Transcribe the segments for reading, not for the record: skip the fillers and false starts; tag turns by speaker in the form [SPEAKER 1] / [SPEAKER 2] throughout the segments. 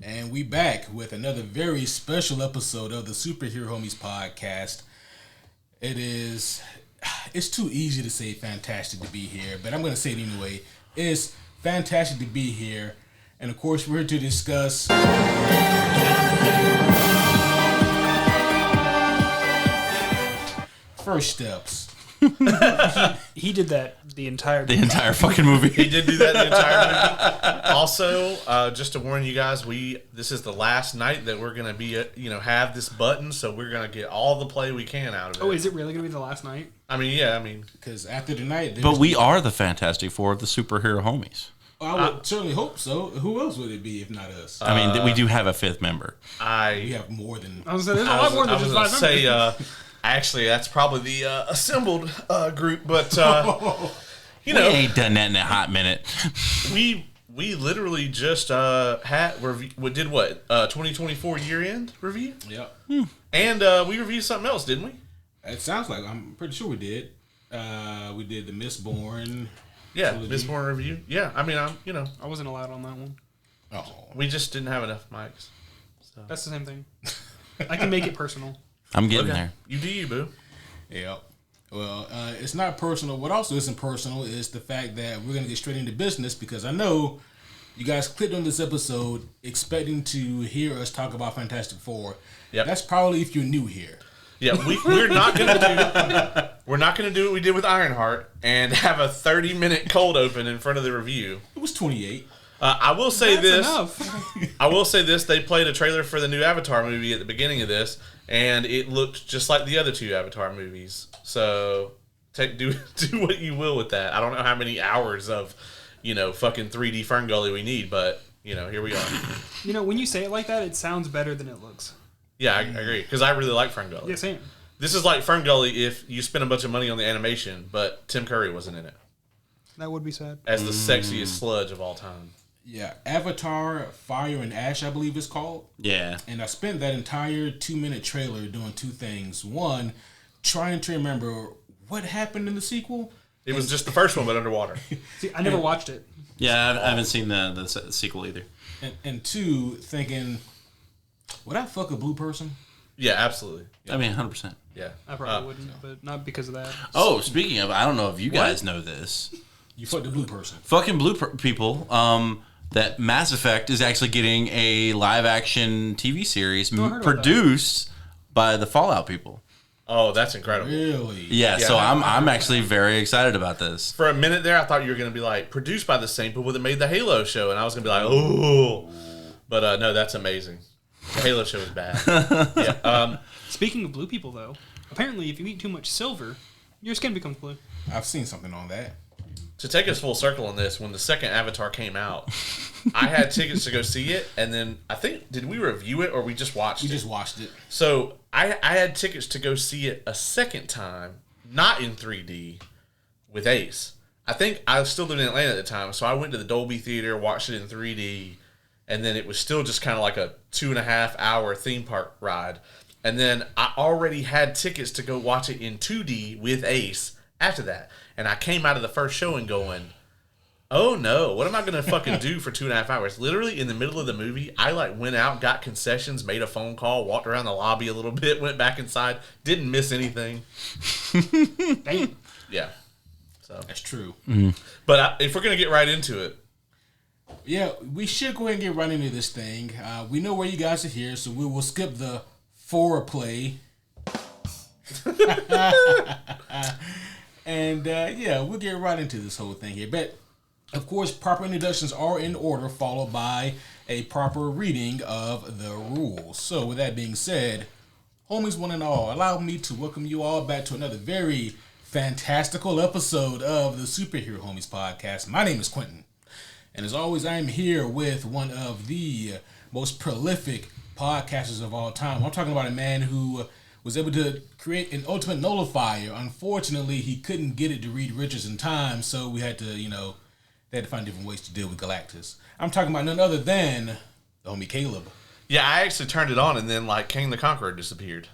[SPEAKER 1] And we back with another very special episode of the Superhero Homies podcast. It's too easy to say fantastic to be here, but I'm going to say it anyway. It's fantastic to be here. And of course, we're here to discuss First Steps.
[SPEAKER 2] He did that the entire
[SPEAKER 3] fucking movie.
[SPEAKER 4] He did do that the entire movie. Also, just to warn you guys, this is the last night that we're gonna be have this button, so we're gonna get all the play we can out of it.
[SPEAKER 2] Oh, is it really gonna be the last night?
[SPEAKER 1] Because after tonight,
[SPEAKER 3] but we are the Fantastic Four of the Superhero Homies.
[SPEAKER 1] I would certainly hope so. Who else would it be if not us?
[SPEAKER 3] I mean, we do have a fifth member.
[SPEAKER 1] We have more than.
[SPEAKER 2] I was saying, there's a lot more than just 5 members.
[SPEAKER 4] Actually, that's probably the assembled group, but
[SPEAKER 3] we ain't done that in a hot minute.
[SPEAKER 4] we literally just did what 2024 year end review.
[SPEAKER 1] Yeah,
[SPEAKER 4] and we reviewed something else, didn't we?
[SPEAKER 1] It sounds like I'm pretty sure we did. We did the Mistborn.
[SPEAKER 4] Yeah,
[SPEAKER 1] trilogy.
[SPEAKER 4] Mistborn review. Yeah, I mean,
[SPEAKER 2] I wasn't allowed on that one.
[SPEAKER 1] Oh,
[SPEAKER 4] we just didn't have enough mics. So.
[SPEAKER 2] That's the same thing. I can make it personal.
[SPEAKER 3] I'm getting there.
[SPEAKER 4] You do you, boo.
[SPEAKER 1] Yeah. Well, it's not personal. What also isn't personal is the fact that we're going to get straight into business because I know you guys clicked on this episode expecting to hear us talk about Fantastic Four.
[SPEAKER 4] Yep.
[SPEAKER 1] That's probably if you're new here.
[SPEAKER 4] Yeah, we're not gonna do what we did with Ironheart and have a 30-minute cold open in front of the review.
[SPEAKER 1] It was 28.
[SPEAKER 4] I will say
[SPEAKER 2] That's
[SPEAKER 4] this.
[SPEAKER 2] Enough.
[SPEAKER 4] I will say this. They played a trailer for the new Avatar movie at the beginning of this, and it looked just like the other two Avatar movies. So do what you will with that. I don't know how many hours of, fucking 3D Ferngully we need, but here we are.
[SPEAKER 2] When you say it like that, it sounds better than it looks.
[SPEAKER 4] Yeah, I agree because I really like Ferngully.
[SPEAKER 2] Yeah, same.
[SPEAKER 4] This is like Ferngully if you spend a bunch of money on the animation, but Tim Curry wasn't in it
[SPEAKER 2] That would be sad.
[SPEAKER 4] as the sexiest sludge of all time.
[SPEAKER 1] Yeah, Avatar Fire and Ash, I believe it's called.
[SPEAKER 3] Yeah.
[SPEAKER 1] And I spent that entire 2-minute trailer doing two things. One, trying to remember what happened in the sequel.
[SPEAKER 4] It was just the first one, but underwater.
[SPEAKER 2] See, I never watched it.
[SPEAKER 3] Yeah, I haven't seen the sequel either.
[SPEAKER 1] And two, thinking, would I fuck a blue person?
[SPEAKER 4] Yeah, absolutely.
[SPEAKER 3] I mean, 100%.
[SPEAKER 4] Yeah.
[SPEAKER 2] I probably wouldn't, but not because of that.
[SPEAKER 3] Oh, speaking of, I don't know if you guys know this.
[SPEAKER 1] You fucked a blue person.
[SPEAKER 3] Fucking people, that Mass Effect is actually getting a live-action TV series produced by the Fallout people.
[SPEAKER 4] Oh, that's incredible.
[SPEAKER 1] Really?
[SPEAKER 3] Yeah, so I'm actually very excited about this.
[SPEAKER 4] For a minute there, I thought you were going to be like, produced by the same people that made the Halo show, and I was going to be like, oh. But no, that's amazing. The Halo show is bad. Yeah.
[SPEAKER 2] Speaking of blue people, though, apparently if you eat too much silver, your skin becomes blue.
[SPEAKER 1] I've seen something on that.
[SPEAKER 4] To take us full circle on this, when the second Avatar came out, I had tickets to go see it, and then I think, did we review it or we just watched it?
[SPEAKER 1] We just watched it.
[SPEAKER 4] So I had tickets to go see it a second time, not in 3D, with Ace. I think I was still living in Atlanta at the time, so I went to the Dolby Theater, watched it in 3D, and then it was still just kind of like a 2.5-hour theme park ride. And then I already had tickets to go watch it in 2D with Ace after that. And I came out of the first showing going, oh no, what am I going to fucking do for 2.5 hours? Literally in the middle of the movie, I went out, got concessions, made a phone call, walked around the lobby a little bit, went back inside, didn't miss anything.
[SPEAKER 2] Damn.
[SPEAKER 4] Yeah. So
[SPEAKER 1] That's true.
[SPEAKER 3] Mm-hmm.
[SPEAKER 4] But if we're going to get right into it.
[SPEAKER 1] Yeah, we should go ahead and get right into this thing. We know where you guys are here, so we will skip the foreplay. And we'll get right into this whole thing here. But, of course, proper introductions are in order, followed by a proper reading of the rules. So, with that being said, homies one and all, allow me to welcome you all back to another very fantastical episode of the Superhero Homies podcast. My name is Quentin. And as always, I am here with one of the most prolific podcasters of all time. I'm talking about a man who was able to create an ultimate nullifier. Unfortunately, he couldn't get it to Reed Richards in time, so we had to, they had to find different ways to deal with Galactus. I'm talking about none other than the homie Caleb.
[SPEAKER 4] Yeah, I actually turned it on and then King the Conqueror disappeared.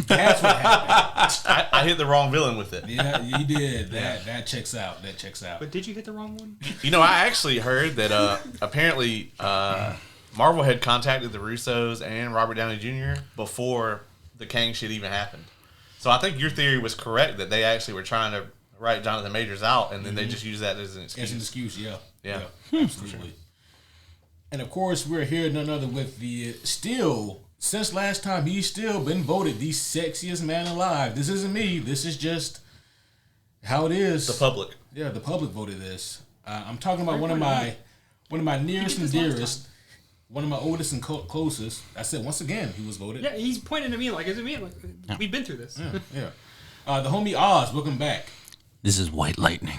[SPEAKER 1] That's what happened.
[SPEAKER 4] I hit the wrong villain with it.
[SPEAKER 1] Yeah, you did. That checks out. That checks out.
[SPEAKER 2] But did you hit the wrong one?
[SPEAKER 4] I actually heard that apparently Marvel had contacted the Russos and Robert Downey Jr. before the Kang shit even happened. So I think your theory was correct that they actually were trying to write Jonathan Majors out, and then they just used that as an excuse.
[SPEAKER 1] As an excuse, yeah.
[SPEAKER 4] Yeah.
[SPEAKER 1] Absolutely. And of course, we're here none other with the since last time, he's still been voted the sexiest man alive. This isn't me. This is just how it is.
[SPEAKER 4] The public.
[SPEAKER 1] Yeah, the public voted this. I'm talking about one of my nearest and dearest, one of my oldest and closest. I said once again he was voted.
[SPEAKER 2] Yeah, he's pointing to me like, is it me? Like, we've been through this.
[SPEAKER 1] Yeah. The homie Oz, welcome back.
[SPEAKER 3] This is White Lightning.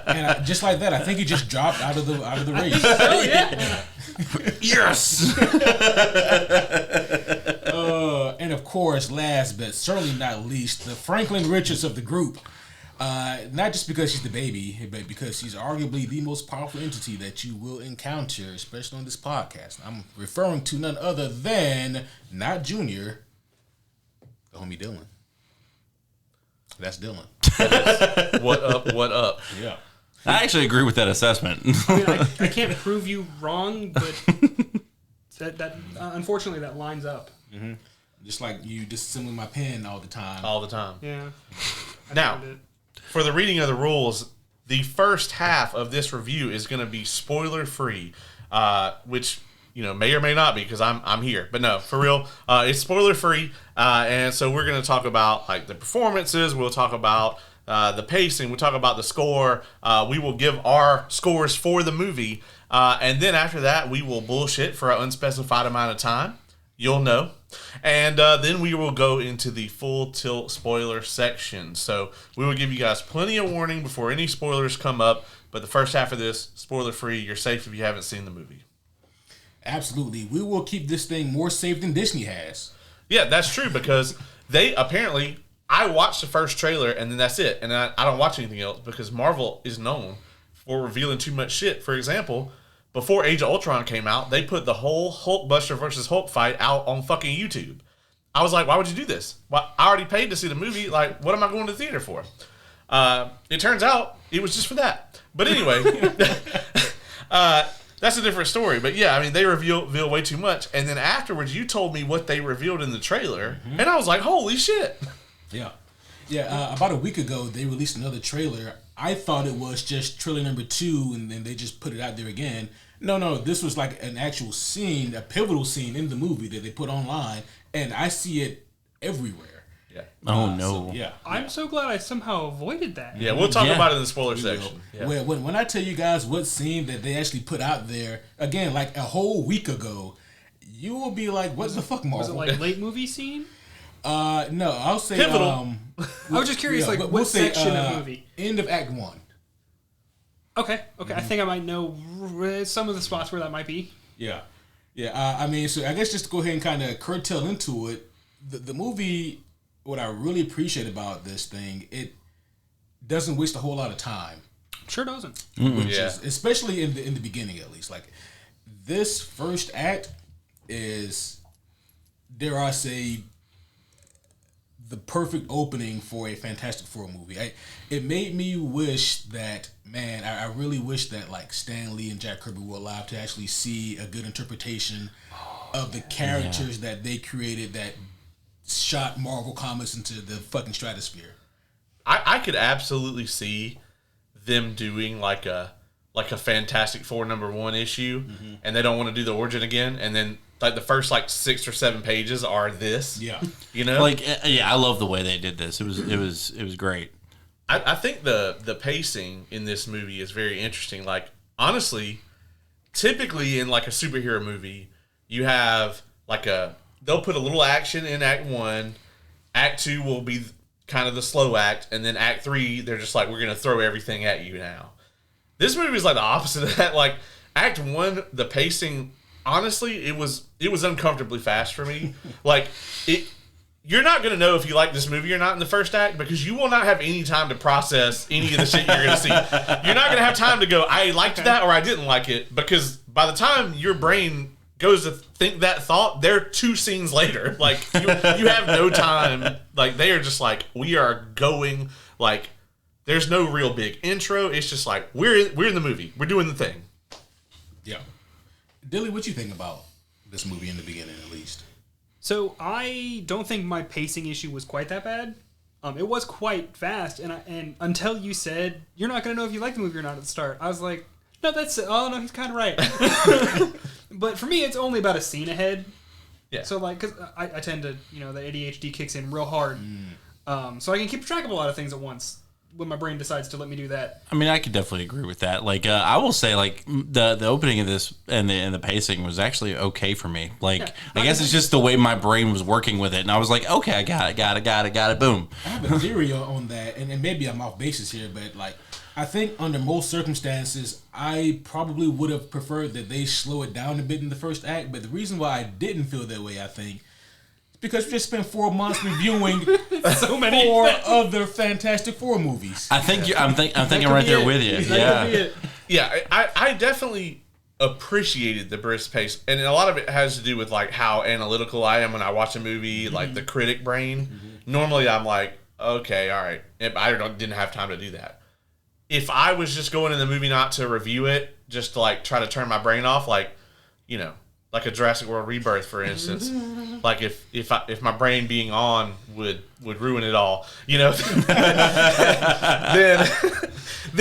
[SPEAKER 1] And just like that, I think he just dropped out of the race.
[SPEAKER 2] Oh yeah.
[SPEAKER 3] Yes.
[SPEAKER 1] And of course, last but certainly not least, the Franklin Richards of the group. Not just because she's the baby, but because she's arguably the most powerful entity that you will encounter, especially on this podcast. I'm referring to none other than, not Junior, the homie Dylan. That's Dylan.
[SPEAKER 4] What up? What up?
[SPEAKER 1] Yeah.
[SPEAKER 3] I actually agree with that assessment.
[SPEAKER 2] I mean, I can't prove you wrong, but that unfortunately that lines up.
[SPEAKER 1] Mm-hmm. Just like you disassembling my pen all the time.
[SPEAKER 4] All the time.
[SPEAKER 2] Yeah.
[SPEAKER 4] Now, for the reading of the rules, the first half of this review is going to be spoiler free, which may or may not be because I'm here. But no, for real, it's spoiler free, and so we're going to talk about like the performances. We'll talk about the pacing. We'll talk about the score. We will give our scores for the movie, and then after that, we will bullshit for an unspecified amount of time. You'll know. And then we will go into the full tilt spoiler section. So we will give you guys plenty of warning before any spoilers come up. But the first half of this, spoiler free. You're safe if you haven't seen the movie.
[SPEAKER 1] Absolutely. We will keep this thing more safe than Disney has.
[SPEAKER 4] Yeah, that's true because they apparently... I watched the first trailer and then that's it. And I don't watch anything else because Marvel is known for revealing too much shit. For example... Before Age of Ultron came out, they put the whole Hulkbuster versus Hulk fight out on fucking YouTube. I was like, why would you do this? Well, I already paid to see the movie. Like, what am I going to the theater for? It turns out it was just for that. But anyway, that's a different story. But yeah, I mean, they reveal way too much. And then afterwards, you told me what they revealed in the trailer. Mm-hmm. And I was like, holy shit.
[SPEAKER 1] Yeah. Yeah, about a week ago, they released another trailer. I thought it was just trailer number 2, and then they just put it out there again. No, this was like an actual scene, a pivotal scene in the movie that they put online, and I see it everywhere.
[SPEAKER 4] Yeah.
[SPEAKER 3] Oh, no.
[SPEAKER 1] So, yeah.
[SPEAKER 2] I'm so glad I somehow avoided that.
[SPEAKER 4] Yeah, we'll talk about it in the spoiler section.
[SPEAKER 1] Yeah. When I tell you guys what scene that they actually put out there, again, like a whole week ago, you will be like, what the fuck, Marvel?
[SPEAKER 2] Was it like late movie scene?
[SPEAKER 1] No, I'll say...
[SPEAKER 2] Pivotal. I was just curious, like, what section of movie?
[SPEAKER 1] End of Act 1.
[SPEAKER 2] Okay. I think I might know some of the spots where that might be.
[SPEAKER 1] Yeah. I mean, so I guess just to go ahead and kind of curtail into it, the movie, what I really appreciate about this thing, it doesn't waste a whole lot of time.
[SPEAKER 2] Sure doesn't.
[SPEAKER 1] Which is, especially in the beginning, at least. Like, this first act is, dare I say, the perfect opening for a Fantastic Four movie. It made me wish that, man, I really wish that like Stan Lee and Jack Kirby were alive to actually see a good interpretation of the characters that they created that shot Marvel Comics into the fucking stratosphere.
[SPEAKER 4] I could absolutely see them doing like a Fantastic Four #1 issue, and they don't want to do the origin again, and then like the first like 6 or 7 pages are this.
[SPEAKER 1] Yeah,
[SPEAKER 3] Like, I love the way they did this. It was great.
[SPEAKER 4] I think the pacing in this movie is very interesting. Like, honestly, typically in like a superhero movie, you have like they'll put a little action in Act 1, Act 2 will be kind of the slow act, and then Act 3 they're just like, we're gonna throw everything at you now. This movie is like the opposite of that. Like Act 1, the pacing, honestly, it was uncomfortably fast for me. Like you're not going to know if you like this movie or not in the first act because you will not have any time to process any of the shit you're going to see. You're not going to have time to go, I liked that or I didn't like it, because by the time your brain goes to think that thought, they're 2 scenes later. Like you have no time. Like they are just like, we are going, like there's no real big intro. It's just like we're in the movie. We're doing the thing.
[SPEAKER 1] Yeah. Dilly, what you think about this movie in the beginning, at least?
[SPEAKER 2] So I don't think my pacing issue was quite that bad. It was quite fast, and until you said you're not going to know if you like the movie or not at the start, I was like, no, oh no, he's kind of right. But for me, it's only about a scene ahead.
[SPEAKER 4] Yeah.
[SPEAKER 2] So like, because I tend to, the ADHD kicks in real hard, so I can keep track of a lot of things at once when my brain decides to let me do that.
[SPEAKER 3] I mean, I could definitely agree with that. Like, I will say, like, the opening of this and the pacing was actually okay for me. Like,
[SPEAKER 2] Yeah.
[SPEAKER 3] I guess it's just the way my brain was working with it, and I was like, okay, I got it, boom.
[SPEAKER 1] I have a theory on that, and maybe I'm off basis here, but like, I think under most circumstances, I probably would have preferred that they slow it down a bit in the first act. But the reason why I didn't feel that way, I think, is because we just spent 4 months reviewing
[SPEAKER 2] So many
[SPEAKER 1] 4 other Fantastic Four movies.
[SPEAKER 3] I think I'm thinking right there with you.
[SPEAKER 2] That could be
[SPEAKER 3] Yeah.
[SPEAKER 2] it.
[SPEAKER 4] Yeah, I definitely appreciated the brisk pace, and a lot of it has to do with like how analytical I am when I watch a movie, like the critic brain. Normally, I'm like, okay, all right, didn't have time to do that. If I was just going in the movie not to review it, just to like try to turn my brain off, like, like a Jurassic World Rebirth, for instance, like if my brain being on would ruin it all, then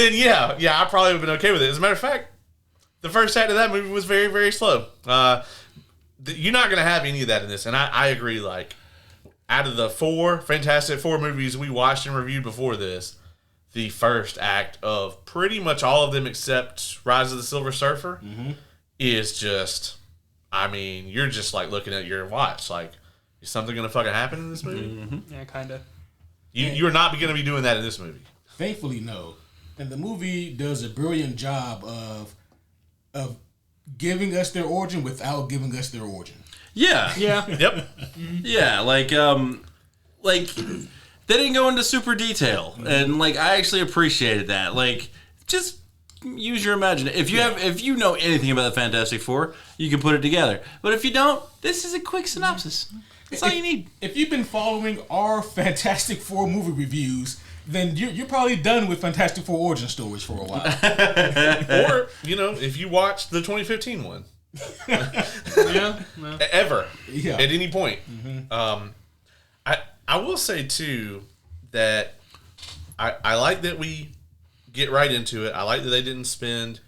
[SPEAKER 4] I probably would have been okay with it. As a matter of fact, the first act of that movie was very, very slow. You're not going to have any of that in this, and I agree. Like, out of the 4 Fantastic Four movies we watched and reviewed before this, the first act of pretty much all of them except Rise of the Silver Surfer is just, I mean, you're just like looking at your watch, like, is something going to fucking happen in this movie?
[SPEAKER 2] Yeah, kind of.
[SPEAKER 4] You're not going to be doing that in this movie.
[SPEAKER 1] Thankfully, no. And the movie does a brilliant job of giving us their origin without giving us their origin.
[SPEAKER 3] Yeah.
[SPEAKER 2] Yeah.
[SPEAKER 4] Yep.
[SPEAKER 3] Yeah, like they didn't go into super detail, and like I actually appreciated that. Like, just use your imagination. If you know anything about the Fantastic Four, you can put it together. But if you don't, this is a quick synopsis. That's all you need.
[SPEAKER 1] If you've been following our Fantastic Four movie reviews, then you're probably done with Fantastic Four origin stories for a while.
[SPEAKER 4] Or, if you watch the 2015 one.
[SPEAKER 2] Yeah. No.
[SPEAKER 4] Ever.
[SPEAKER 1] Yeah.
[SPEAKER 4] At any point. I will say, too, that I like that we get right into it. I like that they didn't spend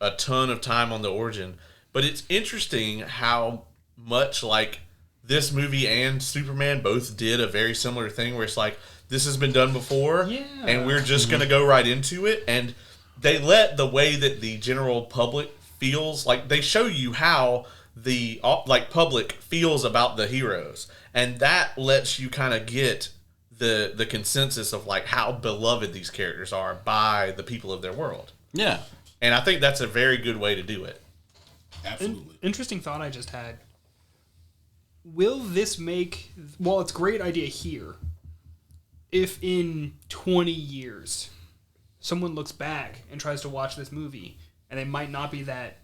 [SPEAKER 4] a ton of time on the origin. But it's interesting how much, like, this movie and Superman both did a very similar thing where it's like, this has been done before, and we're just going to go right into it. And they let the way that the general public feels, like, they show you how the public feels about the heroes, and that lets you kind of get the consensus of like how beloved these characters are by the people of their world.
[SPEAKER 3] Yeah.
[SPEAKER 4] And I think that's a very good way to do it.
[SPEAKER 1] Absolutely.
[SPEAKER 2] Interesting thought I just had. Will this make... Well, it's a great idea here. If in 20 years, someone looks back and tries to watch this movie, and they might not be that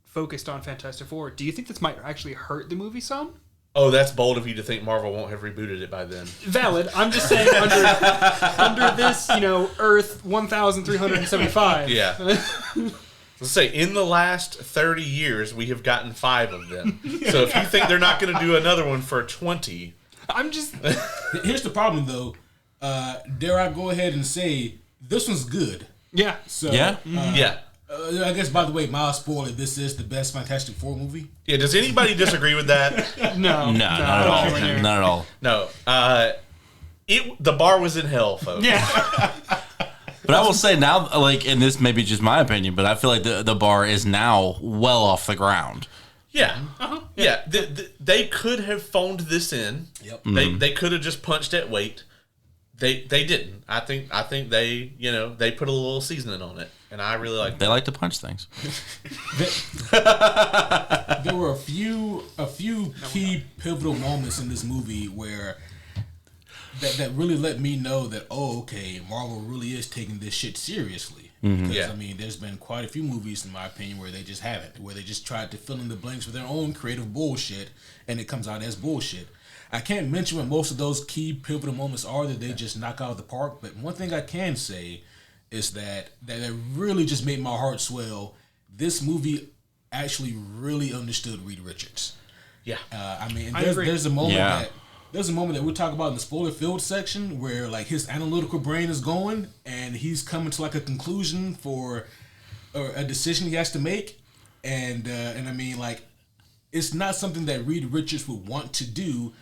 [SPEAKER 2] focused on Fantastic Four, do you think this might actually hurt the movie some?
[SPEAKER 4] Oh, that's bold of you to think Marvel won't have rebooted it by then.
[SPEAKER 2] Valid. I'm just saying under this, Earth 1375.
[SPEAKER 4] Yeah. Let's say in the last 30 years, we have gotten 5 of them. So if you think they're not going to do another one for 20...
[SPEAKER 2] I'm just...
[SPEAKER 1] Here's the problem, though. Dare I go ahead and say, this one's good.
[SPEAKER 2] Yeah.
[SPEAKER 1] So,
[SPEAKER 3] Yeah?
[SPEAKER 4] Yeah.
[SPEAKER 1] I guess, by the way, mild spoiler, this is the best Fantastic Four movie.
[SPEAKER 4] Yeah, does anybody disagree with that?
[SPEAKER 2] No.
[SPEAKER 3] No, not at all. Not at all.
[SPEAKER 4] No. The bar was in hell, folks.
[SPEAKER 2] Yeah.
[SPEAKER 3] But I will say now, like, and this may be just my opinion, but I feel like the bar is now well off the ground.
[SPEAKER 4] Yeah. Yeah. They could have phoned this in.
[SPEAKER 1] Yep.
[SPEAKER 4] They could have just punched at weight. They didn't. I think they they put a little seasoning on it, and I really like
[SPEAKER 3] They like to punch things.
[SPEAKER 1] There were a few key pivotal moments in this movie where that really let me know that, okay, Marvel really is taking this shit seriously. Because,
[SPEAKER 4] Yeah.
[SPEAKER 1] I mean, there's been quite a few movies, in my opinion, where they just haven't, where they just tried to fill in the blanks with their own creative bullshit, and it comes out as bullshit. I can't mention what most of those key pivotal moments are that they just knock out of the park, but one thing I can say is that it really just made my heart swell. This movie actually really understood Reed Richards.
[SPEAKER 4] Yeah.
[SPEAKER 1] I mean,
[SPEAKER 2] I agree.
[SPEAKER 1] there's a moment
[SPEAKER 3] Yeah.
[SPEAKER 1] that we'll talk about in the spoiler filled section where like his analytical brain is going and he's coming to like a conclusion for a decision he has to make, and I mean like it's not something that Reed Richards would want to do,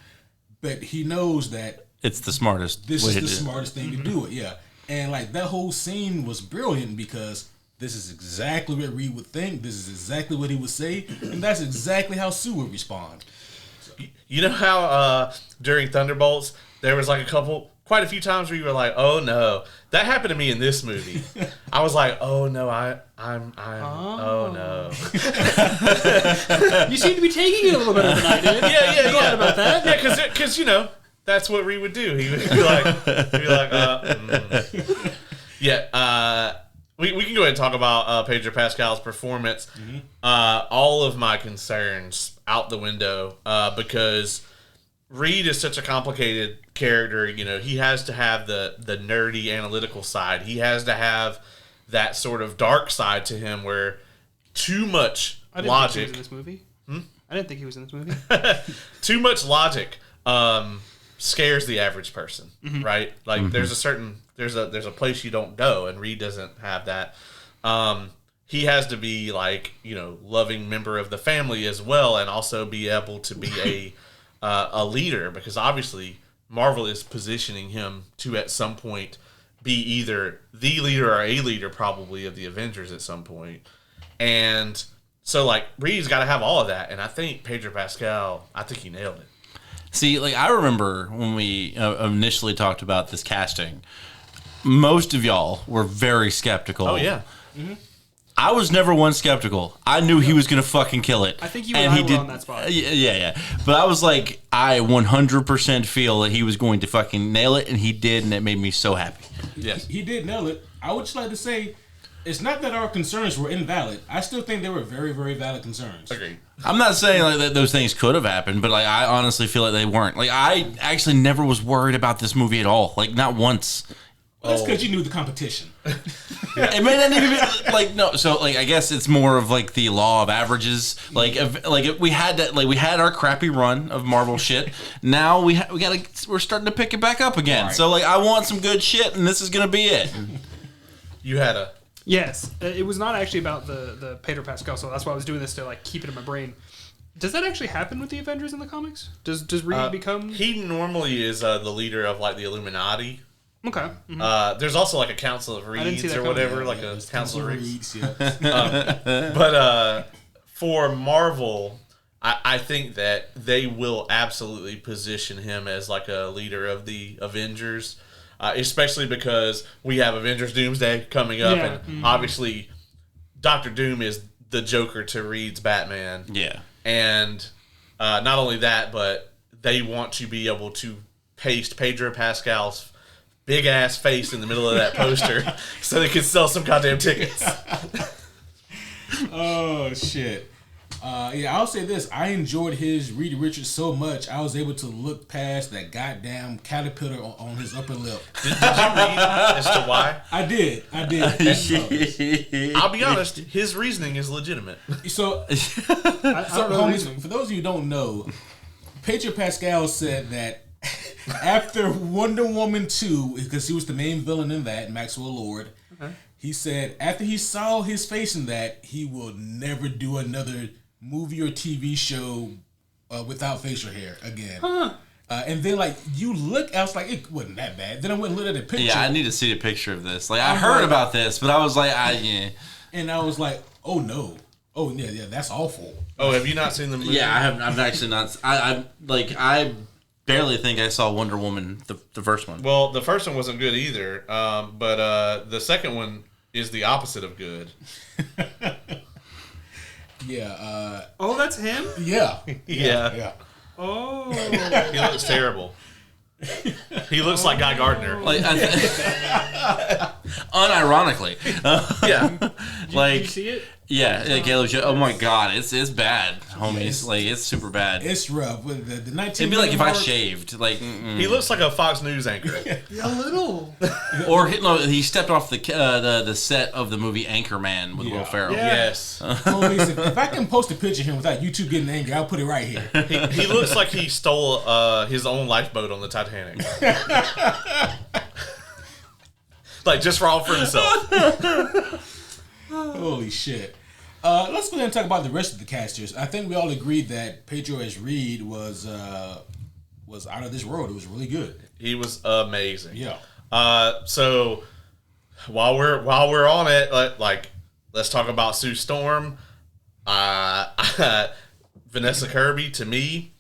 [SPEAKER 1] but he knows that
[SPEAKER 3] It's the smartest
[SPEAKER 1] this
[SPEAKER 3] way
[SPEAKER 1] is
[SPEAKER 3] to
[SPEAKER 1] the
[SPEAKER 3] do it.
[SPEAKER 1] smartest thing to do it. Yeah, and like that whole scene was brilliant because this is exactly what Reed would think. This is exactly what he would say, and that's exactly how Sue would respond.
[SPEAKER 4] You know how during Thunderbolts there was like quite a few times where you were like, "Oh no, that happened to me in this movie." I was like, "Oh no, oh no."
[SPEAKER 2] You seem to be taking it a little better than I did.
[SPEAKER 4] Yeah.
[SPEAKER 2] Glad about that.
[SPEAKER 4] Yeah, because you know that's what Reed would do. He would be like, yeah. We can go ahead and talk about Pedro Pascal's performance. Mm-hmm. All of my concerns out the window because Reed is such a complicated character. You know, he has to have the nerdy analytical side. He has to have that sort of dark side to him where too much
[SPEAKER 2] I didn't
[SPEAKER 4] logic.
[SPEAKER 2] think he was in this movie. I didn't think he was in this movie.
[SPEAKER 4] Too much logic scares the average person, right? Like there's a place you don't go, and Reed doesn't have that. He has to be like, you know, loving member of the family as well, and also be able to be a leader, because obviously Marvel is positioning him to at some point be either the leader or a leader probably of the Avengers at some point. And so like Reed's got to have all of that, and I think Pedro Pascal, I think he nailed it.
[SPEAKER 3] See, like I remember when we initially talked about this casting, most of y'all were very skeptical.
[SPEAKER 4] Oh yeah.
[SPEAKER 3] I was never one skeptical. I knew he was going to fucking kill it.
[SPEAKER 2] I think you and I were on that spot.
[SPEAKER 3] Yeah. But I was like, I 100% feel that he was going to fucking nail it, and he did, and it made me so happy.
[SPEAKER 4] Yes.
[SPEAKER 1] He did nail it. I would just like to say, it's not that our concerns were invalid. I still think they were very, very valid concerns.
[SPEAKER 4] Agreed.
[SPEAKER 3] I'm not saying like that those things could have happened, but like I honestly feel like they weren't. Like I actually never was worried about this movie at all. Like not once.
[SPEAKER 1] Well, that's because you knew the competition.
[SPEAKER 3] It may not even be like no. So like I guess it's more of like the law of averages. Like if we had that, like we had our crappy run of Marvel shit. Now we're starting to pick it back up again.
[SPEAKER 1] Right.
[SPEAKER 3] So like I want some good shit, and this is gonna be it.
[SPEAKER 4] You had a
[SPEAKER 2] Yes, it was not actually about the Pedro Pascal, so that's why I was doing this to like keep it in my brain. Does that actually happen with the Avengers in the comics? Does Reed become?
[SPEAKER 4] He normally is the leader of like the Illuminati.
[SPEAKER 2] Okay. Mm-hmm.
[SPEAKER 4] There's also like a Council of
[SPEAKER 2] didn't see
[SPEAKER 4] Reeds
[SPEAKER 2] that
[SPEAKER 4] or
[SPEAKER 2] coming.
[SPEAKER 4] whatever,
[SPEAKER 1] Yeah,
[SPEAKER 4] like a Council of Reeds.
[SPEAKER 1] Yeah.
[SPEAKER 4] But for Marvel, I think that they will absolutely position him as like a leader of the Avengers, especially because we have Avengers Doomsday coming up, and obviously Doctor Doom is the Joker to Reed's Batman.
[SPEAKER 3] Yeah.
[SPEAKER 4] And not only that, but they want to be able to paste Pedro Pascal's big ass face in the middle of that poster so they can sell some goddamn tickets.
[SPEAKER 1] Oh shit. Yeah, I'll say this. I enjoyed his Reed Richards so much, I was able to look past that goddamn caterpillar on his upper lip.
[SPEAKER 4] Did you read as to why?
[SPEAKER 1] I did.
[SPEAKER 4] I'll be honest, his reasoning is legitimate.
[SPEAKER 1] So,
[SPEAKER 2] I don't know
[SPEAKER 1] homies,
[SPEAKER 2] reasoning.
[SPEAKER 1] for those of you who don't know, Pedro Pascal said that after Wonder Woman 2, because he was the main villain in that, Maxwell Lord, he said after he saw his face in that, he will never do another movie or TV show without facial hair again. And then, like, you look, I was like, it wasn't that bad. Then I went and looked at the picture.
[SPEAKER 3] Yeah, I need to see a picture of this. Like I
[SPEAKER 1] I'm
[SPEAKER 3] heard
[SPEAKER 1] like-
[SPEAKER 3] about this, but I was like, yeah.
[SPEAKER 1] And I was like, oh no. Oh, yeah, that's awful.
[SPEAKER 4] Oh, have you not seen the movie?
[SPEAKER 3] Yeah, I have. I've actually not. I barely think I saw Wonder Woman, the first one.
[SPEAKER 4] Well, the first one wasn't good either, but the second one is the opposite of good.
[SPEAKER 1] Yeah.
[SPEAKER 2] Oh, that's him.
[SPEAKER 1] Yeah.
[SPEAKER 4] Yeah.
[SPEAKER 2] Oh.
[SPEAKER 4] He looks terrible. He looks like Guy Gardner.
[SPEAKER 3] Like, Unironically.
[SPEAKER 4] Yeah.
[SPEAKER 3] Like,
[SPEAKER 2] Did you see it?
[SPEAKER 3] yeah, Caleb. Oh my God, it's bad, homies. Like, it's super bad.
[SPEAKER 1] It's rough. With the 19
[SPEAKER 3] It'd be like if I
[SPEAKER 1] mark-
[SPEAKER 3] shaved, like,
[SPEAKER 4] He looks like a Fox News anchor.
[SPEAKER 2] A little.
[SPEAKER 3] or he stepped off the set of the movie Anchorman with Will Ferrell.
[SPEAKER 2] Yeah.
[SPEAKER 4] Yes.
[SPEAKER 1] Homies, if I can post a picture of him without YouTube getting angry, I'll put it right here.
[SPEAKER 4] He looks like he stole his own lifeboat on the Titanic. Like, just for all for himself.
[SPEAKER 1] Holy shit. Let's go ahead and talk about the rest of the casters. I think we all agreed that Pedro as Reed was out of this world. It was really good.
[SPEAKER 4] He was amazing.
[SPEAKER 1] Yeah.
[SPEAKER 4] So while we're on it, let's talk about Sue Storm. Vanessa Kirby, to me,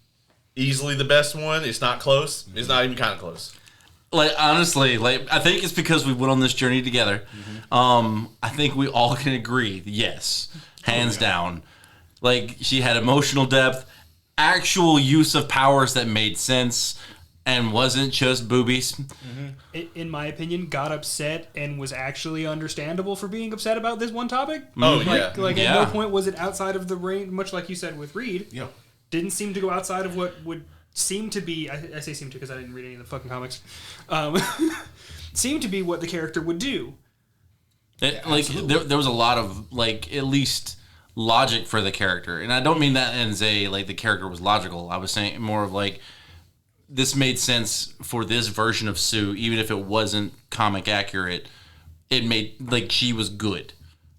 [SPEAKER 4] easily the best one. It's not close. It's not even kind of close.
[SPEAKER 3] Like, honestly, like, I think it's because we went on this journey together. I think we all can agree, yes, hands down. Like, she had emotional depth, actual use of powers that made sense, and wasn't just boobies.
[SPEAKER 2] In my opinion, got upset and was actually understandable for being upset about this one topic.
[SPEAKER 4] Oh,
[SPEAKER 2] Like,
[SPEAKER 3] Yeah.
[SPEAKER 2] at no point was it outside of the range, much like you said with Reed.
[SPEAKER 1] Yeah.
[SPEAKER 2] Didn't seem to go outside of what would seem to be, I say seem to because I didn't read any of the fucking comics, seemed to be what the character would do.
[SPEAKER 3] There was a lot of, like, at least logic for the character. And I don't mean that as like, the character was logical. I was saying more of, like, this made sense for this version of Sue, even if it wasn't comic accurate. It made, like, she was good.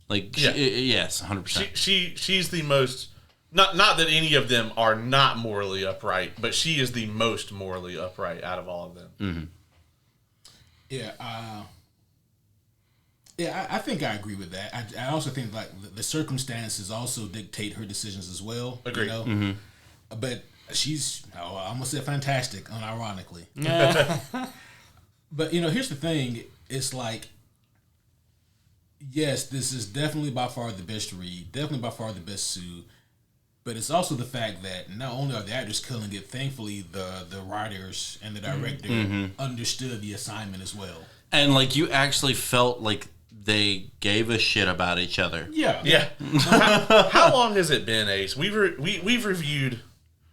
[SPEAKER 3] Like,
[SPEAKER 4] Yeah.
[SPEAKER 3] yes, 100%.
[SPEAKER 4] She's the most. Not that any of them are not morally upright, but she is the most morally upright out of all of them.
[SPEAKER 1] Yeah. I think I agree with that. I also think like the circumstances also dictate her decisions as well.
[SPEAKER 4] Agreed.
[SPEAKER 1] You know? But she's, I almost said fantastic, unironically. But, here's the thing. It's like, yes, this is definitely by far the best Reed, definitely by far the best Sue. But it's also the fact that not only are the actors killing it, thankfully the writers and the director understood the assignment as well.
[SPEAKER 3] And, like, you actually felt like they gave a shit about each other.
[SPEAKER 1] Yeah.
[SPEAKER 4] Yeah. How long has it been, Ace? We've reviewed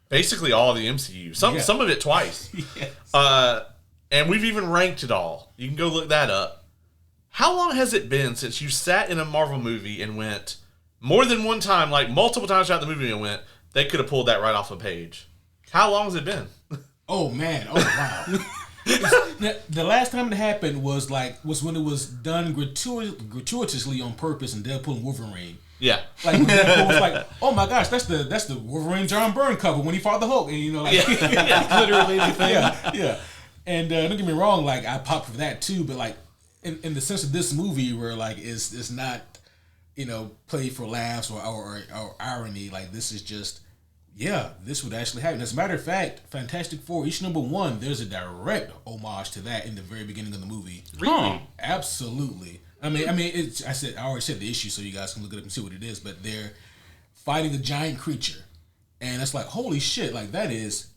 [SPEAKER 4] basically all the MCU. Some of it twice.
[SPEAKER 1] Yes.
[SPEAKER 4] And we've even ranked it all. You can go look that up. How long has it been since you sat in a Marvel movie and went more than one time, like multiple times throughout the movie, and went, they could have pulled that right off a page? How long has it been?
[SPEAKER 1] Oh man! Oh wow! The last time it happened was when it was done gratuitously on purpose in Deadpool and Wolverine.
[SPEAKER 4] Yeah.
[SPEAKER 1] Like when Deadpool was like, "Oh my gosh, that's the Wolverine John Byrne cover when he fought the Hulk," and
[SPEAKER 2] Literally the thing.
[SPEAKER 1] yeah. And don't get me wrong, like I popped for that too, but like in the sense of this movie where like it's not played for laughs or irony. Like this is just. Yeah, this would actually happen. As a matter of fact, Fantastic Four, issue number 1, there's a direct homage to that in the very beginning of the movie.
[SPEAKER 3] Really?
[SPEAKER 1] Absolutely. I mean, I already said the issue, so you guys can look it up and see what it is. But they're fighting a giant creature, and it's like, holy shit! Like that is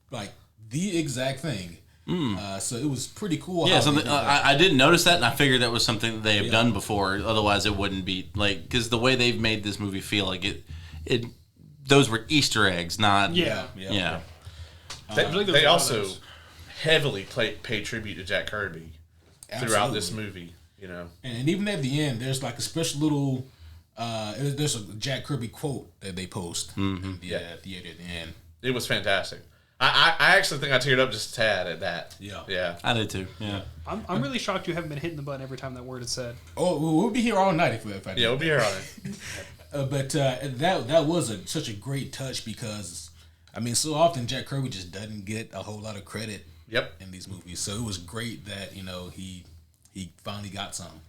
[SPEAKER 1] like the exact thing. So it was pretty cool.
[SPEAKER 3] Yeah,
[SPEAKER 1] how they did that.
[SPEAKER 3] I didn't notice that, and I figured that was something that they have done before. Otherwise, it wouldn't be like, because the way they've made this movie feel like it. Those were Easter eggs, not
[SPEAKER 1] Yeah.
[SPEAKER 4] They also heavily paid tribute to Jack Kirby throughout this movie.
[SPEAKER 1] And even at the end, there's like a special little. There's a Jack Kirby quote that they post in the theater at the end.
[SPEAKER 4] It was fantastic. I actually think I teared up just a tad at that. Yeah.
[SPEAKER 3] I did too. Yeah.
[SPEAKER 2] I'm really shocked you haven't been hitting the button every time that word is said.
[SPEAKER 1] Oh, we'll be here all night if I do.
[SPEAKER 4] Yeah, we'll be here on it.
[SPEAKER 1] But that was such a great touch because, I mean, so often Jack Kirby just doesn't get a whole lot of credit in these movies. So it was great that, he finally got some.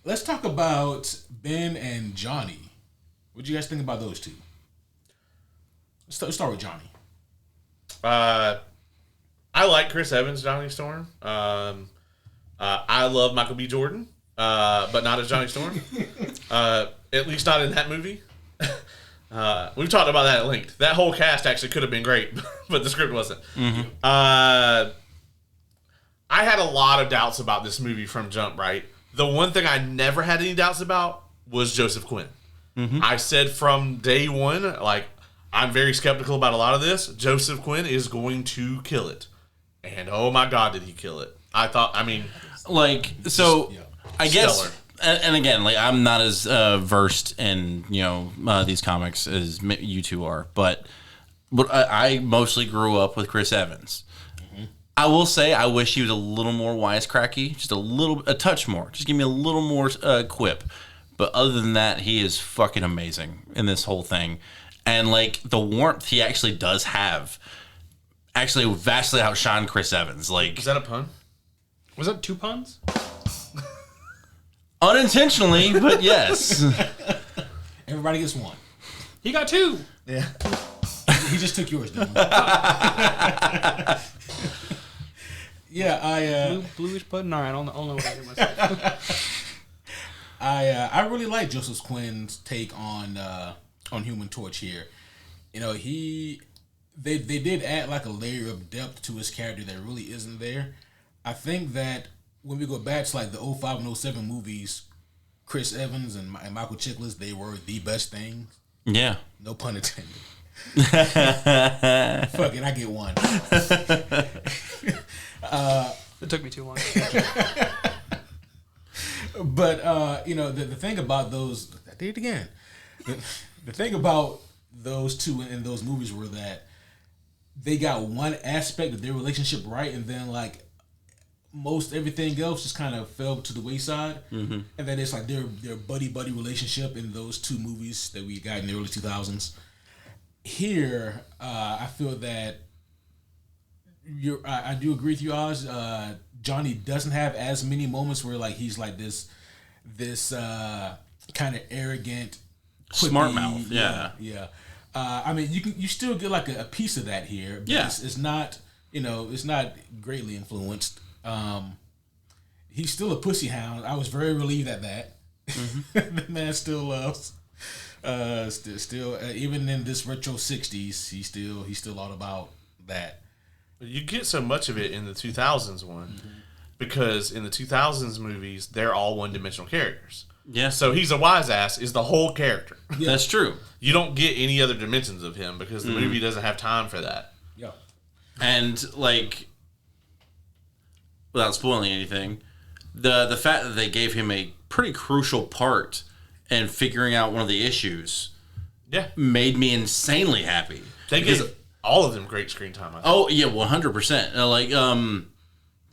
[SPEAKER 1] Let's talk about Ben and Johnny. What do you guys think about those two? Let's start with Johnny.
[SPEAKER 4] I like Chris Evans, Johnny Storm. I love Michael B. Jordan, but not as Johnny Storm. At least not in that movie. We've talked about that at length. That whole cast actually could have been great, but the script wasn't. I had a lot of doubts about this movie from jump, right? The one thing I never had any doubts about was Joseph Quinn. I said from day one, like, I'm very skeptical about a lot of this. Joseph Quinn is going to kill it. And oh my God, did he kill it. I guess,
[SPEAKER 3] stellar. And again, like, I'm not as versed in, these comics as you two are, but I mostly grew up with Chris Evans. I will say I wish he was a little more wisecracky, just a touch more. Just give me a little more quip. But other than that, he is fucking amazing in this whole thing. And, like, the warmth he actually does have actually vastly outshine Chris Evans. Like,
[SPEAKER 4] is that a pun?
[SPEAKER 2] Was that 2 puns?
[SPEAKER 3] Unintentionally, but yes.
[SPEAKER 1] Everybody gets 1.
[SPEAKER 2] He got 2.
[SPEAKER 4] Yeah.
[SPEAKER 1] He just took yours, didn't he? Yeah,
[SPEAKER 2] Bluish button. All right, I'll know what I did myself.
[SPEAKER 1] I really like Joseph Quinn's take on Human Torch here. They did add like a layer of depth to his character that really isn't there. I think that when we go back to like the 05 and 07 movies, Chris Evans and Michael Chiklis, they were the best things.
[SPEAKER 3] Yeah.
[SPEAKER 1] No pun intended. Fuck it, I get 1.
[SPEAKER 2] It took me too long.
[SPEAKER 1] But the thing about those, I did it again. The thing about those two in those movies were that they got one aspect of their relationship right, and then like most everything else just kind of fell to the wayside. Mm-hmm. And then it's like their buddy relationship in those 2 movies that we got in the early 2000s. Here, I feel that I do agree with you, Oz. Johnny doesn't have as many moments where like he's like this kind of arrogant, quippy,
[SPEAKER 3] smart mouth. Yeah.
[SPEAKER 1] I mean, you still get like a piece of that here. But
[SPEAKER 3] yeah,
[SPEAKER 1] it's not it's not greatly influenced. He's still a pussy hound. I was very relieved at that. Mm-hmm. The man still loves. Still, even in this retro 60s, he's still all about that.
[SPEAKER 4] You get so much of it in the 2000s one, because in the 2000s movies, they're all one-dimensional characters.
[SPEAKER 3] Yeah.
[SPEAKER 4] So he's a wise ass is the whole character.
[SPEAKER 3] Yeah. That's true.
[SPEAKER 4] You don't get any other dimensions of him because the movie doesn't have time for that.
[SPEAKER 1] Yeah.
[SPEAKER 3] And like, without spoiling anything, the fact that they gave him a pretty crucial part in figuring out one of the issues, made me insanely happy.
[SPEAKER 4] They gave all of them great screen time. I think.
[SPEAKER 3] Oh yeah, 100%.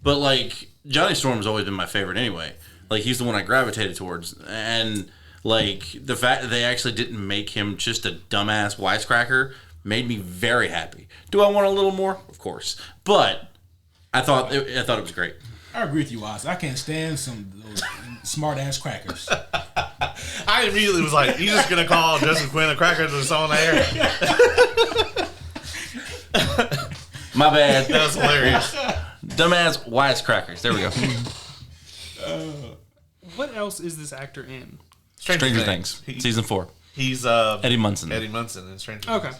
[SPEAKER 3] But like Johnny Storm's always been my favorite anyway. Like he's the one I gravitated towards, and like the fact that they actually didn't make him just a dumbass wisecracker made me very happy. Do I want a little more? Of course, but I thought it was great.
[SPEAKER 1] I agree with you, Oz. I can't stand some of those smart ass crackers.
[SPEAKER 4] I immediately was like, "You just gonna call Joseph Quinn a cracker that's on the air?"
[SPEAKER 3] My bad.
[SPEAKER 4] That was hilarious.
[SPEAKER 3] Dumbass wisecrackers. There we go.
[SPEAKER 2] What else is this actor in?
[SPEAKER 3] Stranger Things. Season 4.
[SPEAKER 4] He's
[SPEAKER 3] Eddie Munson.
[SPEAKER 4] Eddie Munson in Stranger Things.
[SPEAKER 2] Okay.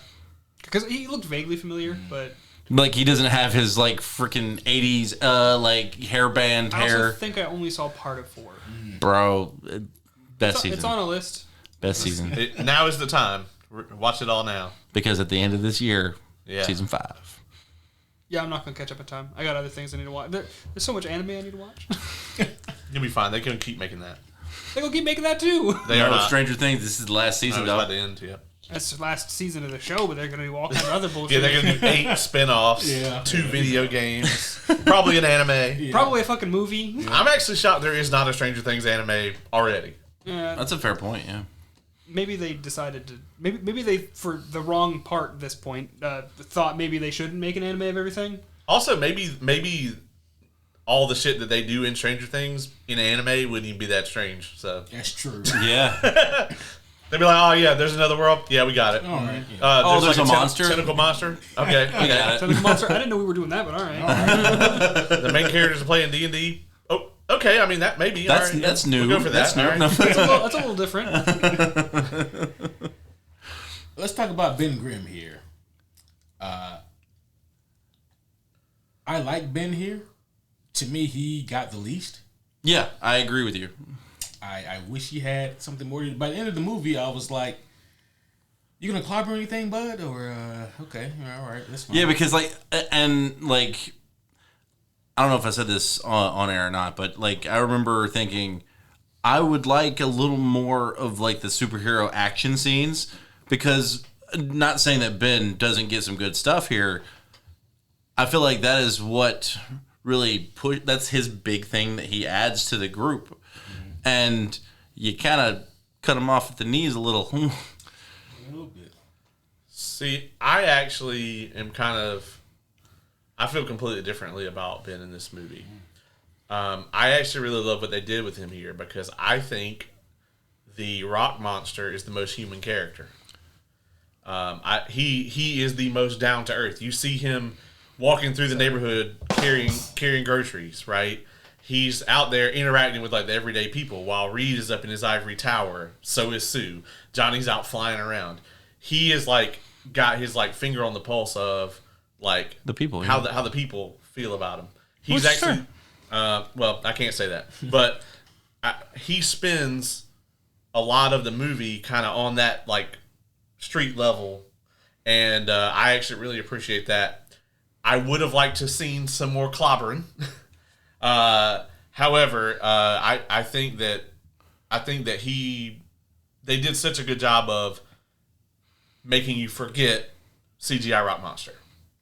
[SPEAKER 2] Because he looked vaguely familiar, but...
[SPEAKER 3] Like, he doesn't have his, like, freaking 80s, like, hairband hair.
[SPEAKER 2] I also think I only saw part of 4.
[SPEAKER 3] Bro, best season.
[SPEAKER 2] It's on a list.
[SPEAKER 3] Best season.
[SPEAKER 4] Now is the time. Watch it all now.
[SPEAKER 3] Because at the end of this year, season 5.
[SPEAKER 2] Yeah, I'm not going to catch up in time. I got other things I need to watch. There's so much anime I need to watch.
[SPEAKER 4] You'll be fine. They can keep making that.
[SPEAKER 2] They're going to keep making that too.
[SPEAKER 4] They are not.
[SPEAKER 3] Stranger Things, this is the last season,
[SPEAKER 4] though.
[SPEAKER 3] though.
[SPEAKER 4] About to end, yeah.
[SPEAKER 2] That's the last season of the show, but they're going to do all kinds of other bullshit.
[SPEAKER 4] Yeah, they're going to do 8 spin-offs, 2 video games, probably an anime.
[SPEAKER 2] Probably a fucking movie.
[SPEAKER 4] Yeah. I'm actually shocked there is not a Stranger Things anime already.
[SPEAKER 2] Yeah.
[SPEAKER 3] That's a fair point, yeah.
[SPEAKER 2] Maybe they decided to... Maybe they, for the wrong part at this point, thought maybe they shouldn't make an anime of everything.
[SPEAKER 4] Also, maybe all the shit that they do in Stranger Things in anime wouldn't even be that strange. So
[SPEAKER 1] that's true.
[SPEAKER 3] Yeah.
[SPEAKER 4] They'd be like, oh yeah, there's another world. Yeah, we got it.
[SPEAKER 1] All right. Yeah.
[SPEAKER 3] There's like a monster?
[SPEAKER 4] Tentacle monster? Okay.
[SPEAKER 3] We got it.
[SPEAKER 2] Tentacle monster? I didn't know we were doing that, but all right.
[SPEAKER 4] The main characters are playing D&D. Oh, okay. I mean, that maybe.
[SPEAKER 3] That's new.
[SPEAKER 4] We'll go for that.
[SPEAKER 3] That's new.
[SPEAKER 4] Right.
[SPEAKER 2] That's a little different.
[SPEAKER 1] Let's talk about Ben Grimm here. I like Ben here to me, he got the least.
[SPEAKER 3] Yeah, I agree with you.
[SPEAKER 1] I wish he had something more. By the end of the movie, I was like, "You gonna clobber anything, bud?" Or okay, all right, that's fine.
[SPEAKER 3] Yeah, because like, and like, I don't know if I said this on air or not, but like, I remember thinking I would like a little more of like the superhero action scenes, because not saying that Ben doesn't get some good stuff here. I feel like that is what really that's his big thing that he adds to the group. And you kind of cut him off at the knees a little.
[SPEAKER 1] A little bit.
[SPEAKER 4] See, I actually am I feel completely differently about Ben in this movie. I actually really love what they did with him here, because I think the rock monster is the most human character. He is the most down to earth. You see him walking through the neighborhood carrying groceries, right? He's out there interacting with like the everyday people, while Reed is up in his ivory tower. So is Sue. Johnny's out flying around. He is like got his like finger on the pulse of like
[SPEAKER 3] The people,
[SPEAKER 4] how
[SPEAKER 3] yeah.
[SPEAKER 4] the people feel about him. He's
[SPEAKER 3] Well,
[SPEAKER 4] actually
[SPEAKER 3] sure.
[SPEAKER 4] well, I can't say that, but he spends a lot of the movie kind of on that like street level, and I actually really appreciate that. I would have liked to seen some more clobbering. However, I think that they did such a good job of making you forget CGI rock monster.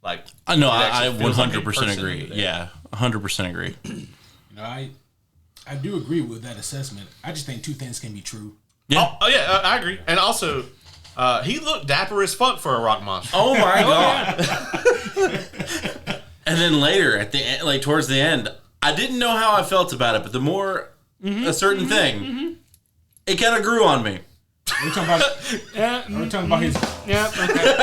[SPEAKER 4] Like,
[SPEAKER 3] No,
[SPEAKER 4] it
[SPEAKER 3] I
[SPEAKER 4] actually feels like a
[SPEAKER 3] 100%
[SPEAKER 4] person
[SPEAKER 3] agree.
[SPEAKER 4] there.
[SPEAKER 3] Yeah, 100% agree.
[SPEAKER 1] You know, I do agree with that assessment. I just think two things can be true.
[SPEAKER 3] Yeah.
[SPEAKER 4] Oh yeah, I agree. And also, he looked dapper as fuck for a rock monster.
[SPEAKER 3] Oh my god! And then later, at the end, like towards the end, I didn't know how I felt about it, but the more a certain thing, it kind of grew on me.
[SPEAKER 1] Are we talking about?
[SPEAKER 2] Yeah.
[SPEAKER 1] Are we talking about his?
[SPEAKER 2] Yeah. Okay.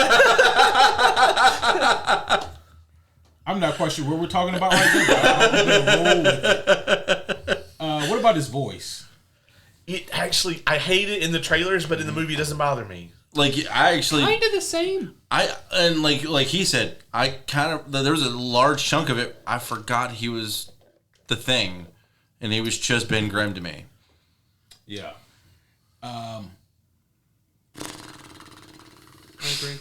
[SPEAKER 1] I'm not quite sure what we're talking about right now. But I'm gonna roll with it. What about his voice?
[SPEAKER 4] It actually, I hate it in the trailers, but in the movie, it doesn't bother me.
[SPEAKER 3] Like I actually,
[SPEAKER 2] Kind of the same.
[SPEAKER 3] and like he said, I kind of there was a large chunk of it. I forgot he was the Thing, and he was just Ben Grimm to me.
[SPEAKER 1] Yeah.
[SPEAKER 2] I agree.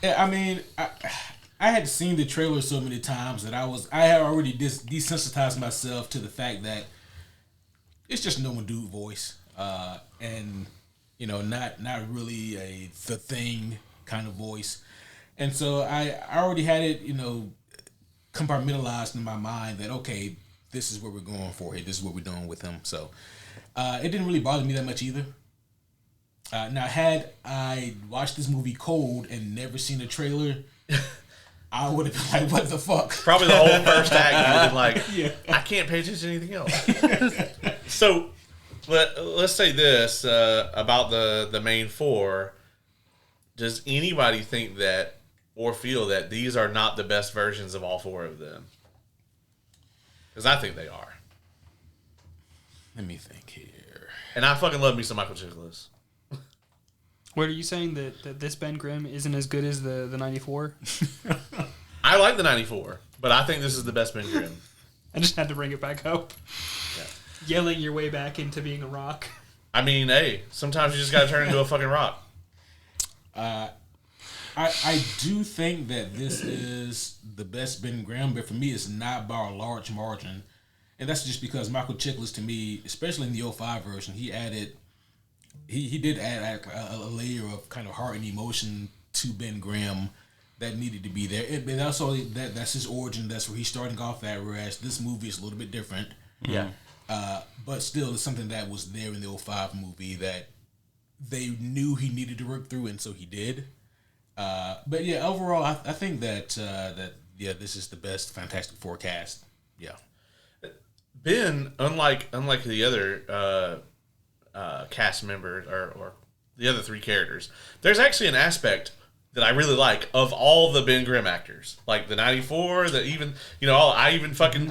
[SPEAKER 1] Yeah, I mean, I had seen the trailer so many times that I had already desensitized myself to the fact that it's just no one dude voice, and you know, not really the Thing kind of voice, and so I already had it, you know, compartmentalized in my mind that okay, this is what we're going for here. This is what we're doing with him. So it didn't really bother me that much either. Now, had I watched this movie cold and never seen a trailer, I would have been like, what the fuck?
[SPEAKER 4] Probably the whole first act, you would have been like,
[SPEAKER 1] Yeah.
[SPEAKER 4] I can't pay attention to anything else. So, let's say this about the main four. Does anybody think that or feel that these are not the best versions of all four of them? Because I think they are.
[SPEAKER 1] Let me think here.
[SPEAKER 4] And I fucking love me some Michael Chiklis.
[SPEAKER 2] What are you saying, that this Ben Grimm isn't as good as the 94?
[SPEAKER 4] I like the 94, but I think this is the best Ben Grimm.
[SPEAKER 2] I just had to bring it back up.
[SPEAKER 4] Yeah.
[SPEAKER 2] Yelling your way back into being a rock.
[SPEAKER 4] I mean, hey, sometimes you just gotta turn into a fucking rock.
[SPEAKER 1] I do think that this is the best Ben Grimm, but for me, it's not by a large margin. And that's just because Michael Chiklis, to me, especially in the 05 version, he did add a layer of kind of heart and emotion to Ben Grimm that needed to be there. And also, that's his origin. That's where he's starting off at, whereas this movie is a little bit different.
[SPEAKER 4] Yeah.
[SPEAKER 1] But still, it's something that was there in the 05 movie that they knew he needed to work through, and so he did. But yeah, overall, I think that this is the best Fantastic Four cast. Yeah.
[SPEAKER 4] Ben, unlike the other cast members or the other three characters, there's actually an aspect that I really like of all the Ben Grimm actors, like the 94, the even I fucking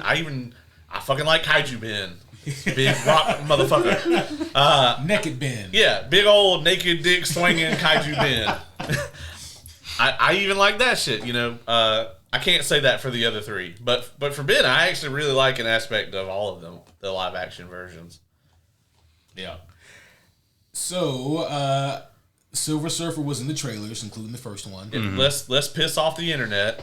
[SPEAKER 4] like Kaiju Ben, big rock motherfucker,
[SPEAKER 1] Naked Ben.
[SPEAKER 4] yeah, big old naked dick swinging Kaiju Ben. I even like that shit, I I can't say that for the other three, but for Ben, I actually really like an aspect of all of them, the live action versions.
[SPEAKER 1] Yeah. So, Silver Surfer was in the trailers, including the first one.
[SPEAKER 4] Let's piss off the internet.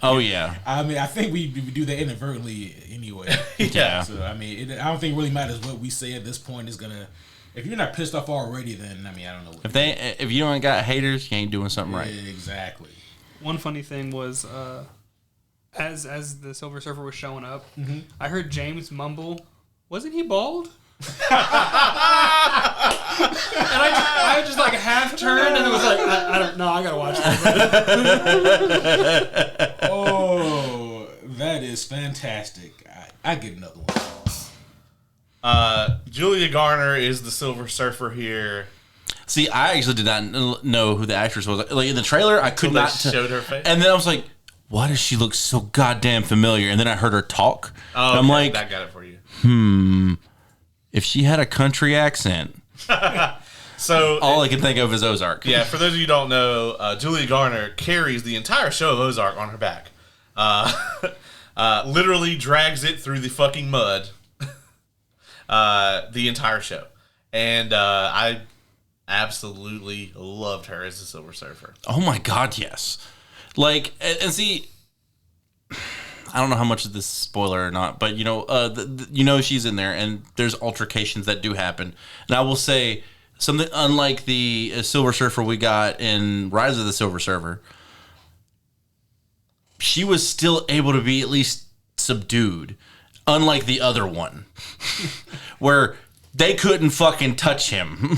[SPEAKER 3] Oh yeah.
[SPEAKER 1] I mean, I think we do that inadvertently anyway.
[SPEAKER 3] Yeah.
[SPEAKER 1] So I mean, I don't think it really matters what we say at this point. Is gonna, if you're not pissed off already, then I mean, I don't know. What
[SPEAKER 3] If you don't got haters, you ain't doing something right.
[SPEAKER 1] Exactly.
[SPEAKER 2] One funny thing was, as the Silver Surfer was showing up, I heard James mumble, "Wasn't he bald?" And I just like half turned and it was like, I don't know, I gotta watch this.
[SPEAKER 1] Oh, that is fantastic. I get another one.
[SPEAKER 4] Julia Garner is the Silver Surfer here.
[SPEAKER 3] See, I actually did not know who the actress was. Like in the trailer, I could not
[SPEAKER 4] showed her face.
[SPEAKER 3] And then I was like, "Why does she look so goddamn familiar?" And then I heard her talk.
[SPEAKER 4] Oh,
[SPEAKER 3] and I'm like,
[SPEAKER 4] that got it for you.
[SPEAKER 3] if she had a country accent,
[SPEAKER 4] So
[SPEAKER 3] all I can think of is Ozark.
[SPEAKER 4] yeah, for those of you who don't know, Julia Garner carries the entire show of Ozark on her back. Literally drags it through the fucking mud. The entire show. And I absolutely loved her as the Silver Surfer.
[SPEAKER 3] Oh my god, yes. Like, and see, I don't know how much of this is spoiler or not, but you know, she's in there, and there's altercations that do happen. And I will say something unlike the Silver Surfer we got in Rise of the Silver Surfer. She was still able to be at least subdued, unlike the other one, where they couldn't fucking touch him.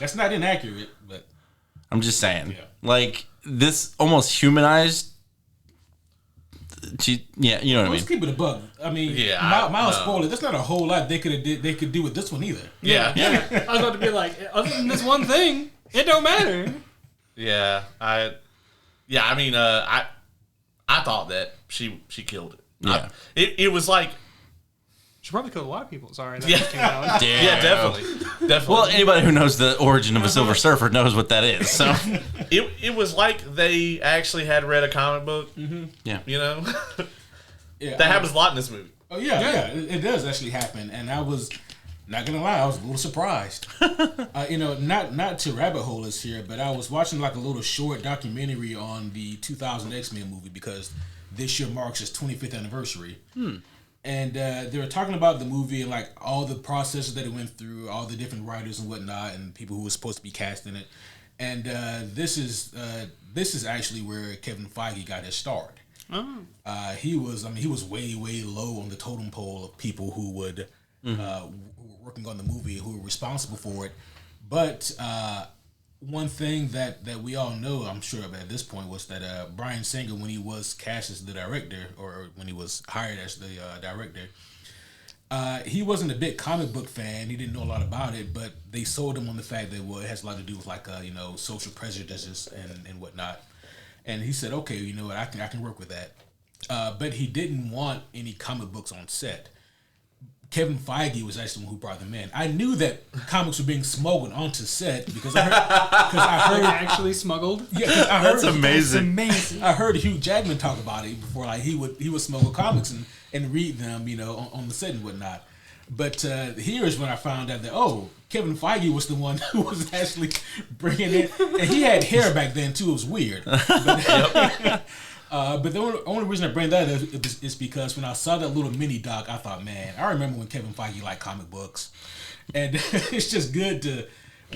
[SPEAKER 1] That's not inaccurate, but
[SPEAKER 3] I'm just saying,
[SPEAKER 1] Yeah.
[SPEAKER 3] like this almost humanized. Yeah, you know what I mean.
[SPEAKER 1] let's keep it a bug. I mean,
[SPEAKER 4] Yeah,
[SPEAKER 1] Miles spoiled it. There's not a whole lot they could do with this one either.
[SPEAKER 4] Yeah.
[SPEAKER 2] I was about to be like, other than this one thing, it don't matter.
[SPEAKER 4] I mean, I thought that she killed it.
[SPEAKER 3] Yeah.
[SPEAKER 4] It was like,
[SPEAKER 2] She probably killed a lot of people. Sorry, that just came out.
[SPEAKER 4] yeah, definitely.
[SPEAKER 3] Well, anybody who knows the origin of a Silver Surfer knows what that is. So,
[SPEAKER 4] It was like they actually had read a comic book.
[SPEAKER 3] yeah.
[SPEAKER 4] You know,
[SPEAKER 1] Yeah,
[SPEAKER 4] that happens a lot in this movie.
[SPEAKER 1] Oh yeah. It does actually happen, and I was not gonna lie, I was a little surprised. Not to rabbit hole us here, but I was watching like a little short documentary on the 2000 X-Men movie because this year marks its 25th anniversary. And they were talking about the movie and like all the processes that it went through, all the different writers and whatnot, and people who were supposed to be cast in it. And this is actually where Kevin Feige got his start. He was way low on the totem pole of people who would who were working on the movie, who were responsible for it. But one thing that we all know, I'm sure at this point, was that Bryan Singer, when he was cast as the director, or when he was hired as the director, he wasn't a big comic book fan. He didn't know a lot about it, but they sold him on the fact that it has a lot to do with like social prejudices and whatnot. And he said, okay, you know what, I can work with that. But he didn't want any comic books on set. Kevin Feige was actually the one who brought them in. I knew that comics were being smuggled onto set because I heard
[SPEAKER 2] Actually smuggled.
[SPEAKER 1] Yeah, 'cause I heard
[SPEAKER 3] That's amazing.
[SPEAKER 2] Amazing.
[SPEAKER 1] I heard Hugh Jackman talk about it before. Like he would smuggle comics and read them, on the set and whatnot. But here is when I found out that Kevin Feige was the one who was actually bringing it, and he had hair back then too. It was weird. But the only reason I bring that up is because when I saw that little mini doc, I thought, man, I remember when Kevin Feige liked comic books, and it's just good to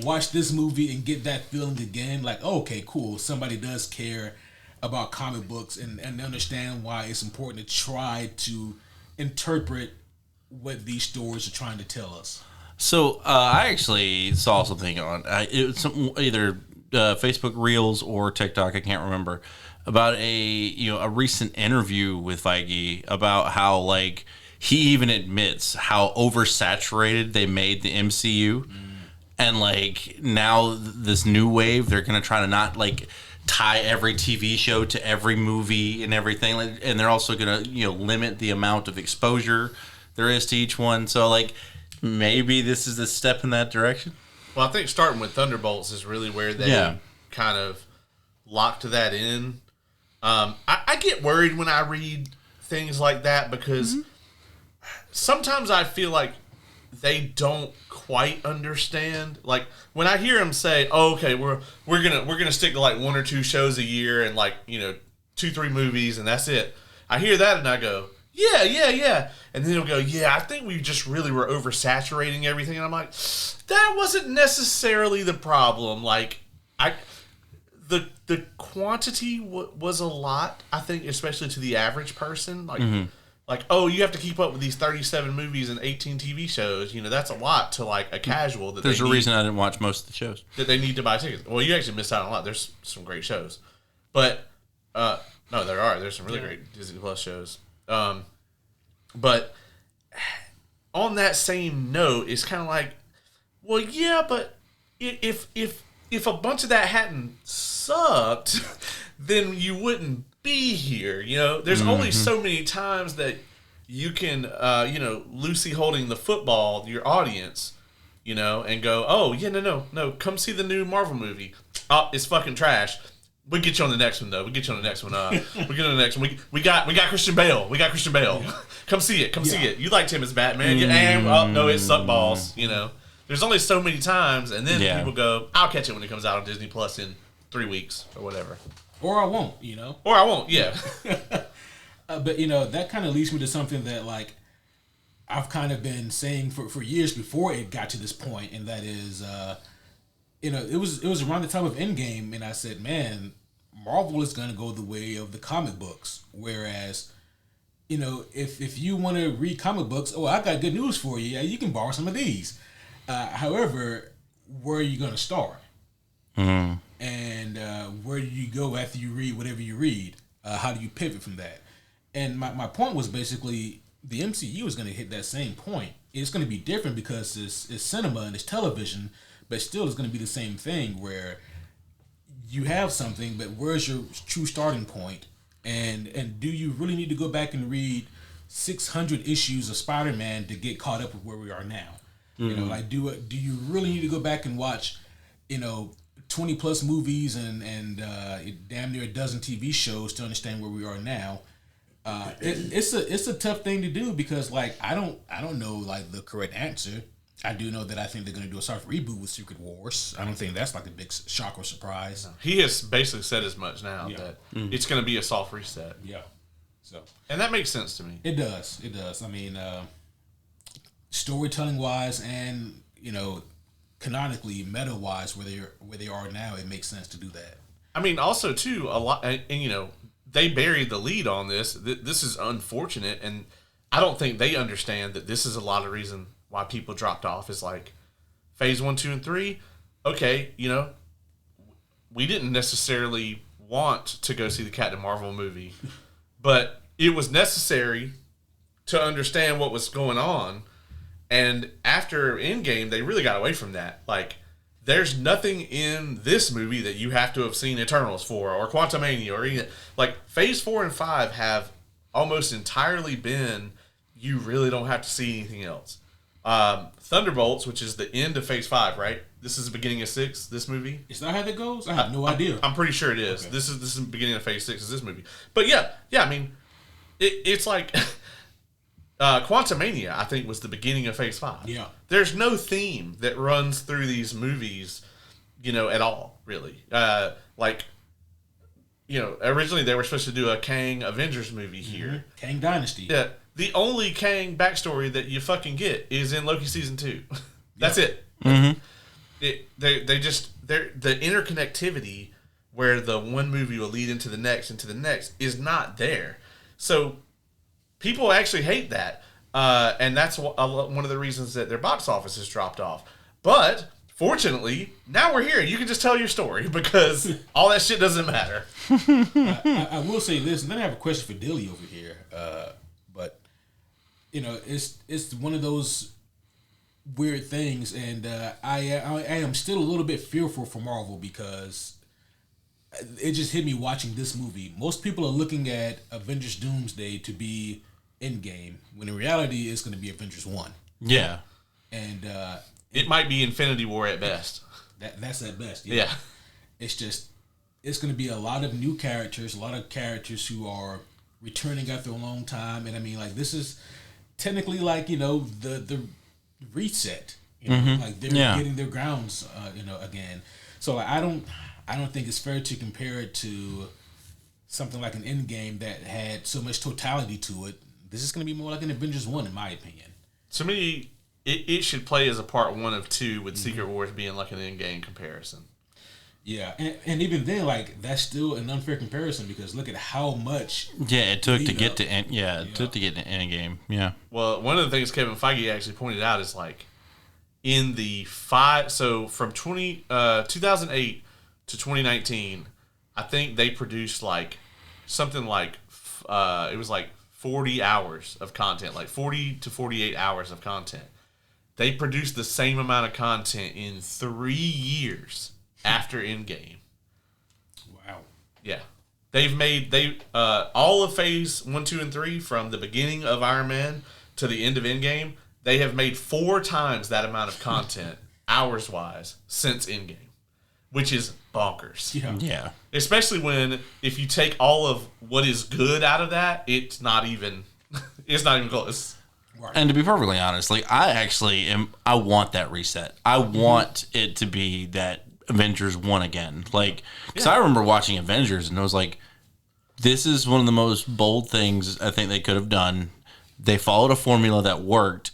[SPEAKER 1] watch this movie and get that feeling again. Like, okay, cool, somebody does care about comic books and understand why it's important to try to interpret what these stories are trying to tell us.
[SPEAKER 3] So I actually saw something on either Facebook Reels or TikTok, I can't remember, about a recent interview with Feige about how like he even admits how oversaturated they made the MCU, and like now this new wave they're gonna try to not like tie every TV show to every movie and everything, and they're also gonna limit the amount of exposure there is to each one. So like maybe this is a step in that direction.
[SPEAKER 4] Well, I think starting with Thunderbolts is really where they kind of locked that in. I get worried when I read things like that because sometimes I feel like they don't quite understand. Like when I hear them say, "Oh, okay, we're gonna stick to like 1 or 2 shows a year and like 2-3 movies and that's it." I hear that and I go, yeah. And then they'll go, yeah, I think we just really were oversaturating everything. And I'm like, that wasn't necessarily the problem. Like, the quantity was a lot, I think, especially to the average person. Like, oh, you have to keep up with these 37 movies and 18 TV shows. That's a lot to like a casual.
[SPEAKER 3] There's a reason I didn't watch most of the shows.
[SPEAKER 4] That they need to buy tickets. Well, you actually missed out on a lot. There's some great shows. But, no, there are. There's some really great Disney Plus shows. But on that same note, it's kind of like, well, yeah, but if a bunch of that hadn't sucked, then you wouldn't be here. There's only so many times that you can, Lucy holding the football, your audience, and go, oh yeah, no, come see the new Marvel movie. Oh, it's fucking trash. We'll get you on the next one, though. We'll get you on the next one. We'll get on the next one. We got Christian Bale. Come see it. See it. You liked him as Batman. No, it sucked balls. There's only so many times, and then people go, I'll catch it when it comes out on Disney Plus in 3 weeks or whatever.
[SPEAKER 1] Or I won't,
[SPEAKER 4] Or I won't, yeah.
[SPEAKER 1] But, that kind of leads me to something that, like, I've kind of been saying for years before it got to this point, and that is, it was around the time of Endgame, and I said, man, Marvel is going to go the way of the comic books. Whereas, if you want to read comic books, I got good news for you. Yeah, you can borrow some of these. However, where are you going to start? Mm-hmm. And where do you go after you read whatever you read? How do you pivot from that? And my point was basically the MCU is going to hit that same point. It's going to be different because it's cinema and it's television, but still it's going to be the same thing where you have something, but where's your true starting point? And do you really need to go back and read 600 issues of Spider-Man to get caught up with where we are now? Mm-hmm. Do you really need to go back and watch, 20 plus movies and damn near a dozen TV shows to understand where we are now? It's a tough thing to do because like I don't know like the correct answer. I do know that I think they're going to do a soft reboot with Secret Wars. I don't think that's like a big shock or surprise. No.
[SPEAKER 4] He has basically said as much now that it's going to be a soft reset.
[SPEAKER 1] Yeah. So and
[SPEAKER 4] that makes sense to me.
[SPEAKER 1] It does. I mean, storytelling wise and canonically, meta wise, where they are now, it makes sense to do that.
[SPEAKER 4] I mean, also too a lot, and they buried the lead on this. This is unfortunate, and I don't think they understand that this is a lot of reason why people dropped off. Is like phase 1, 2, and 3. Okay, we didn't necessarily want to go see the Captain Marvel movie, but it was necessary to understand what was going on. And after Endgame, they really got away from that. Like, there's nothing in this movie that you have to have seen Eternals for or Quantumania or anything. Like, Phase 4 and 5 have almost entirely been you really don't have to see anything else. Thunderbolts, which is the end of Phase 5, right? This is the beginning of 6, this movie?
[SPEAKER 1] Is that how that goes? I have no idea.
[SPEAKER 4] I'm pretty sure it is. Okay. This is the beginning of Phase 6 is this movie. But yeah, I mean, it's like... Quantumania, I think, was the beginning of Phase 5.
[SPEAKER 1] Yeah.
[SPEAKER 4] There's no theme that runs through these movies, at all, really. Originally they were supposed to do a Kang Avengers movie here. Mm-hmm.
[SPEAKER 1] Kang Dynasty.
[SPEAKER 4] Yeah. The only Kang backstory that you fucking get is in Loki Season 2. That's it.
[SPEAKER 3] Mm-hmm.
[SPEAKER 4] They're the interconnectivity where the one movie will lead into the next is not there. So... people actually hate that, and that's one of the reasons that their box office has dropped off. But, fortunately, now we're here. You can just tell your story, because all that shit doesn't matter.
[SPEAKER 1] I will say this, and then I have a question for Dilly over here. But, it's one of those weird things, and I am still a little bit fearful for Marvel, because... it just hit me watching this movie. Most people are looking at Avengers Doomsday to be Endgame, when in reality it's going to be Avengers 1.
[SPEAKER 3] Yeah.
[SPEAKER 1] And
[SPEAKER 4] it might be Infinity War at best.
[SPEAKER 1] That's at best.
[SPEAKER 4] Yeah.
[SPEAKER 1] It's just it's going to be a lot of new characters, a lot of characters who are returning after a long time, and I mean, like, this is technically like, you know, the reset. You know, like they're getting their grounds, you know, again. So like, I don't think it's fair to compare it to something like an Endgame that had so much totality to it. This is going to be more like an Avengers 1, in my opinion.
[SPEAKER 4] To me, it should play as a part 1 of 2, with Secret Wars being like an Endgame comparison.
[SPEAKER 1] Yeah, and even then, like, that's still an unfair comparison because look at how much.
[SPEAKER 3] Yeah, it took to get to took to get to Endgame. Yeah.
[SPEAKER 4] Well, one of the things Kevin Feige actually pointed out is like in the from 2008 to 2019, I think they produced like something like it was like 40 hours of content, like 40 to 48 hours of content. They produced the same amount of content in 3 years after Endgame.
[SPEAKER 1] Wow.
[SPEAKER 4] Yeah. They've made all of phase 1, 2, and 3 from the beginning of Iron Man to the end of Endgame, they have made 4 times that amount of content, hours wise, since Endgame. Which is bonkers.
[SPEAKER 3] Yeah.
[SPEAKER 4] Especially when if you take all of what is good out of that, it's not even close.
[SPEAKER 1] Right.
[SPEAKER 3] And to be perfectly honest, like I want that reset. I want it to be that Avengers 1 again. Like, because I remember watching Avengers and I was like, this is one of the most bold things I think they could have done. They followed a formula that worked,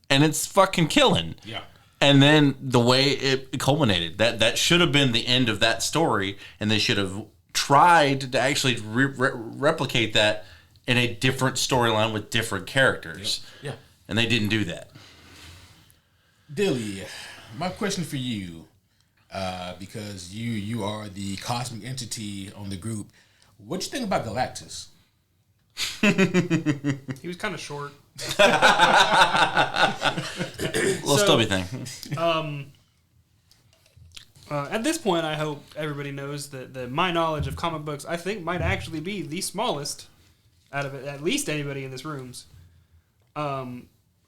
[SPEAKER 3] and it's fucking killing.
[SPEAKER 1] Yeah.
[SPEAKER 3] And then the way it culminated, that should have been the end of that story, and they should have tried to actually replicate that in a different storyline with different characters.
[SPEAKER 4] Yeah.
[SPEAKER 3] And they didn't do that.
[SPEAKER 1] Dilly, my question for you, because you are the cosmic entity on the group, what you think about Galactus?
[SPEAKER 2] He was kind of short.
[SPEAKER 3] Little stubby thing.
[SPEAKER 2] At this point, I hope everybody knows that my knowledge of comic books, I think, might actually be the smallest out of it, at least anybody in this room's. I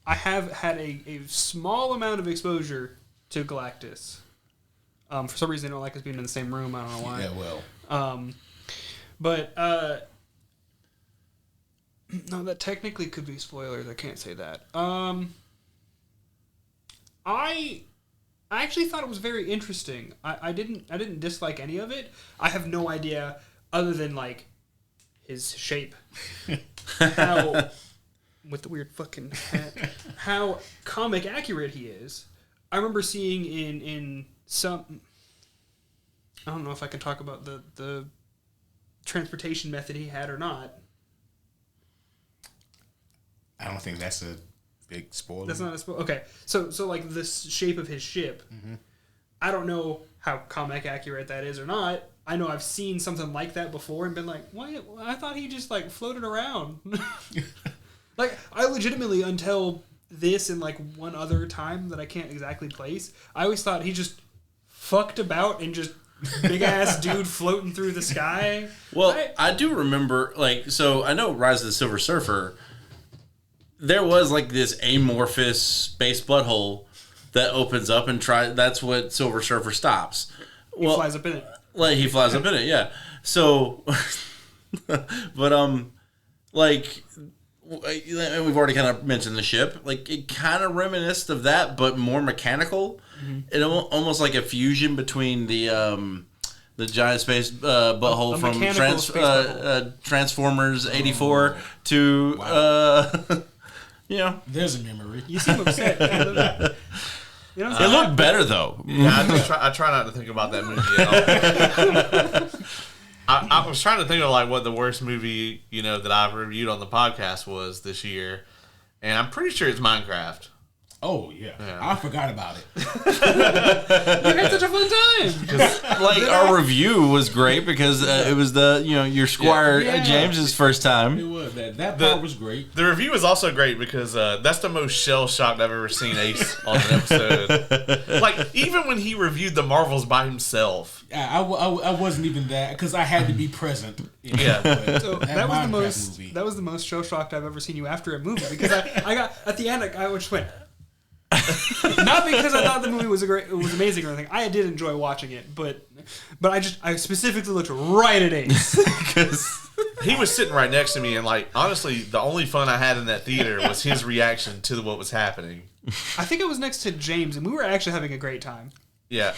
[SPEAKER 2] have had a small amount of exposure to Galactus. For some reason, I don't like us being in the same room. I don't know why.
[SPEAKER 1] Yeah, well.
[SPEAKER 2] But no, that technically could be spoilers. I can't say that. I actually thought it was very interesting. I didn't dislike any of it. I have no idea other than like his shape, how with the weird fucking hat, how comic accurate he is. I remember seeing in some. I don't know if I can talk about the transportation method he had or not.
[SPEAKER 1] I don't think that's a big spoiler.
[SPEAKER 2] That's not a spoiler. Okay, so like the shape of his ship. Mm-hmm. I don't know how comic accurate that is or not. I know I've seen something like that before and been like, "Why? I thought he just like floated around." Like I legitimately, until this and like one other time that I can't exactly place, I always thought he just fucked about and just big ass dude floating through the sky.
[SPEAKER 3] Well, I do remember, like, so I know Rise of the Silver Surfer. There was like this amorphous space butthole that opens up and that's what Silver Surfer stops.
[SPEAKER 2] He flies up in it.
[SPEAKER 3] Like he flies up in it, yeah. So, but like, we've already kind of mentioned the ship. Like it kind of reminisced of that, but more mechanical. Mm-hmm. It almost like a fusion between the giant space butthole from Transformers '84 to you know.
[SPEAKER 1] There's a memory.
[SPEAKER 2] You seem upset. You know
[SPEAKER 3] it looked better though.
[SPEAKER 4] Yeah, I try not to think about that movie at all. I was trying to think of like what the worst movie that I've reviewed on the podcast was this year, and I'm pretty sure it's Minecraft.
[SPEAKER 1] Oh yeah. I forgot about it.
[SPEAKER 2] You had such a fun time.
[SPEAKER 3] Like our review was great because it was your Squire James's first time.
[SPEAKER 1] It was that part was great.
[SPEAKER 4] The review was also great because that's the most shell shocked I've ever seen Ace on an episode. Like even when he reviewed the Marvels by himself.
[SPEAKER 1] I wasn't even that because I had to be present.
[SPEAKER 4] Yeah.
[SPEAKER 2] So that was the most shell shocked I've ever seen you after a movie because I got at the end I just went. Not because I thought the movie was amazing or anything. I did enjoy watching it, but But I specifically looked right at Ace.
[SPEAKER 3] Because
[SPEAKER 4] He was sitting right next to me, and like honestly, the only fun I had in that theater was his reaction to what was happening.
[SPEAKER 2] I think I was next to James, and we were actually having a great time.
[SPEAKER 4] Yeah,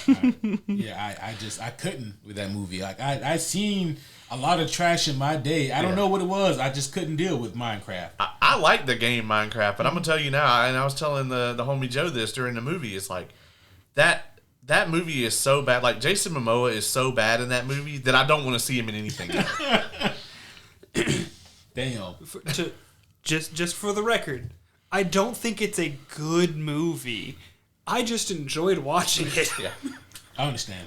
[SPEAKER 1] Yeah, I couldn't with that movie. Like I seen a lot of trash in my day. I don't know what it was. I just couldn't deal with Minecraft.
[SPEAKER 4] I like the game Minecraft, but I'm gonna tell you now, and I was telling the homie Joe this during the movie. It's like that movie is so bad. Like Jason Momoa is so bad in that movie that I don't want to see him in anything else.
[SPEAKER 1] Damn.
[SPEAKER 2] Just for the record, I don't think it's a good movie. I just enjoyed watching it.
[SPEAKER 4] Yeah.
[SPEAKER 1] I understand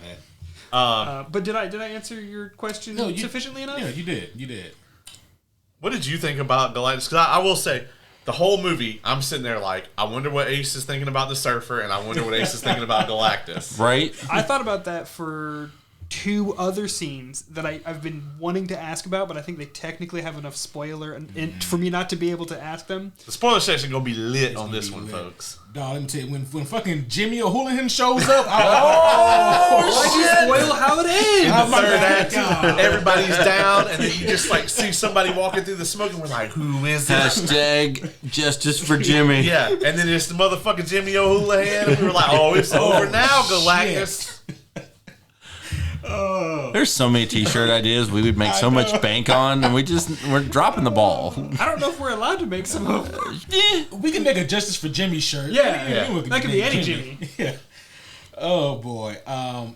[SPEAKER 1] that.
[SPEAKER 2] But did I answer your question sufficiently enough?
[SPEAKER 1] Yeah, you did.
[SPEAKER 4] What did you think about Galactus? Because I will say, the whole movie, I'm sitting there like, I wonder what Ace is thinking about the Surfer, and I wonder what Ace is thinking about Galactus.
[SPEAKER 3] right?
[SPEAKER 2] I thought about that for 2 other scenes that I've been wanting to ask about, but I think they technically have enough spoiler and for me not to be able to ask them.
[SPEAKER 4] The spoiler section gonna be lit on
[SPEAKER 1] gonna
[SPEAKER 4] this
[SPEAKER 1] be
[SPEAKER 4] one,
[SPEAKER 1] lit.
[SPEAKER 4] folks.
[SPEAKER 1] Dog, let me tell you, when fucking Jimmy O'Houlihan shows up,
[SPEAKER 2] Why'd you spoil how it ends?
[SPEAKER 1] Oh, my
[SPEAKER 4] Third
[SPEAKER 1] bad,
[SPEAKER 4] act,
[SPEAKER 1] God.
[SPEAKER 4] everybody's down, and then you just like see somebody walking through the smoke, and we're like, "Who is it?"
[SPEAKER 3] Hashtag justice for Jimmy.
[SPEAKER 4] Yeah, and then it's the motherfucking Jimmy O'Houlihan, and we were like, "Oh, it's over now, Galactus."
[SPEAKER 3] There's so many T-shirt ideas we would make so much bank on, and we're dropping the ball.
[SPEAKER 2] I don't know if we're allowed to make some of them.
[SPEAKER 1] We can make a Justice for Jimmy shirt.
[SPEAKER 2] Yeah.
[SPEAKER 1] Anyone can
[SPEAKER 2] That could be
[SPEAKER 1] name
[SPEAKER 2] any Jimmy.
[SPEAKER 1] Yeah. Oh boy.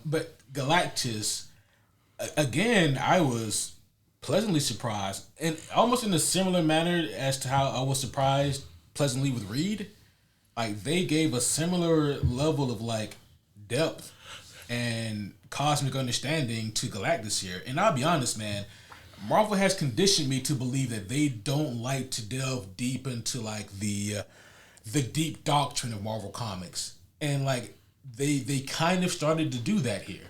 [SPEAKER 1] But Galactus, again, I was pleasantly surprised, and almost in a similar manner as to how I was surprised pleasantly with Reed. Like they gave a similar level of like depth and cosmic understanding to Galactus here. And I'll be honest, man, Marvel has conditioned me to believe that they don't like to delve deep into like the deep doctrine of Marvel Comics. And like they kind of started to do that here.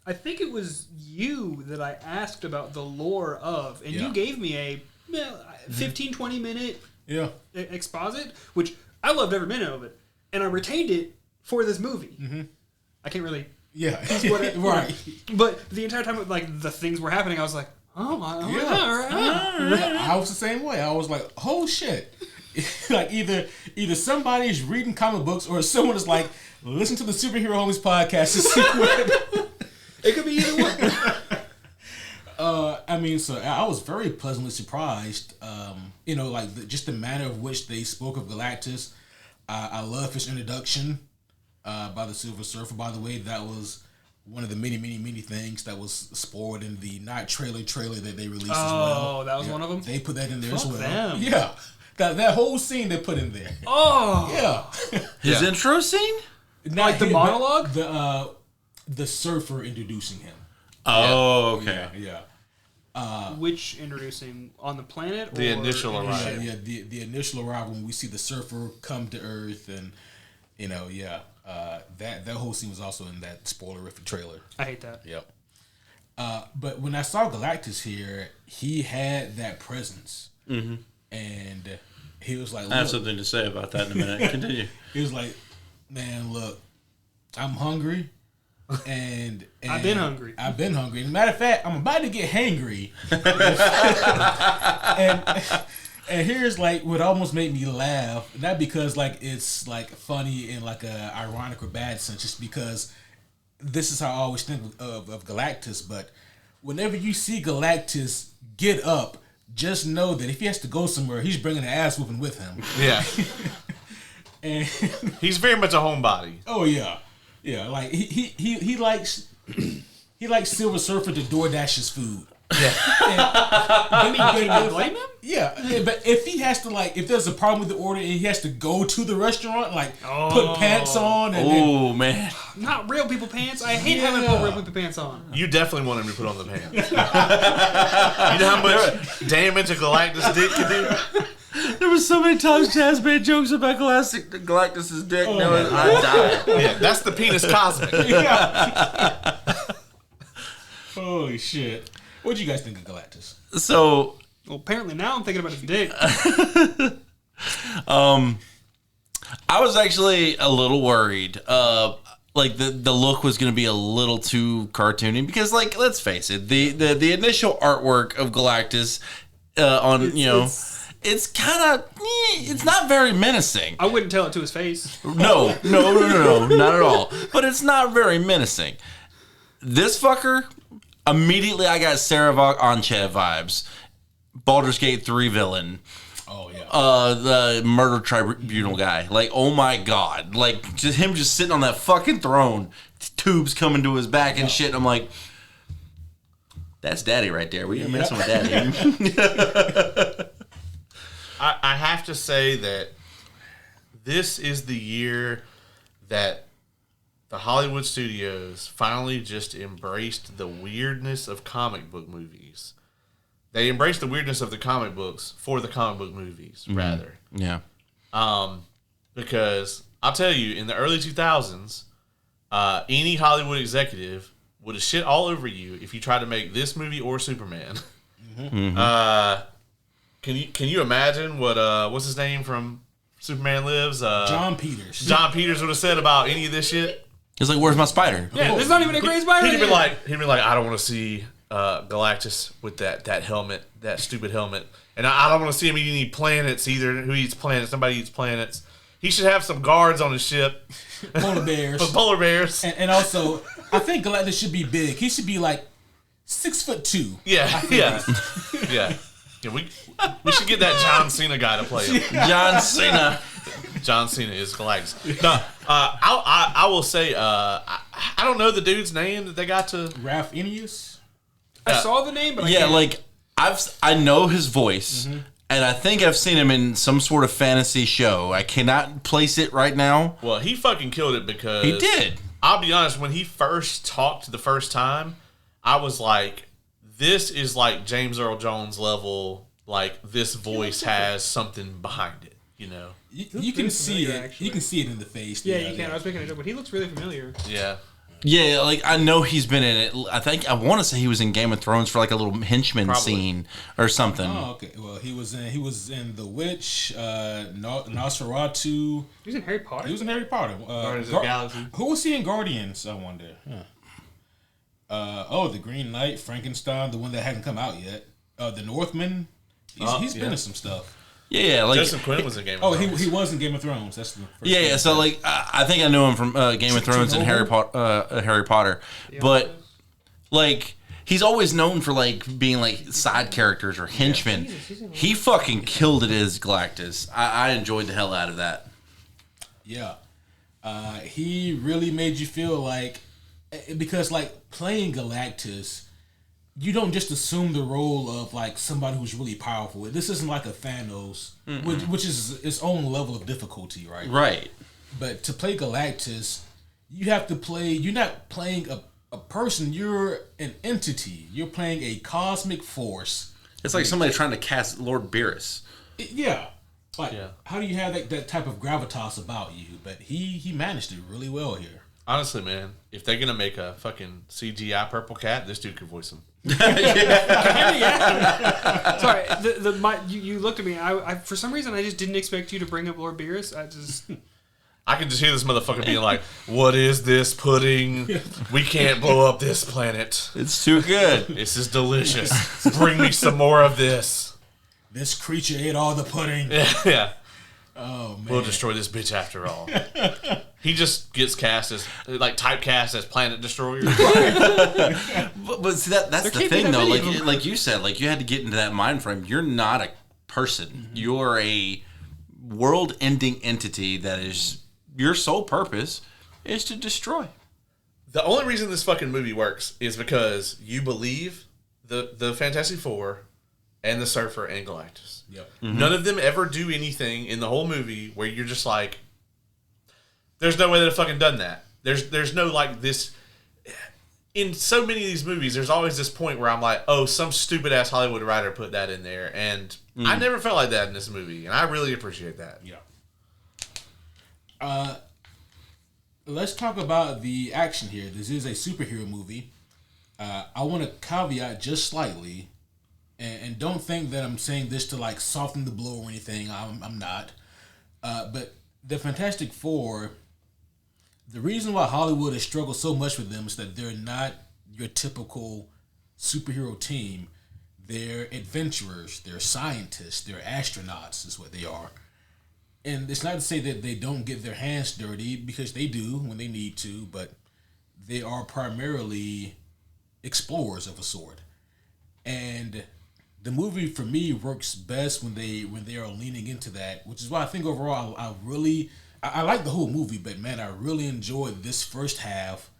[SPEAKER 2] I think it was you that I asked about the lore of, and
[SPEAKER 1] Yeah.
[SPEAKER 2] you gave me a 15, 20 minute
[SPEAKER 1] Yeah.
[SPEAKER 2] exposit, which I loved every minute of it, and I retained it for this movie. Mm-hmm. I can't really,
[SPEAKER 1] Yeah.
[SPEAKER 2] what
[SPEAKER 1] right.
[SPEAKER 2] but the entire time, like the things were happening, I was like, oh my, all right.
[SPEAKER 1] Yeah, I was the same way. I was like, oh shit. Like either somebody's reading comic books or someone is like, listen to the Superhero Homies podcast to see what.
[SPEAKER 2] It could be either one.
[SPEAKER 1] I mean, so I was very pleasantly surprised. Like just the manner of which they spoke of Galactus. I love his introduction by the Silver Surfer. By the way, that was one of the many things that was spoiled in the not trailer that they released as well.
[SPEAKER 2] Oh, that was one of them?
[SPEAKER 1] They put that in there as
[SPEAKER 2] Fuck
[SPEAKER 1] well.
[SPEAKER 2] them.
[SPEAKER 1] Yeah, that whole scene they put in there.
[SPEAKER 2] Oh.
[SPEAKER 1] Yeah.
[SPEAKER 3] His intro scene?
[SPEAKER 2] Like the monologue?
[SPEAKER 1] The surfer introducing him.
[SPEAKER 3] Oh, okay.
[SPEAKER 1] Yeah.
[SPEAKER 2] Which introducing on the planet?
[SPEAKER 4] The
[SPEAKER 2] or
[SPEAKER 4] initial
[SPEAKER 2] in the
[SPEAKER 4] arrival.
[SPEAKER 2] ship?
[SPEAKER 1] Yeah, the initial arrival when we see the surfer come to Earth, and that whole scene was also in that spoilerific trailer.
[SPEAKER 2] I hate that.
[SPEAKER 1] Yep. But when I saw Galactus here, he had that presence, and he was like,
[SPEAKER 3] I have
[SPEAKER 1] "Look,"
[SPEAKER 3] something to say about that in a minute. Continue.
[SPEAKER 1] he was like, "Man, look, I'm hungry." And
[SPEAKER 2] I've been hungry.
[SPEAKER 1] As a matter of fact, I'm about to get hangry. and here's like what almost made me laugh, not because like it's like funny in like a ironic or bad sense, just because this is how I always think of Galactus. But whenever you see Galactus get up, just know that if he has to go somewhere, he's bringing an ass whooping with him.
[SPEAKER 4] Yeah,
[SPEAKER 1] And
[SPEAKER 4] he's very much a homebody.
[SPEAKER 1] oh yeah. Yeah, like he likes Silver Surfer to DoorDash his food.
[SPEAKER 2] Can you blame him?
[SPEAKER 1] Yeah, but if he has to if there's a problem with the order and he has to go to the restaurant, put pants on and then,
[SPEAKER 3] Oh, man.
[SPEAKER 2] Not real people pants. I hate having to put real people pants on.
[SPEAKER 4] You definitely want him to put on the pants. You know how much damage a Galactus dick can do?
[SPEAKER 3] There was so many times Chaz made jokes about Galactus's dick. I died.
[SPEAKER 4] Yeah, that's the penis cosmic.
[SPEAKER 1] holy shit. What do you guys think of Galactus?
[SPEAKER 3] So,
[SPEAKER 2] Well, apparently now I'm thinking about his dick.
[SPEAKER 3] I was actually a little worried. like the look was going to be a little too cartoony because, like, let's face it, the initial artwork of Galactus it's kind of it's not very menacing.
[SPEAKER 2] I wouldn't tell it to his face.
[SPEAKER 3] No, not at all. But it's not very menacing. This fucker, immediately I got Saravok Anchev vibes. Baldur's Gate 3 villain.
[SPEAKER 1] Oh yeah.
[SPEAKER 3] The murder tribunal guy. Like, oh my god. Like, just him just sitting on that fucking throne, tubes coming to his back and shit. I'm like, that's daddy right there. We ain't messing with daddy.
[SPEAKER 4] I have to say that this is the year that the Hollywood studios finally just embraced the weirdness of comic book movies. They embraced the weirdness of the comic books for the comic book movies, rather.
[SPEAKER 3] Yeah.
[SPEAKER 4] Because I'll tell you, in the early 2000s, any Hollywood executive would have shit all over you if you tried to make this movie or Superman. Mm-hmm. Can you imagine what what's his name from Superman Lives?
[SPEAKER 1] John Peters.
[SPEAKER 4] John Peters would have said about any of this shit.
[SPEAKER 3] He's like, where's my spider?
[SPEAKER 2] Yeah, there's not even a gray spider.
[SPEAKER 4] He'd be like, I don't want to see Galactus with that helmet, that stupid helmet, and I don't want to see him eat any planets either. Who eats planets? Nobody eats planets. He should have some guards on his ship.
[SPEAKER 1] Polar bears.
[SPEAKER 4] Polar bears.
[SPEAKER 1] And also, I think Galactus should be big. He should be like 6'2".
[SPEAKER 4] Yeah. Yeah. We should get that John Cena guy to play him.
[SPEAKER 3] John Cena.
[SPEAKER 4] John Cena is Galactus. No, I will say, I don't know the dude's name that they got to.
[SPEAKER 1] Ralph Ineus?
[SPEAKER 2] I saw the name, but
[SPEAKER 3] yeah, like I know his voice, and I think I've seen him in some sort of fantasy show. I cannot place it right now.
[SPEAKER 4] Well, he fucking killed it because
[SPEAKER 3] He did.
[SPEAKER 4] I'll be honest. When he first talked the first time, I was like, "This is like James Earl Jones level. Like this voice has something behind it." You know.
[SPEAKER 1] You can see it.
[SPEAKER 2] actually.
[SPEAKER 1] You can see it in the face.
[SPEAKER 2] yeah, you can. I was making a joke, but he looks really familiar.
[SPEAKER 4] Yeah.
[SPEAKER 3] Yeah, like I know he's been in it. I want to say he was in Game of Thrones for like a little henchman
[SPEAKER 4] Probably.
[SPEAKER 3] scene or something.
[SPEAKER 1] Oh, okay. Well, he was in The Witch, Nosferatu.
[SPEAKER 2] He was in Harry Potter.
[SPEAKER 1] He was in Harry Potter.
[SPEAKER 2] Guardians of the Galaxy.
[SPEAKER 1] Who was he in Guardians? I wonder. The Green Knight, Frankenstein, the one that hadn't come out yet. The Northman. He's been in some stuff.
[SPEAKER 3] Yeah, like
[SPEAKER 4] Joseph Quinn was in Game of
[SPEAKER 1] Oh,
[SPEAKER 4] Thrones.
[SPEAKER 1] he was in Game of Thrones. That's the first
[SPEAKER 3] yeah.
[SPEAKER 1] thing.
[SPEAKER 3] So like I think I knew him from Game of Thrones and Harry Potter, but like he's always known for like being like side characters or henchmen. He fucking killed it as Galactus. I enjoyed the hell out of that.
[SPEAKER 1] Yeah. He really made you feel like, because like playing Galactus, you don't just assume the role of like somebody who's really powerful. This isn't like a Thanos, which is its own level of difficulty, right?
[SPEAKER 3] Right.
[SPEAKER 1] But to play Galactus, you have to play. You're not playing a person. You're an entity. You're playing a cosmic force.
[SPEAKER 3] It's like somebody trying to cast Lord Beerus.
[SPEAKER 1] How do you have that type of gravitas about you? But he managed it really well here.
[SPEAKER 4] Honestly, man, if they're gonna make a fucking CGI purple cat, this dude could voice him.
[SPEAKER 2] Sorry, you looked at me. I for some reason I just didn't expect you to bring up Lord Beerus.
[SPEAKER 4] I can just hear this motherfucker being like, "What is this pudding? We can't blow up this planet.
[SPEAKER 3] It's too good.
[SPEAKER 4] This is delicious. Bring me some more of this."
[SPEAKER 1] This creature ate all the pudding.
[SPEAKER 4] Yeah.
[SPEAKER 1] Oh man.
[SPEAKER 4] We'll destroy this bitch after all. He just gets cast as typecast as Planet Destroyer.
[SPEAKER 3] But see that's the
[SPEAKER 2] can't be
[SPEAKER 3] thing
[SPEAKER 2] that
[SPEAKER 3] though.
[SPEAKER 2] many of them.
[SPEAKER 3] Like you said, like you had to get into that mind frame. You're not a person. You're a world-ending entity that is your sole purpose is to destroy.
[SPEAKER 4] The only reason this fucking movie works is because you believe the Fantastic Four and the Surfer and Galactus.
[SPEAKER 1] Yep.
[SPEAKER 4] None of them ever do anything in the whole movie where you're just like, there's no way they'd have fucking done that. There's no like this. In so many of these movies, there's always this point where I'm like, oh, some stupid ass Hollywood writer put that in there, and I never felt like that in this movie, and I really appreciate that.
[SPEAKER 1] Yeah. Let's talk about the action here. This is a superhero movie. I want to caveat just slightly, and don't think that I'm saying this to like soften the blow or anything. I'm not. But the Fantastic Four, the reason why Hollywood has struggled so much with them is that they're not your typical superhero team. They're adventurers, they're scientists, they're astronauts is what they are. And it's not to say that they don't get their hands dirty, because they do when they need to, but they are primarily explorers of a sort. And the movie for me works best when they are leaning into that, which is why I think overall I like the whole movie, but man, I really enjoyed this first half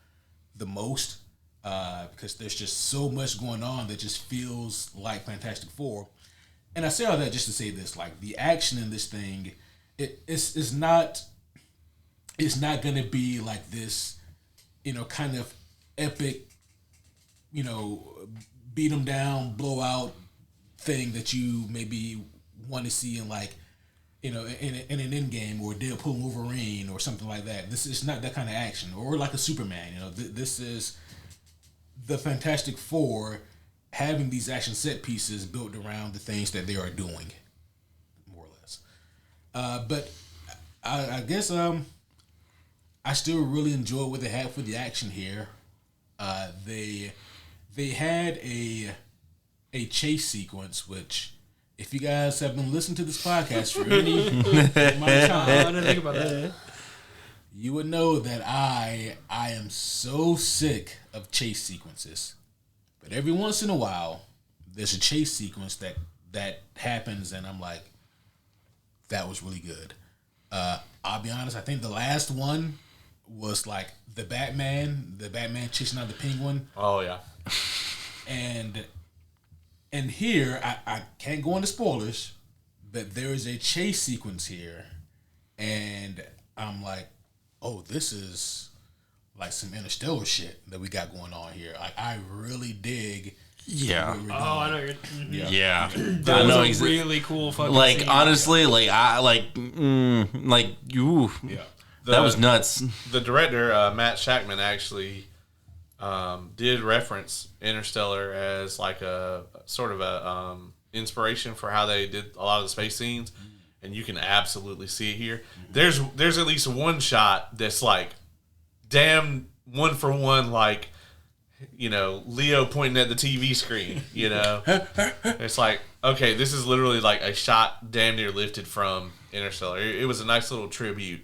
[SPEAKER 1] the most, because there's just so much going on that just feels like Fantastic Four. And I say all that just to say this, like the action in this thing, it's not gonna be like this, kind of epic, beat them down, blowout thing that you maybe want to see in like, in an Endgame or Deadpool Wolverine or something like that. This is not that kind of action, or like a Superman. This is the Fantastic Four having these action set pieces built around the things that they are doing, more or less. But I guess I still really enjoy what they had for the action here. They had a chase sequence, which, if you guys have been listening to this podcast for any amount of time,
[SPEAKER 2] I didn't think about that.
[SPEAKER 1] you would know that I am so sick of chase sequences. But every once in a while, there's a chase sequence that happens, and I'm like, that was really good. I'll be honest, I think the last one was like the Batman chasing out the Penguin.
[SPEAKER 4] Oh yeah.
[SPEAKER 1] And here, I can't go into spoilers, but there is a chase sequence here, and I'm like, oh, this is like some interstellar shit that we got going on here. Like, I really dig.
[SPEAKER 3] Yeah.
[SPEAKER 2] Oh, I know you're. Mm-hmm.
[SPEAKER 3] Yeah.
[SPEAKER 2] That
[SPEAKER 3] I know
[SPEAKER 2] was a really cool fucking
[SPEAKER 3] like
[SPEAKER 2] scene.
[SPEAKER 3] honestly, like I like you.
[SPEAKER 1] Yeah.
[SPEAKER 3] That was nuts.
[SPEAKER 4] The director, Matt Shackman, actually did reference Interstellar as like a sort of a inspiration for how they did a lot of the space scenes, and you can absolutely see it here. There's at least one shot that's like damn one for one, like, Leo pointing at the TV screen. It's like, okay, this is literally like a shot damn near lifted from Interstellar. It was a nice little tribute.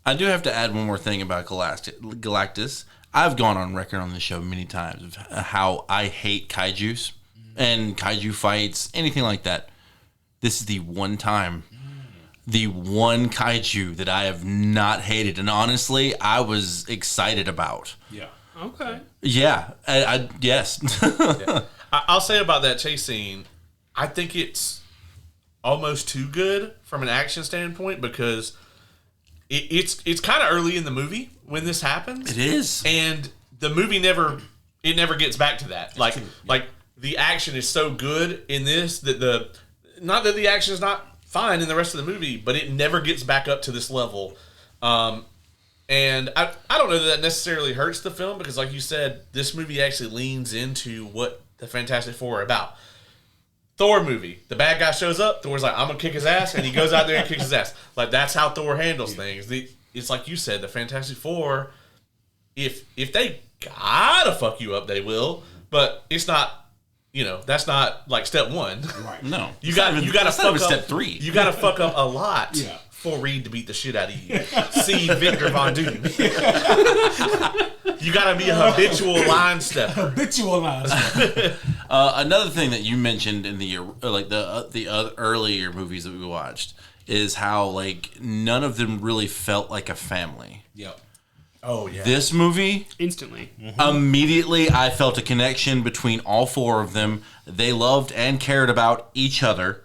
[SPEAKER 3] I do have to add one more thing about Galactus. I've gone on record on the show many times of how I hate kaijus and kaiju fights, anything like that. This is the one time, the one kaiju that I have not hated, and honestly, I was excited about.
[SPEAKER 1] Yeah.
[SPEAKER 2] Okay.
[SPEAKER 3] Yeah, yes.
[SPEAKER 4] Yeah. I'll say about that chase scene, I think it's almost too good from an action standpoint, because it's kind of early in the movie when this happens.
[SPEAKER 3] It is,
[SPEAKER 4] and the movie never gets back to that. Like the action is so good in this that not that the action is not fine in the rest of the movie, but it never gets back up to this level. And I don't know that necessarily hurts the film, because like you said, this movie actually leans into what the Fantastic Four are about. Thor movie, the bad guy shows up, Thor's like, I'm gonna kick his ass, and he goes out there and kicks his ass. Like, that's how Thor handles things. It's like you said, the Fantastic Four, if they gotta fuck you up, they will, but it's not, that's not like step one.
[SPEAKER 1] Right.
[SPEAKER 3] no.
[SPEAKER 4] You gotta fuck up
[SPEAKER 3] step 3.
[SPEAKER 4] You gotta fuck up a lot.
[SPEAKER 1] Yeah.
[SPEAKER 4] For Reed to beat the shit out of you. See Victor Von Doom. You gotta be a habitual line stepper.
[SPEAKER 3] Another thing that you mentioned in the other earlier movies that we watched is how like none of them really felt like a family.
[SPEAKER 1] Yep.
[SPEAKER 4] Oh yeah.
[SPEAKER 3] This movie,
[SPEAKER 2] Instantly.
[SPEAKER 3] immediately I felt a connection between all 4 of them. They loved and cared about each other,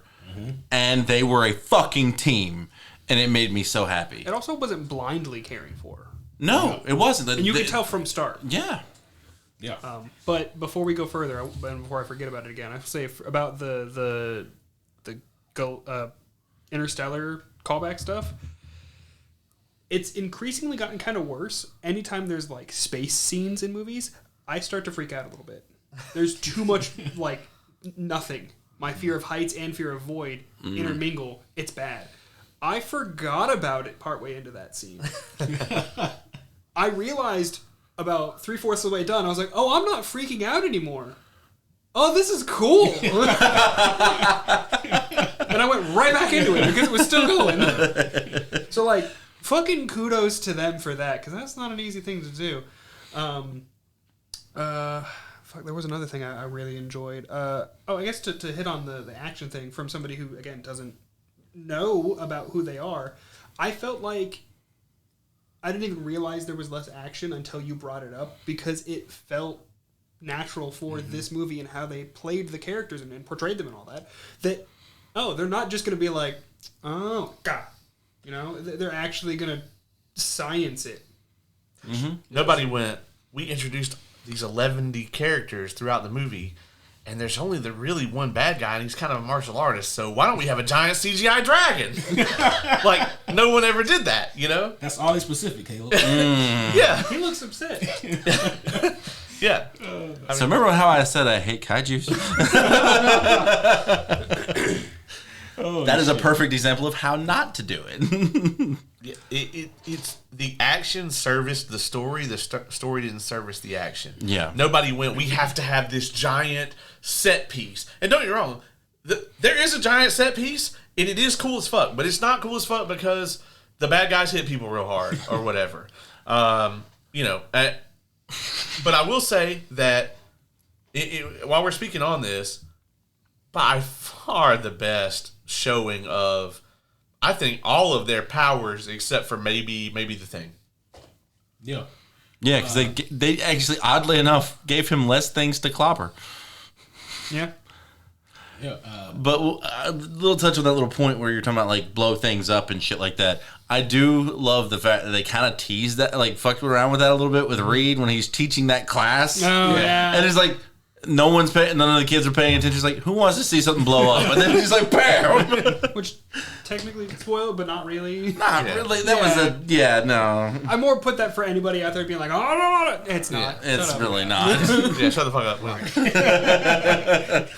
[SPEAKER 3] and they were a fucking team. And it made me so happy.
[SPEAKER 2] It also wasn't blindly caring for her.
[SPEAKER 3] No, it wasn't.
[SPEAKER 2] And you could tell from start.
[SPEAKER 3] Yeah.
[SPEAKER 1] Yeah.
[SPEAKER 2] But before we go further, and before I forget about it again, I have to say about the Interstellar callback stuff. It's increasingly gotten kind of worse. Anytime there's like space scenes in movies, I start to freak out a little bit. There's too much like nothing. My fear of heights and fear of void intermingle. It's bad. I forgot about it partway into that scene. I realized about 3/4 of the way done, I was like, oh, I'm not freaking out anymore. Oh, this is cool. And I went right back into it because it was still going. So, like, fucking kudos to them for that, because that's not an easy thing to do. Fuck, there was another thing I really enjoyed. I guess to hit on the action thing from somebody who, again, doesn't know about who they are, I felt like I didn't even realize there was less action until you brought it up, because it felt natural for this movie and how they played the characters and portrayed them and all that. That, oh, they're not just going to be like, oh, God. You know, they're actually going to science it.
[SPEAKER 4] Mm-hmm. Nobody went, we introduced these 11 characters throughout the movie, and there's only the really one bad guy, and he's kind of a martial artist, so why don't we have a giant CGI dragon? Like, no one ever did that, you know?
[SPEAKER 1] That's oddly specific, Caleb.
[SPEAKER 4] Yeah.
[SPEAKER 2] He looks upset.
[SPEAKER 4] Yeah.
[SPEAKER 3] So remember how I said I hate kaijus? That is a perfect example of how not to do it.
[SPEAKER 4] It's the action serviced the story. The story didn't service the action.
[SPEAKER 3] Yeah.
[SPEAKER 4] Nobody went, we have to have this giant set piece. And don't get me wrong, there is a giant set piece, and it is cool as fuck. But it's not cool as fuck because the bad guys hit people real hard or whatever. You know, but I will say that while we're speaking on this, by far the best showing of, I think, all of their powers except for maybe the Thing.
[SPEAKER 1] Yeah.
[SPEAKER 3] Yeah, because they actually, oddly enough, gave him less things to clobber.
[SPEAKER 2] Yeah.
[SPEAKER 1] Yeah.
[SPEAKER 3] But a little touch on that little point where you're talking about, like, blow things up and shit like that. I do love the fact that they kind of teased that, like, fucked around with that a little bit with Reed when he's teaching that class.
[SPEAKER 2] Oh, yeah.
[SPEAKER 3] And it's like, none of the kids are paying attention. It's like, who wants to see something blow up? And then he's like, bam!
[SPEAKER 2] Which technically spoiled, but not really.
[SPEAKER 3] Not really. That was no.
[SPEAKER 2] I more put that for anybody out there being like, oh, no. It's not.
[SPEAKER 3] It's really not.
[SPEAKER 4] Yeah, shut the fuck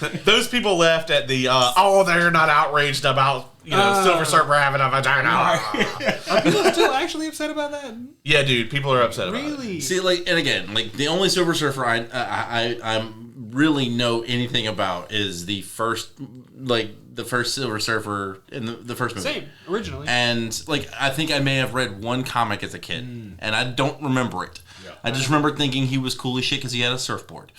[SPEAKER 4] up. Those people left at the, they're not outraged about, Silver Surfer having a vagina.
[SPEAKER 2] Are people still actually upset about that?
[SPEAKER 4] Yeah, dude, people are upset about it.
[SPEAKER 2] Really?
[SPEAKER 3] See, like, and again, like, the only Silver Surfer I'm really know anything about is the first Silver Surfer in the first movie.
[SPEAKER 2] Same, originally.
[SPEAKER 3] And, like, I think I may have read one comic as a kid, and I don't remember it.
[SPEAKER 1] Yeah.
[SPEAKER 3] I just remember thinking he was cool as shit because he had a surfboard.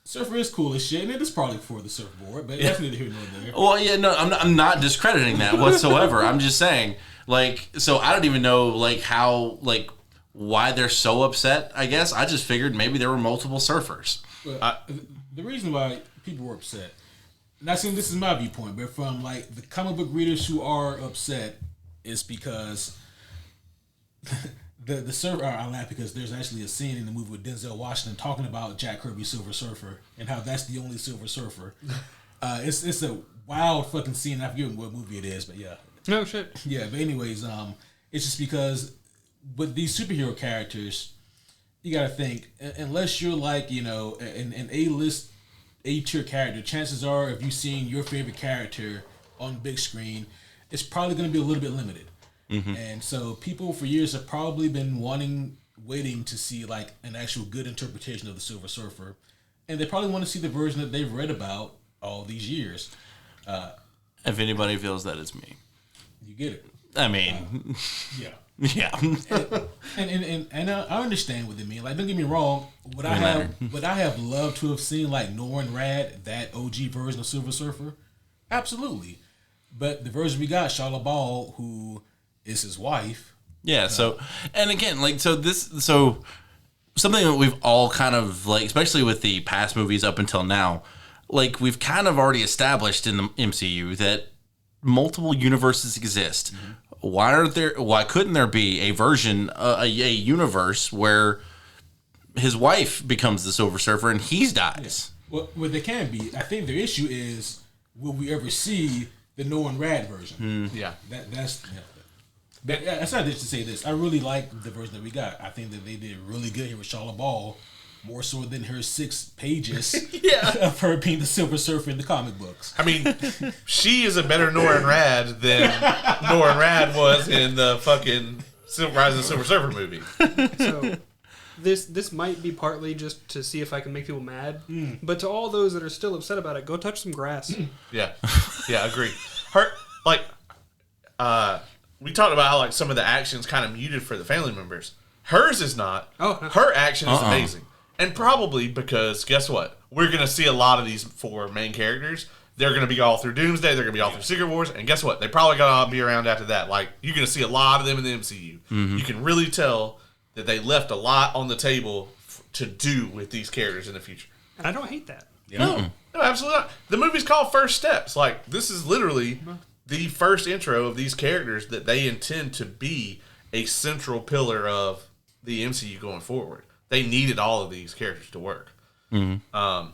[SPEAKER 1] Surfer is cool as shit, and it is probably for the surfboard, but that's neither here nor there.
[SPEAKER 3] Well, yeah, no, I'm not discrediting that whatsoever. I'm just saying, like, so I don't even know, like, how, like, why they're so upset, I guess. I just figured maybe there were multiple surfers.
[SPEAKER 1] But the reason why people were upset, not saying this is my viewpoint, but from, like, the comic book readers who are upset, is because the surfer. I laugh because there's actually a scene in the movie with Denzel Washington talking about Jack Kirby's Silver Surfer and how that's the only Silver Surfer. It's a wild fucking scene. I forget what movie it is, but yeah.
[SPEAKER 2] No shit.
[SPEAKER 1] Yeah, but anyways, it's just because with these superhero characters, you gotta think, unless you're like, an A-list, A-tier character, chances are if you've seen your favorite character on the big screen, it's probably going to be a little bit limited. Mm-hmm. And so people for years have probably been waiting to see like an actual good interpretation of the Silver Surfer. And they probably want to see the version that they've read about all these years.
[SPEAKER 3] If anybody feels that, it's me.
[SPEAKER 1] You get it.
[SPEAKER 3] I mean,
[SPEAKER 1] yeah.
[SPEAKER 3] Yeah.
[SPEAKER 1] and I understand what they mean. Like, don't get me wrong. Would I have loved to have seen like Norrin Rad, that OG version of Silver Surfer? Absolutely. But the version we got, Charlotte Ball, who is his wife.
[SPEAKER 3] Yeah. So, and again, like, so something that we've all kind of like, especially with the past movies up until now, like we've kind of already established in the MCU that multiple universes exist. Mm-hmm. Why couldn't there be a version, a universe where his wife becomes the Silver Surfer and he dies?
[SPEAKER 1] Yeah. Well, there can be. I think the issue is, will we ever see the Norrin Rad version?
[SPEAKER 4] Yeah.
[SPEAKER 1] That's not just to say this. I really like the version that we got. I think that they did really good here with Charlotte Ball, more so than her 6 pages of her being the Silver Surfer in the comic books.
[SPEAKER 4] I mean, she is a better Norrin Rad than Norrin Rad was in the fucking Rise of the Silver Surfer movie.
[SPEAKER 2] So this might be partly just to see if I can make people mad, but to all those that are still upset about it, go touch some grass.
[SPEAKER 4] Yeah, agree. We talked about how like some of the action's kind of muted for the family members. Hers is not.
[SPEAKER 2] Oh, no.
[SPEAKER 4] Her action is amazing, and probably because guess what? We're gonna see a lot of these 4 main characters. They're going to be all through Doomsday. They're going to be all through Secret Wars. And guess what? They probably going to be around after that. Like, you're going to see a lot of them in the MCU. Mm-hmm. You can really tell that they left a lot on the table to do with these characters in the future.
[SPEAKER 2] And I don't hate that.
[SPEAKER 4] No, absolutely not. The movie's called First Steps. Like, this is literally the first intro of these characters that they intend to be a central pillar of the MCU going forward. They needed all of these characters to work. Mm-hmm. I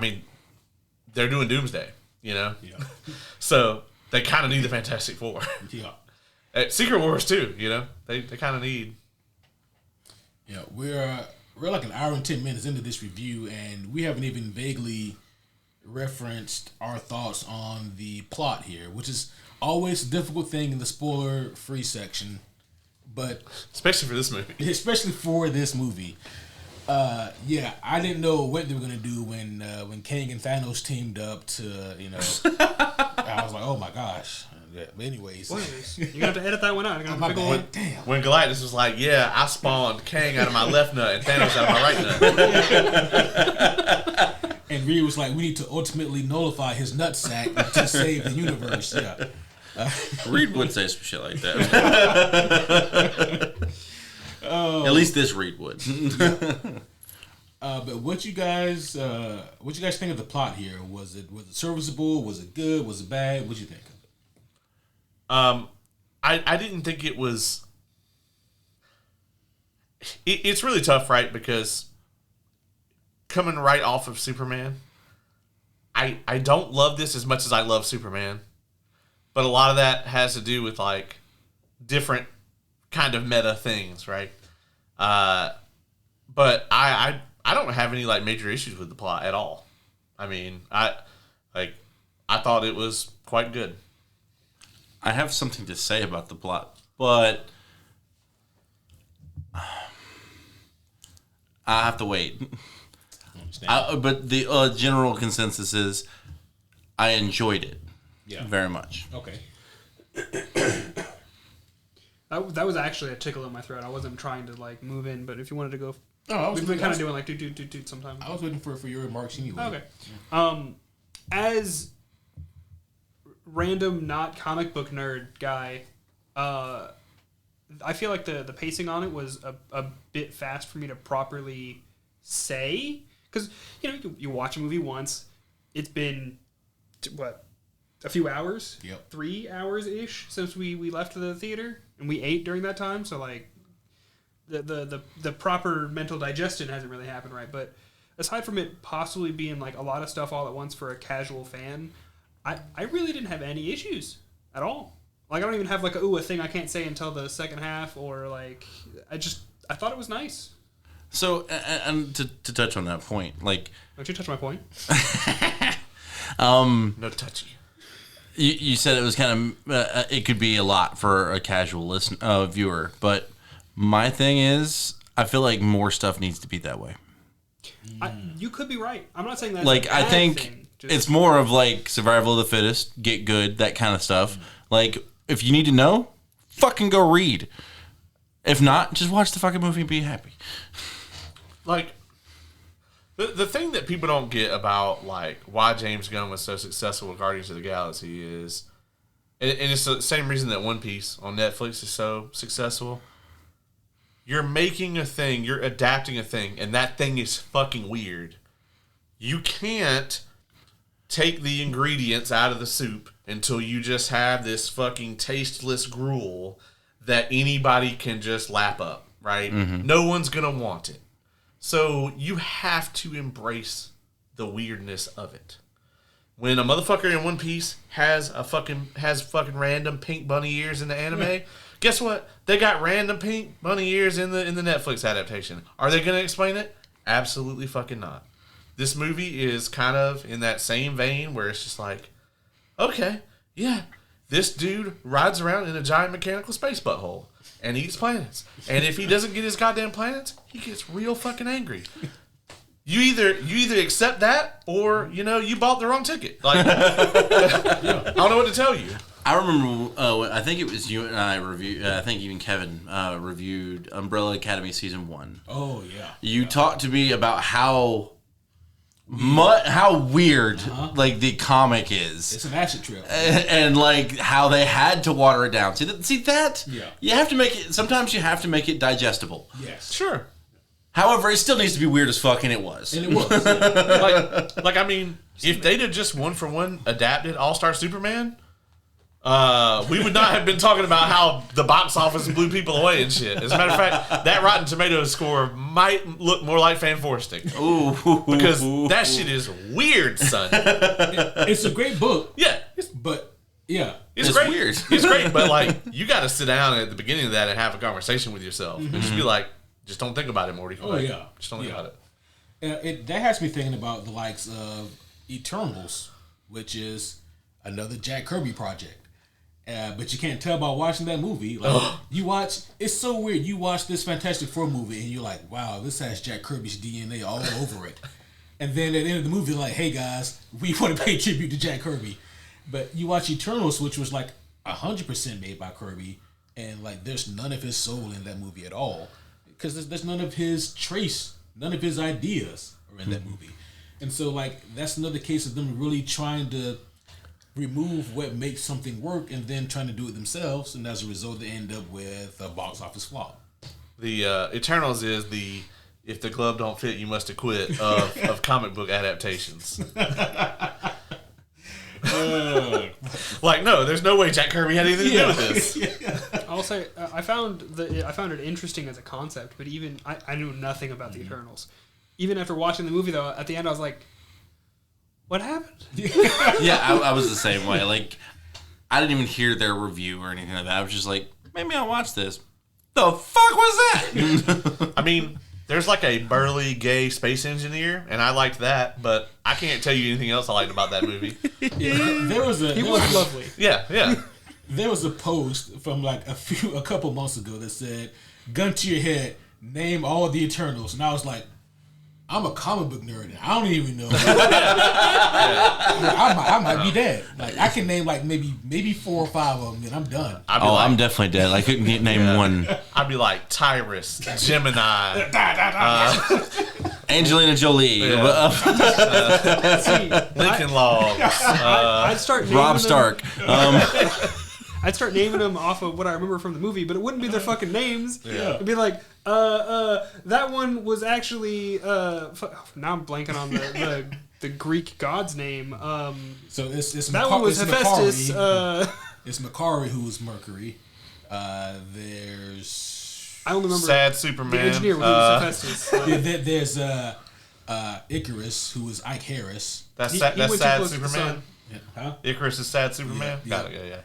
[SPEAKER 4] mean... They're doing Doomsday, you know? Yeah. So they kind of need the Fantastic Four. Yeah. Secret Wars, too, you know? They kind of need...
[SPEAKER 1] Yeah, we're like an hour and 10 minutes into this review, and we haven't even vaguely referenced our thoughts on the plot here, which is always a difficult thing in the spoiler-free section. But...
[SPEAKER 4] Especially for this movie.
[SPEAKER 1] Especially for this movie. Yeah, I didn't know what they were gonna do when Kang and Thanos teamed up to, you know. I was like, oh my gosh. Yeah, but anyways,
[SPEAKER 2] you're gonna have to edit that one out.
[SPEAKER 1] Oh, my bad. Damn.
[SPEAKER 4] When Galactus was like, "Yeah, I spawned Kang out of my left nut and Thanos out of my right
[SPEAKER 1] nut," and Reed was like, "We need to ultimately nullify his nutsack to save the universe." Yeah,
[SPEAKER 3] Reed would say some shit like that. At least this Reed would.
[SPEAKER 1] But what you guys think of the plot here? Was it serviceable? Was it good? Was it bad? What you think of it?
[SPEAKER 4] I didn't think it was. It's really tough, right? Because coming right off of Superman, I don't love this as much as I love Superman, but a lot of that has to do with like different kind of meta things, right? But I don't have any like major issues with the plot at all. I mean, I thought it was quite good.
[SPEAKER 3] I have something to say about the plot, but I have to wait. But the general consensus is I enjoyed it very much.
[SPEAKER 1] Okay.
[SPEAKER 2] That was actually a tickle in my throat. I wasn't trying to like move in, but if you wanted to go,
[SPEAKER 1] we've been
[SPEAKER 2] kind of doing like doot sometimes.
[SPEAKER 1] I was waiting for your remarks anyway.
[SPEAKER 2] Okay. Yeah. As random not comic book nerd guy, I feel like the pacing on it was a bit fast for me to properly say, because you watch a movie once, it's been what, a few hours, 3 hours ish since we left the theater, and we ate during that time, so like the proper mental digestion hasn't really happened, right? But aside from it possibly being like a lot of stuff all at once for a casual fan, I really didn't have any issues at all. Like, I don't even have like a thing I can't say until the second half, or like I thought it was nice.
[SPEAKER 3] So, and to touch on that point, like,
[SPEAKER 2] don't you touch my point?
[SPEAKER 4] No touchy.
[SPEAKER 3] You said it was kind of it could be a lot for a casual viewer, but my thing is I feel like more stuff needs to be that way.
[SPEAKER 2] You could be right. I'm not saying that.
[SPEAKER 3] Like, I think it's more of like survival of the fittest, get good, that kind of stuff. Like, if you need to know, fucking go read. If not, just watch the fucking movie and be happy.
[SPEAKER 4] Like, the thing that people don't get about like why James Gunn was so successful with Guardians of the Galaxy is, and it's the same reason that One Piece on Netflix is so successful. You're making a thing, you're adapting a thing, and that thing is fucking weird. You can't take the ingredients out of the soup until you just have this fucking tasteless gruel that anybody can just lap up, right? Mm-hmm. No one's gonna want it. So you have to embrace the weirdness of it. When a motherfucker in One Piece has fucking random pink bunny ears in the anime, guess what? They got random pink bunny ears in the Netflix adaptation. Are they gonna explain it? Absolutely fucking not. This movie is kind of in that same vein where it's just like, okay, yeah, this dude rides around in a giant mechanical space butthole. and eats planets. And if he doesn't get his goddamn planets, he gets real fucking angry. You either accept that or you bought the wrong ticket. Like I don't know what to tell you.
[SPEAKER 3] I remember, I think it was you and I reviewed, I think even Kevin reviewed Umbrella Academy Season 1.
[SPEAKER 1] Oh, yeah.
[SPEAKER 3] You talked to me about how weird, like, the comic is.
[SPEAKER 1] It's an acid trip.
[SPEAKER 3] And like, how they had to water it down. See that?
[SPEAKER 1] Yeah.
[SPEAKER 3] You have to make it, sometimes you have to make it digestible.
[SPEAKER 1] Yes.
[SPEAKER 4] Sure.
[SPEAKER 3] However, it still needs to be weird as fuck, and it was.
[SPEAKER 1] And it was.
[SPEAKER 4] like I mean, if they'd have just one for one adapted All-Star Superman, we would not have been talking about how the box office blew people away and shit. As a matter of fact, that Rotten Tomatoes score might look more like Fanforstic.
[SPEAKER 3] Ooh.
[SPEAKER 4] Because that shit is weird, son.
[SPEAKER 1] It's a great book.
[SPEAKER 4] Yeah.
[SPEAKER 1] But, yeah.
[SPEAKER 3] It's
[SPEAKER 4] great.
[SPEAKER 3] weird.
[SPEAKER 4] It's great, but like, you got to sit down at the beginning of that and have a conversation with yourself. And just be like, just don't think about it, Morty.
[SPEAKER 1] Oh, yeah.
[SPEAKER 4] Just don't think about it.
[SPEAKER 1] That has me thinking about the likes of Eternals, which is another Jack Kirby project. But you can't tell by watching that movie. Like it's so weird. You watch this Fantastic Four movie and you're like, wow, this has Jack Kirby's DNA all over it. And then at the end of the movie, like, hey guys, we want to pay tribute to Jack Kirby. But you watch Eternals, which was like 100% made by Kirby, and like there's none of his soul in that movie at all. Because there's none of his trace, none of his ideas are in that movie. And so, like, that's another case of them really trying to remove what makes something work and then trying to do it themselves. And as a result, they end up with a box office flop.
[SPEAKER 4] The Eternals is the if the glove don't fit, you must have quit of comic book adaptations. Like, no, there's no way Jack Kirby had anything to do with this.
[SPEAKER 2] I'll say I found it interesting as a concept, but even I knew nothing about the Eternals. Even after watching the movie, though, at the end I was like, "What happened?"
[SPEAKER 3] Yeah, I was the same way. Like, I didn't even hear their review or anything like that. I was just like, maybe I'll watch this. The fuck was that?
[SPEAKER 4] I mean, there's like a burly gay space engineer, and I liked that, but I can't tell you anything else I liked about that movie.
[SPEAKER 2] He was lovely.
[SPEAKER 4] Yeah.
[SPEAKER 1] There was a post from like a couple months ago that said, "Gun to your head, name all the Eternals," and I was like, I'm a comic book nerd. I don't even know. I might be dead. Like, I can name like maybe 4 or 5 of them, and I'm done.
[SPEAKER 3] I'm definitely dead. I couldn't name one.
[SPEAKER 4] I'd be like Tyrus, Gemini,
[SPEAKER 3] Angelina Jolie,
[SPEAKER 4] Lincoln Logs,
[SPEAKER 2] I'd start naming
[SPEAKER 3] Rob
[SPEAKER 2] them-
[SPEAKER 3] Stark.
[SPEAKER 2] I'd start naming them off of what I remember from the movie, but it wouldn't be their fucking names.
[SPEAKER 1] Yeah.
[SPEAKER 2] It'd be like, that one was actually, now I'm blanking on the Greek god's name.
[SPEAKER 1] So it's
[SPEAKER 2] that one was Hephaestus.
[SPEAKER 1] It's Makari who's Mercury. There's
[SPEAKER 2] I only remember
[SPEAKER 4] Sad Superman.
[SPEAKER 2] the engineer was Hephaestus.
[SPEAKER 1] there's Icarus who is Ike Harris.
[SPEAKER 4] That's
[SPEAKER 2] He
[SPEAKER 4] Sad
[SPEAKER 2] went too
[SPEAKER 4] Superman.
[SPEAKER 2] close to the sun.
[SPEAKER 1] Huh?
[SPEAKER 4] Icarus is Sad Superman.
[SPEAKER 1] Yeah.
[SPEAKER 4] Got it. Yeah.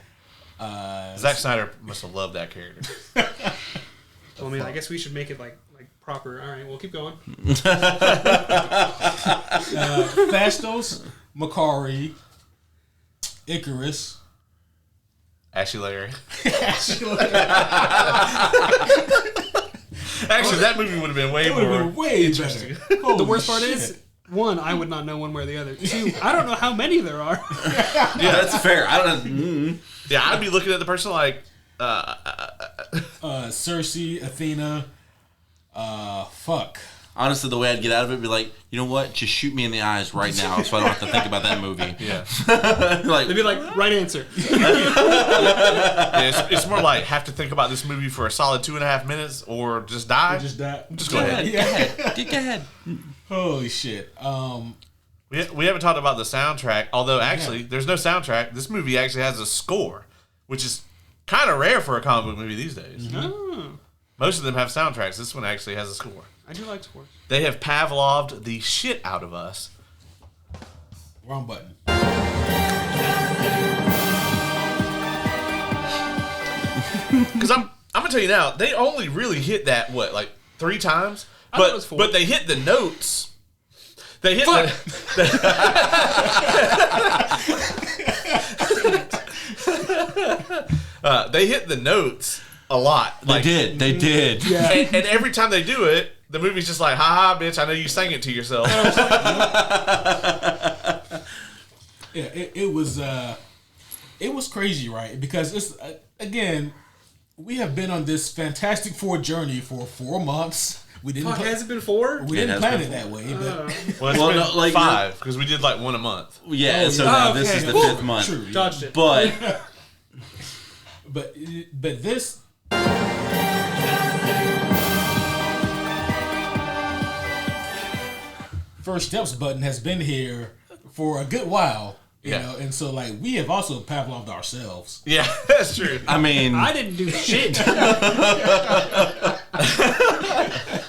[SPEAKER 4] Zack Snyder must have loved that character.
[SPEAKER 2] Well, I mean, I guess we should make it like proper. All right, we'll keep going.
[SPEAKER 1] Fastos, Makari, Icarus.
[SPEAKER 4] Ashley Larry. Actually, that movie would have been way
[SPEAKER 1] It would have
[SPEAKER 4] more.
[SPEAKER 1] been way better.
[SPEAKER 2] The worst part is, one, I would not know one way or the other. Two, I don't know how many there are.
[SPEAKER 3] Yeah, that's fair. I don't.
[SPEAKER 4] Yeah, I'd be looking at the person like,
[SPEAKER 1] Cersei, Athena. Fuck.
[SPEAKER 3] Honestly, the way I'd get out of it would be like, you know what? Just shoot me in the eyes right now, so I don't have to think about that movie.
[SPEAKER 4] yeah.
[SPEAKER 3] Like,
[SPEAKER 2] They'd be like, right answer.
[SPEAKER 4] Yeah, it's more like have to think about this movie for a solid 2.5 minutes or just die.
[SPEAKER 1] Just that.
[SPEAKER 4] Just go ahead.
[SPEAKER 3] Go ahead.
[SPEAKER 1] Holy shit.
[SPEAKER 4] We haven't talked about the soundtrack, although actually there's no soundtrack. This movie actually has a score, which is kind of rare for a comic book movie these days.
[SPEAKER 2] Oh,
[SPEAKER 4] Most of them have soundtracks. This one actually has a score.
[SPEAKER 2] I do like sports.
[SPEAKER 4] They have Pavloved the shit out of us.
[SPEAKER 1] Wrong button.
[SPEAKER 4] Because I'm gonna tell you now, they only really hit that like 3 times,
[SPEAKER 2] I thought it was 4.
[SPEAKER 4] but they hit the notes. They hit they hit the notes a lot.
[SPEAKER 3] They did.
[SPEAKER 2] Yeah.
[SPEAKER 4] And every time they do it, the movie's just like, ha ha, bitch, I know you sang it to yourself.
[SPEAKER 1] Yeah, it was crazy, right? Because it's again, we have been on this Fantastic Four journey for 4 months. We didn't.
[SPEAKER 2] Has it been 4?
[SPEAKER 1] We didn't plan it that way, but
[SPEAKER 4] Well, it's been 5 because we did like one a month.
[SPEAKER 3] Yeah, so now this is the 5th month.
[SPEAKER 1] true, yeah.
[SPEAKER 2] Dodged it.
[SPEAKER 3] But
[SPEAKER 1] but this. First Steps button has been here for a good while, you know, and so like we have also Pavloved ourselves.
[SPEAKER 4] Yeah, that's true.
[SPEAKER 3] I mean,
[SPEAKER 2] I didn't do shit.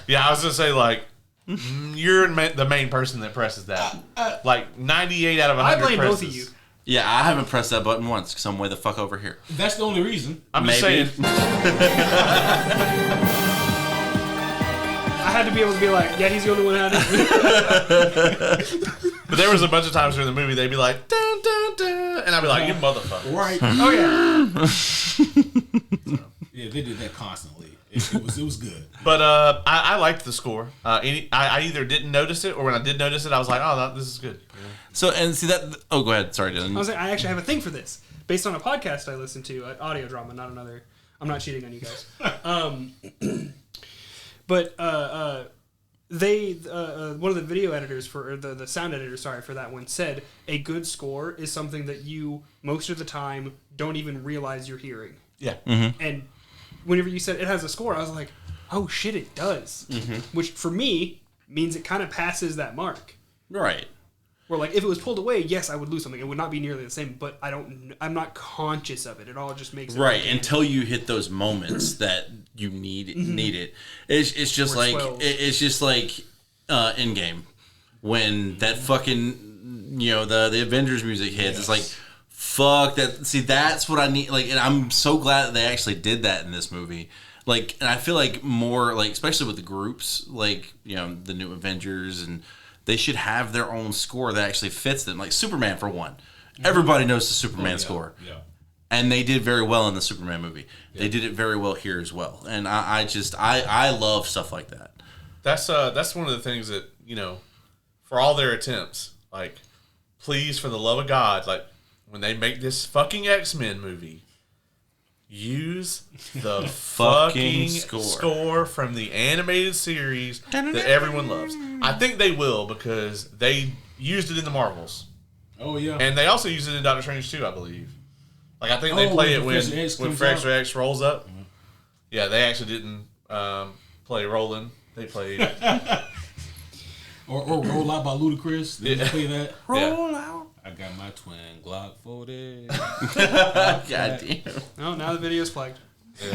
[SPEAKER 4] Yeah, I was gonna say like you're the main person that presses that. Like 98 out of 100
[SPEAKER 2] I blame
[SPEAKER 4] presses.
[SPEAKER 2] both of you.
[SPEAKER 3] yeah, I haven't pressed that button once because I'm way the fuck over here.
[SPEAKER 1] That's the only reason.
[SPEAKER 4] I'm just
[SPEAKER 3] Maybe.
[SPEAKER 4] saying.
[SPEAKER 2] I had to be able to be like, yeah, he's the only one who had it.
[SPEAKER 4] But there was a bunch of times during the movie they'd be like, dun, dun, dun, and I'd be like, you motherfucker.
[SPEAKER 1] Right.
[SPEAKER 2] Oh yeah.
[SPEAKER 1] Yeah, they did that constantly. It was good.
[SPEAKER 4] But I liked the score. I either didn't notice it or when I did notice it, I was like, oh, this is good.
[SPEAKER 3] So and see that. Oh, go ahead. Sorry, Dylan.
[SPEAKER 2] I was like, I actually have a thing for this based on a podcast I listened to, an audio drama, not another. I'm not cheating on you guys. But they one of the video editors or the sound editor, for that one, said a good score is something that you most of the time don't even realize you're hearing.
[SPEAKER 4] Yeah.
[SPEAKER 2] And whenever you said it has a score, I was like, oh shit, it does. Which for me means it kind of passes that mark.
[SPEAKER 3] Right.
[SPEAKER 2] Where like if it was pulled away, yes, I would lose something. It would not be nearly the same, but I'm not conscious of it. It all just makes it
[SPEAKER 3] Right,
[SPEAKER 2] organic.
[SPEAKER 3] until you hit those moments that you need it. It's just
[SPEAKER 2] Where it
[SPEAKER 3] like
[SPEAKER 2] swells.
[SPEAKER 3] it's just like in game when that fucking the Avengers music hits. It's like fuck that. See, that's what I need. Like, and I'm so glad that they actually did that in this movie. Like, and I feel like more like, especially with the groups, like the new Avengers, and they should have their own score that actually fits them. Like Superman for one, everybody knows the Superman score.
[SPEAKER 1] Yeah.
[SPEAKER 3] And they did very well in the Superman movie. Yeah. They did it very well here as well. And I love stuff like that.
[SPEAKER 4] That's one of the things that, for all their attempts, like, please, for the love of God, like, when they make this fucking X-Men movie, use the fucking score from the animated series that everyone loves. I think they will because they used it in the Marvels.
[SPEAKER 1] Oh yeah.
[SPEAKER 4] And they also use it in Doctor Strange too, I believe. Like, I think they play it when Professor X rolls up. Mm-hmm. Yeah, they actually didn't play Roland. They played...
[SPEAKER 1] or Roll Out by Ludacris. Did they play that?
[SPEAKER 2] Roll out.
[SPEAKER 1] I got my twin Glock 40.
[SPEAKER 3] God damn.
[SPEAKER 2] Oh, now the video's flagged.
[SPEAKER 4] Yeah.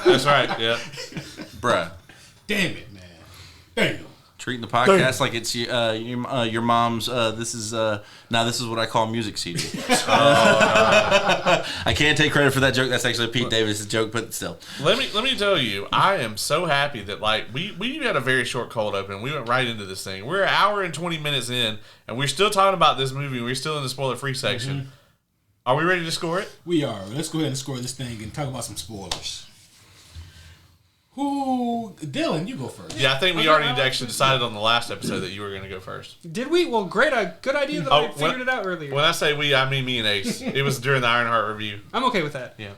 [SPEAKER 4] That's right, yeah.
[SPEAKER 3] Bruh.
[SPEAKER 1] Damn it, man. Damn.
[SPEAKER 3] Treating the podcast like it's your mom's. This is what I call music CD. I can't take credit for that joke. That's actually Pete Davis' joke, but still.
[SPEAKER 4] Let me tell you, I am so happy that like we had a very short cold open. We went right into this thing. We're an hour and 20 minutes in, and we're still talking about this movie. We're still in the spoiler-free section. Mm-hmm. Are we ready to score it?
[SPEAKER 1] We are. Let's go ahead and score this thing and talk about some spoilers. Dylan, you go first.
[SPEAKER 4] Yeah, I think we already actually decided on the last episode that you were going to go first.
[SPEAKER 2] Did we? Well, great. Good idea that I figured it out earlier.
[SPEAKER 4] When I say we, I mean me and Ace. It was during the Ironheart review.
[SPEAKER 2] I'm okay with that.
[SPEAKER 4] Yeah.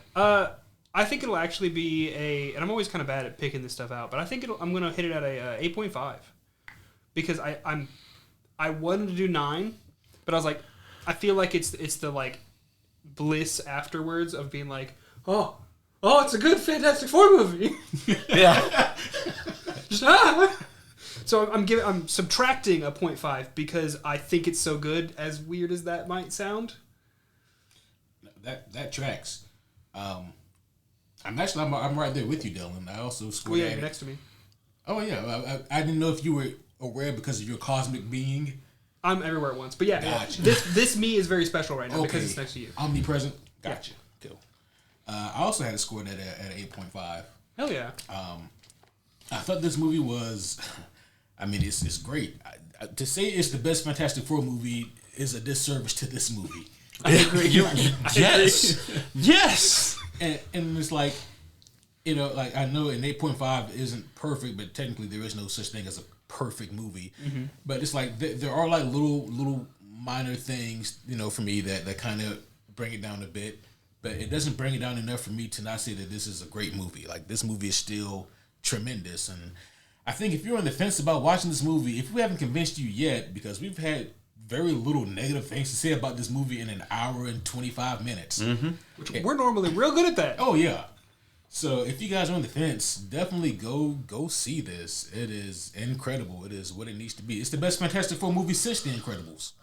[SPEAKER 2] I think it'll actually be and I'm always kind of bad at picking this stuff out, but I think I'm going to hit it at a 8.5 because I wanted to do 9, but I was like, I feel like it's the like bliss afterwards of being like, oh, it's a good Fantastic Four movie.
[SPEAKER 4] Yeah.
[SPEAKER 2] So I'm subtracting a 0.5 because I think it's so good, as weird as that might sound.
[SPEAKER 1] That tracks. I'm right there with you, Dylan. I also scored.
[SPEAKER 2] Oh yeah, you're next to me.
[SPEAKER 1] Oh yeah, I didn't know if you were aware because of your cosmic being.
[SPEAKER 2] I'm everywhere at once, but yeah,
[SPEAKER 1] gotcha.
[SPEAKER 2] this me is very special right now because it's next to you.
[SPEAKER 1] Omnipresent. Gotcha. Cool. I also had it scored at 8.5.
[SPEAKER 2] Hell yeah.
[SPEAKER 1] I thought this movie was, I mean, it's great. To say it's the best Fantastic Four movie is a disservice to this movie.
[SPEAKER 2] I agree.
[SPEAKER 3] Yes. Yes.
[SPEAKER 1] And it's like, you know, like I know an 8.5 isn't perfect, but technically there is no such thing as a perfect movie. But it's like there are like little minor things, you know, for me that kind of bring it down a bit. But it doesn't bring it down enough for me to not say that this is a great movie. Like, this movie is still tremendous. And I think if you're on the fence about watching this movie, if we haven't convinced you yet, because we've had very little negative things to say about this movie in an hour and 25 minutes.
[SPEAKER 2] Which we're normally real good at that.
[SPEAKER 1] Oh, yeah. So if you guys are on the fence, definitely go see this. It is incredible. It is what it needs to be. It's the best Fantastic Four movie since The Incredibles.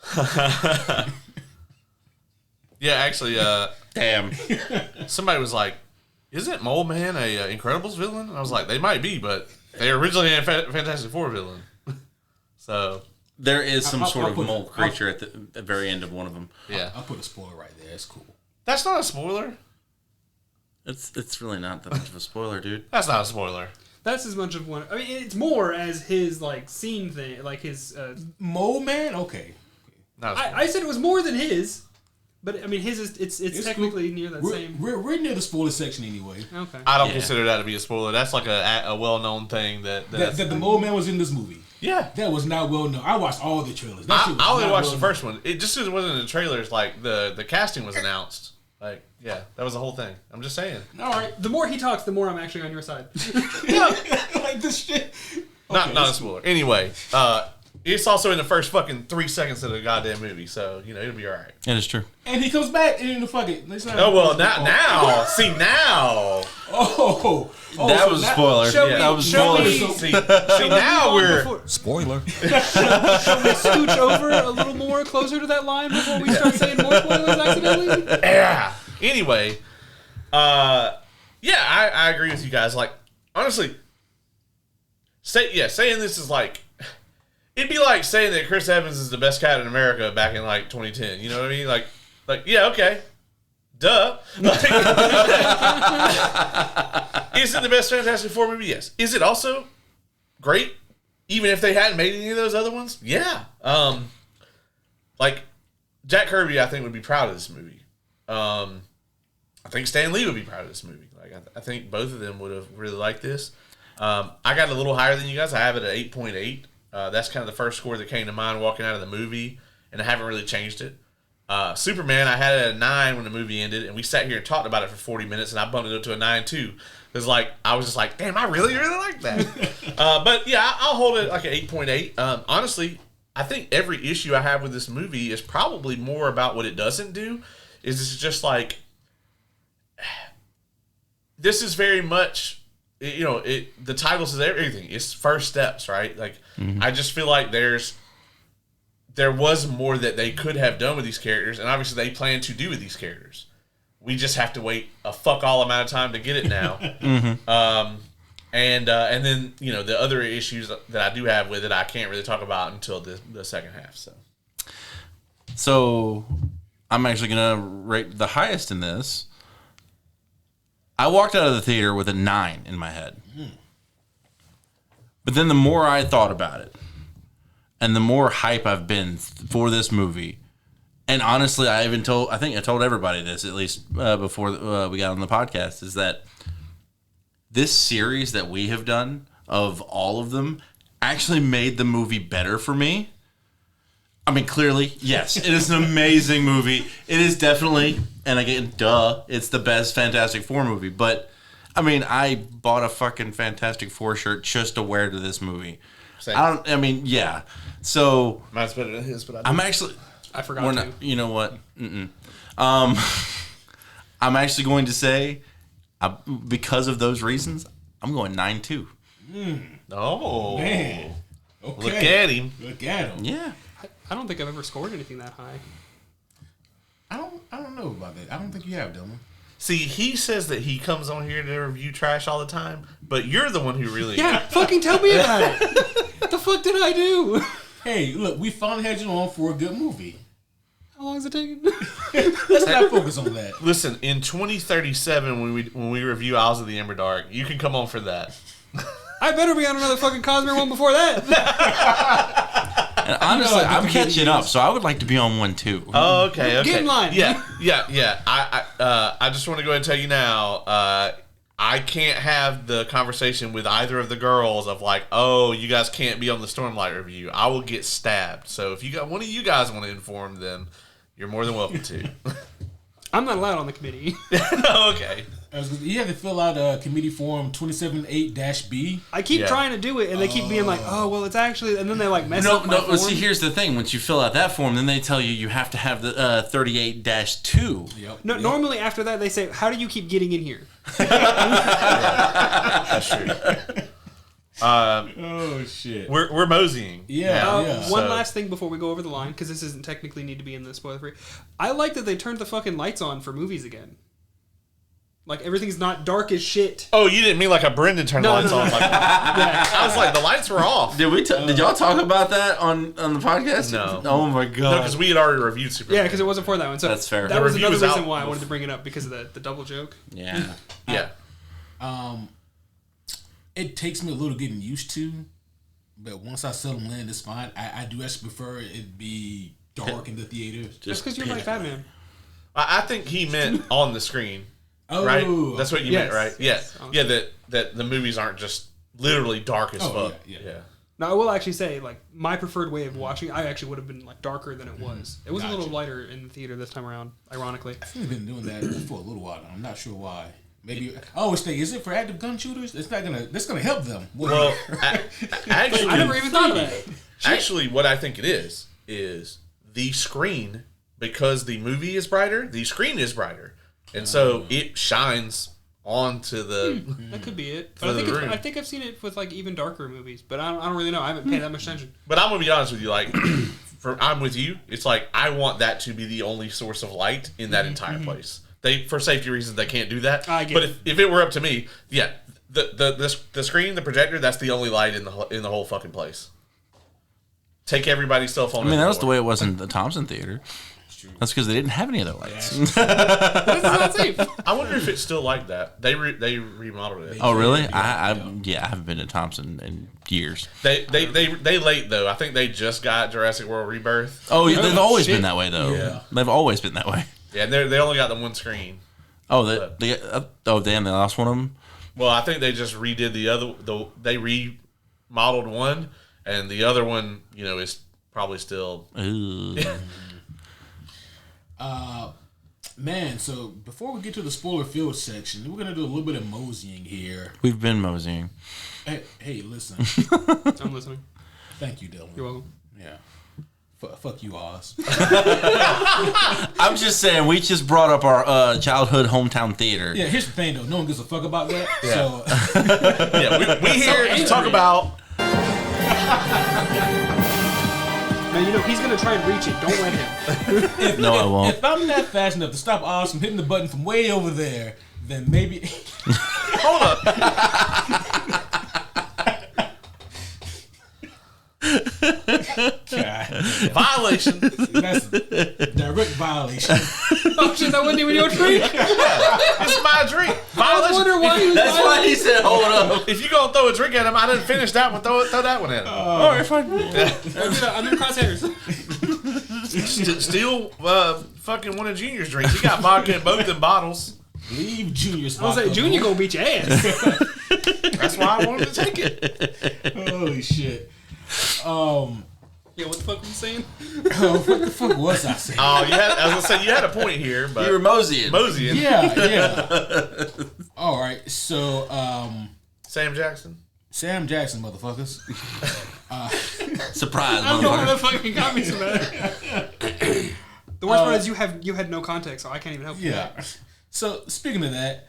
[SPEAKER 4] Yeah, actually,
[SPEAKER 3] Damn.
[SPEAKER 4] somebody was like, "Isn't Mole Man a Incredibles villain?" And I was like, "They might be, but they originally a Fantastic Four villain." So
[SPEAKER 3] There is some sort of
[SPEAKER 1] put-
[SPEAKER 3] mole creature at the very end of one of them.
[SPEAKER 4] yeah,
[SPEAKER 1] I'll put a spoiler right there. It's cool.
[SPEAKER 4] that's not a spoiler.
[SPEAKER 3] It's really not that much of a spoiler, dude.
[SPEAKER 4] That's not a spoiler.
[SPEAKER 2] That's as much of one. I mean, it's more as his like scene thing, like his.
[SPEAKER 1] Mole Man? Okay.
[SPEAKER 4] Not a spoiler.
[SPEAKER 2] I said it was more than his, but I mean his is it's technically
[SPEAKER 1] cool.
[SPEAKER 2] near that
[SPEAKER 1] We're,
[SPEAKER 2] same.
[SPEAKER 1] we're near the spoiler section anyway.
[SPEAKER 2] Okay.
[SPEAKER 4] I don't
[SPEAKER 3] Yeah.
[SPEAKER 4] consider that to be a spoiler. That's like a well-known thing that
[SPEAKER 1] That the Mole Man was in this movie.
[SPEAKER 4] yeah.
[SPEAKER 1] That was not well known. I watched all the trailers. That shit was
[SPEAKER 4] I only
[SPEAKER 1] not
[SPEAKER 4] watched
[SPEAKER 1] well
[SPEAKER 4] the first one. It just because it wasn't in the trailers, like the casting was announced. Like, yeah, that was the whole thing. I'm just saying.
[SPEAKER 1] known. All right.
[SPEAKER 2] The more he talks, the more I'm actually on your side.
[SPEAKER 1] Like this shit.
[SPEAKER 4] Not a spoiler. Anyway, it's also in the first fucking 3 seconds of the goddamn movie, so you know it'll be all right.
[SPEAKER 3] It is true.
[SPEAKER 1] And he comes back and fuck it.
[SPEAKER 4] Oh well, now see now.
[SPEAKER 1] Oh,
[SPEAKER 3] That was a spoiler.
[SPEAKER 2] show
[SPEAKER 3] Yeah,
[SPEAKER 2] me-
[SPEAKER 3] that was
[SPEAKER 2] show
[SPEAKER 3] spoiler.
[SPEAKER 2] me-
[SPEAKER 4] See now we're
[SPEAKER 1] spoiler.
[SPEAKER 2] Scooch over a little more closer to that line before we start saying more spoilers accidentally.
[SPEAKER 4] yeah. Anyway, yeah, I agree with you guys. Like honestly, saying this is like. It'd be like saying that Chris Evans is the best cat in America back in like 2010. You know what I mean? Like yeah, okay, duh. Like, is it the best Fantastic Four movie? Yes. Is it also great, even if they hadn't made any of those other ones? Yeah. Like Jack Kirby, I think would be proud of this movie. I think Stan Lee would be proud of this movie. Like I think both of them would have really liked this. I got a little higher than you guys. I have it at 8.8. That's kind of the first score that came to mind walking out of the movie, and I haven't really changed it. Superman, I had it at a 9 when the movie ended, and we sat here and talked about it for 40 minutes, and I bumped it up to a 9 too. Because I was just like, damn, I really like that. But yeah, I'll hold it like an 8.8. Honestly, I think every issue I have with this movie is probably more about what it doesn't do. It's just like, this is very much. You know, the title says everything. It's first steps, right? Like, I just feel like there was more that they could have done with these characters, and obviously they plan to do with these characters. We just have to wait a fuck all amount of time to get it now. And then you know the other issues that I do have with it, I can't really talk about until the second half.
[SPEAKER 3] So I'm actually gonna rate the highest in this. I walked out of the theater with a 9 in my head. But then the more I thought about it, and the more hype I've been for this movie, and honestly, I think I told everybody this, at least before we got on the podcast, is that this series that we have done, of all of them, actually made the movie better for me. I mean, clearly, yes, it is an amazing movie. It is definitely, and again, duh, it's the best Fantastic Four movie. But, I mean, I bought a fucking Fantastic Four shirt just to wear to this movie.
[SPEAKER 4] Same.
[SPEAKER 3] Yeah. So,
[SPEAKER 4] Mine's better than his, but
[SPEAKER 3] I'm actually...
[SPEAKER 2] I forgot to.
[SPEAKER 3] You know what? I'm actually going to say, because of those reasons, I'm going 9-2.
[SPEAKER 4] Oh,
[SPEAKER 1] Man. Okay.
[SPEAKER 4] look at him.
[SPEAKER 1] Look at him.
[SPEAKER 3] Yeah.
[SPEAKER 2] I don't think I've ever scored anything that high.
[SPEAKER 1] I don't know about that. I don't think you have, Dylan.
[SPEAKER 4] See, he says that he comes on here to review trash all the time, but you're the one who really.
[SPEAKER 2] Yeah, fucking tell me about it. What the fuck did I do?
[SPEAKER 1] Hey, look, we finally had you on for a good movie.
[SPEAKER 2] How long is it taking?
[SPEAKER 1] Let's not focus on that.
[SPEAKER 4] Listen, in 2037, when we review Isles of the Emberdark, you can come on for that.
[SPEAKER 2] I better be on another fucking Cosmere one before that.
[SPEAKER 3] And honestly, I'm catching up, so I would like to be on one too.
[SPEAKER 4] Oh, okay.
[SPEAKER 2] Get in line.
[SPEAKER 4] Yeah. I just want to go ahead and tell you now. I can't have the conversation with either of the girls of like, oh, you guys can't be on the Stormlight review. I will get stabbed. So if you got one of you guys want to inform them, you're more than welcome to.
[SPEAKER 2] I'm not allowed on the committee.
[SPEAKER 4] Okay.
[SPEAKER 1] You have to fill out committee form 278-B.
[SPEAKER 2] I keep trying to do it, and they keep being like, "Oh, well, it's actually," and then they like mess up my form.
[SPEAKER 3] See, here's the thing: once you fill out that form, then they tell you have to have the 38-2.
[SPEAKER 1] Yep.
[SPEAKER 2] No, normally after that they say, "How do you keep getting in here?"
[SPEAKER 4] That's true.
[SPEAKER 1] Oh shit.
[SPEAKER 4] We're moseying.
[SPEAKER 1] Yeah.
[SPEAKER 2] One last thing before we go over the line, because this doesn't technically need to be in the spoiler free. I like that they turned the fucking lights on for movies again. Like everything's not dark as shit.
[SPEAKER 4] Oh, you didn't mean like a Brendan turned the lights on? Like,
[SPEAKER 2] Yeah.
[SPEAKER 4] I was like, the lights were off.
[SPEAKER 3] Did y'all talk about that on the podcast?
[SPEAKER 4] No.
[SPEAKER 3] Oh my god.
[SPEAKER 4] No, because we had already reviewed Superman.
[SPEAKER 2] Yeah, because it wasn't for that one. So
[SPEAKER 3] That's fair.
[SPEAKER 2] That
[SPEAKER 3] The
[SPEAKER 2] was
[SPEAKER 4] review
[SPEAKER 2] another
[SPEAKER 4] was
[SPEAKER 2] reason
[SPEAKER 4] out
[SPEAKER 2] why I wanted to bring it up, because of the double joke.
[SPEAKER 3] Yeah.
[SPEAKER 4] Yeah.
[SPEAKER 1] It takes me a little getting used to, but once I settle in, it's fine. I do actually prefer it be dark in the theaters.
[SPEAKER 2] Just because you're like Batman.
[SPEAKER 4] I think he meant on the screen.
[SPEAKER 1] Oh,
[SPEAKER 4] Right? That's what you meant, right?
[SPEAKER 2] yes,
[SPEAKER 4] Yeah. Yeah, that the movies aren't just literally dark as fuck.
[SPEAKER 1] yeah.
[SPEAKER 2] Now, I will actually say, like, my preferred way of watching, I actually would have been like darker than it was. It was a little lighter in the theater this time around, ironically.
[SPEAKER 1] I think they've been doing that for a little while now. I'm not sure why. Maybe I always think, is it for active gun shooters? That's gonna help them.
[SPEAKER 4] Well, actually,
[SPEAKER 2] I never even thought of that.
[SPEAKER 4] Actually, what I think it is the screen, because the movie is brighter, the screen is brighter, and so it shines onto the.
[SPEAKER 2] That could be it.
[SPEAKER 4] For
[SPEAKER 2] But
[SPEAKER 4] the room.
[SPEAKER 2] I think I've seen it with like even darker movies, but I don't really know. I haven't paid that much attention.
[SPEAKER 4] But I'm gonna be honest with you, like, I'm with you. It's like I want that to be the only source of light in that entire place. For safety reasons, they can't do that.
[SPEAKER 2] I get
[SPEAKER 4] but
[SPEAKER 2] it.
[SPEAKER 4] if it were up to me, yeah, the screen, the projector, that's the only light in the whole fucking place. Take everybody's cell phone.
[SPEAKER 3] I mean, that was the way it was in the Thompson Theater. That's because they didn't have any other lights.
[SPEAKER 2] This is not safe.
[SPEAKER 4] I wonder if it's still like that. They remodeled it.
[SPEAKER 3] Oh, really? I haven't been to Thompson in years.
[SPEAKER 4] They late though. I think they just got Jurassic World Rebirth.
[SPEAKER 3] Oh, they've always
[SPEAKER 2] shit.
[SPEAKER 3] been that way, though.
[SPEAKER 4] Yeah.
[SPEAKER 3] They've always been that way.
[SPEAKER 4] Yeah, and they only got the one screen.
[SPEAKER 3] Oh, they damn, they lost one of them.
[SPEAKER 4] Well, I think they just redid they remodeled one, and the other one, is probably still.
[SPEAKER 3] Ooh.
[SPEAKER 1] Man, so before we get to the spoiler field section, we're gonna do a little bit of moseying here.
[SPEAKER 3] We've been moseying.
[SPEAKER 1] Hey, listen.
[SPEAKER 2] I'm listening.
[SPEAKER 1] Thank you, Dylan.
[SPEAKER 2] You're welcome.
[SPEAKER 1] Yeah. Fuck you, Oz.
[SPEAKER 3] I'm just saying, we just brought up our childhood hometown theater.
[SPEAKER 1] Yeah, here's the thing though. No one gives a fuck about that.
[SPEAKER 4] Yeah.
[SPEAKER 1] So
[SPEAKER 4] Yeah, we here to talk about.
[SPEAKER 2] Man, he's gonna try and reach it. Don't let him.
[SPEAKER 3] No, I won't.
[SPEAKER 1] if I'm not fast enough to stop Oz from hitting the button from way over there, then maybe.
[SPEAKER 4] Hold up.
[SPEAKER 1] God,
[SPEAKER 4] Violation.
[SPEAKER 1] that's a direct violation.
[SPEAKER 2] Oh shit, that wasn't even your drink.
[SPEAKER 4] It's my drink.
[SPEAKER 2] I was wondering why he was
[SPEAKER 3] That's why he said, hold up.
[SPEAKER 4] If you gonna throw a drink at him, I didn't finish that one. Throw that one at him.
[SPEAKER 3] All right, fine.
[SPEAKER 2] I'm in crosshairs.
[SPEAKER 4] Steal fucking one of Junior's drinks. He got vodka in both them bottles.
[SPEAKER 1] Leave Junior's.
[SPEAKER 2] I was like, Junior gonna beat your ass.
[SPEAKER 4] That's why I wanted to take it.
[SPEAKER 1] Holy shit.
[SPEAKER 2] Yeah, what the fuck were you saying?
[SPEAKER 1] What the fuck was I saying?
[SPEAKER 4] Oh, I was gonna say you had a point here, but
[SPEAKER 3] You were moseying.
[SPEAKER 4] moseying.
[SPEAKER 1] Yeah. All right, so
[SPEAKER 4] Sam Jackson.
[SPEAKER 1] Sam Jackson, motherfuckers.
[SPEAKER 3] Surprise,
[SPEAKER 2] I don't know where the
[SPEAKER 3] motherfucker.
[SPEAKER 2] fucking got me so bad. The worst part is you had no context, so I can't even help you.
[SPEAKER 1] Yeah. So speaking of that,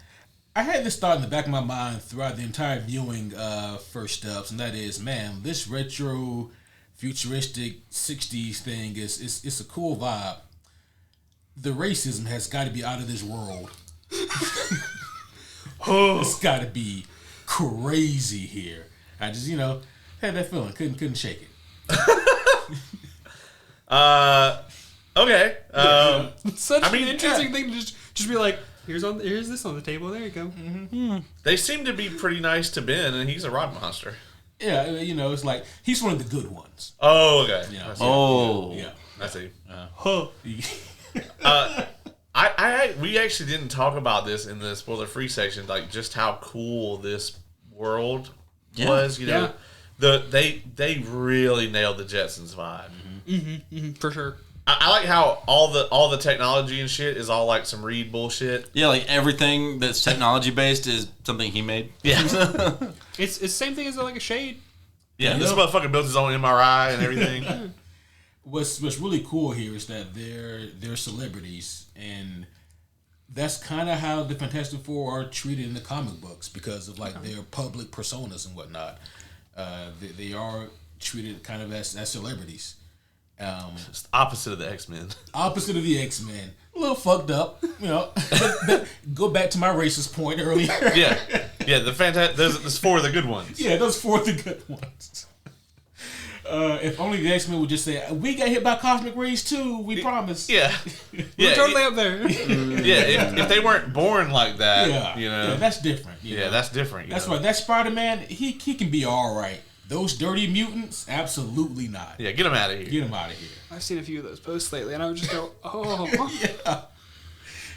[SPEAKER 1] I had this thought in the back of my mind throughout the entire viewing of First Steps, and that is, man, this retro, futuristic '60s thing is a cool vibe. The racism has got to be out of this world. It's got to be crazy here. I just had that feeling, couldn't shake it.
[SPEAKER 4] Okay.
[SPEAKER 2] It's such
[SPEAKER 4] mean,
[SPEAKER 2] an interesting thing to just be like, here's this on the table. There you go.
[SPEAKER 4] They seem to be pretty nice to Ben, and he's a rod monster.
[SPEAKER 1] Yeah, it's like he's one of the good ones.
[SPEAKER 4] Oh, okay.
[SPEAKER 1] Yeah.
[SPEAKER 4] I see.
[SPEAKER 3] Oh.
[SPEAKER 1] Yeah.
[SPEAKER 4] I see.
[SPEAKER 2] Huh.
[SPEAKER 4] We actually didn't talk about this in the spoiler-free section, like just how cool this world was. You know, they really nailed the Jetsons vibe.
[SPEAKER 2] For sure.
[SPEAKER 4] I like how all the technology and shit is all like some Reed bullshit.
[SPEAKER 3] Yeah, like everything that's technology based is something he made.
[SPEAKER 4] Yeah,
[SPEAKER 2] It's the same thing as like a shade.
[SPEAKER 4] yeah. This motherfucker built his own MRI and everything.
[SPEAKER 1] What's really cool here is that they're celebrities, and that's kind of how the Fantastic Four are treated in the comic books because of like their public personas and whatnot. They are treated kind of as celebrities.
[SPEAKER 4] Just opposite of the X-Men.
[SPEAKER 1] Opposite of the X-Men. A little fucked up, you know. But go back to my racist point earlier.
[SPEAKER 4] Yeah. The there's 4 of the good ones.
[SPEAKER 1] Yeah, those 4 of the good ones. If only the X-Men would just say, we got hit by cosmic rays too, we promise.
[SPEAKER 4] Yeah.
[SPEAKER 2] We're totally up there.
[SPEAKER 4] Yeah, if they weren't born like that, you know.
[SPEAKER 1] Yeah, that's different. You know?
[SPEAKER 4] That's different.
[SPEAKER 1] That's right. That Spider-Man, he can be all right. Those dirty mutants, absolutely not.
[SPEAKER 4] Yeah, get them out of here.
[SPEAKER 1] Get them out of here.
[SPEAKER 2] I've seen a few of those posts lately, and I would just go, oh.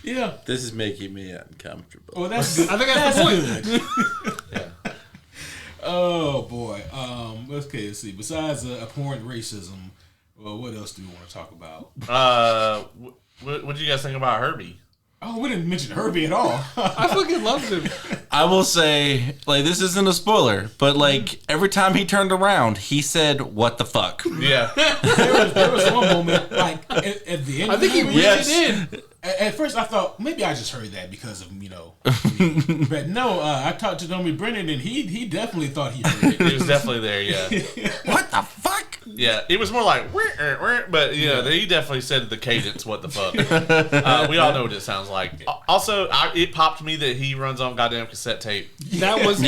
[SPEAKER 1] Yeah.
[SPEAKER 3] This is making me uncomfortable.
[SPEAKER 1] Oh, that's good.
[SPEAKER 2] I think that's the point.
[SPEAKER 4] Yeah.
[SPEAKER 1] Oh, boy. Let's see. Besides abhorrent racism, well, what else do we want to talk about?
[SPEAKER 4] What do you guys think about Herbie?
[SPEAKER 1] Oh, we didn't mention Herbie at all.
[SPEAKER 2] I fucking loved him.
[SPEAKER 3] I will say, like, this isn't a spoiler, but like every time he turned around, he said, "What the fuck?"
[SPEAKER 4] Yeah.
[SPEAKER 1] there was one moment, like at the end.
[SPEAKER 2] I think he really did.
[SPEAKER 1] At first, I thought maybe I just heard that because of but no. I talked to Naomi Brennan, and he definitely thought he heard it.
[SPEAKER 4] He was definitely there. Yeah.
[SPEAKER 3] What the fuck?
[SPEAKER 4] Yeah, it was more like, but he definitely said the cadence. What the fuck? We all know what it sounds like. Also, it popped me that he runs on goddamn cassette tape.
[SPEAKER 2] That was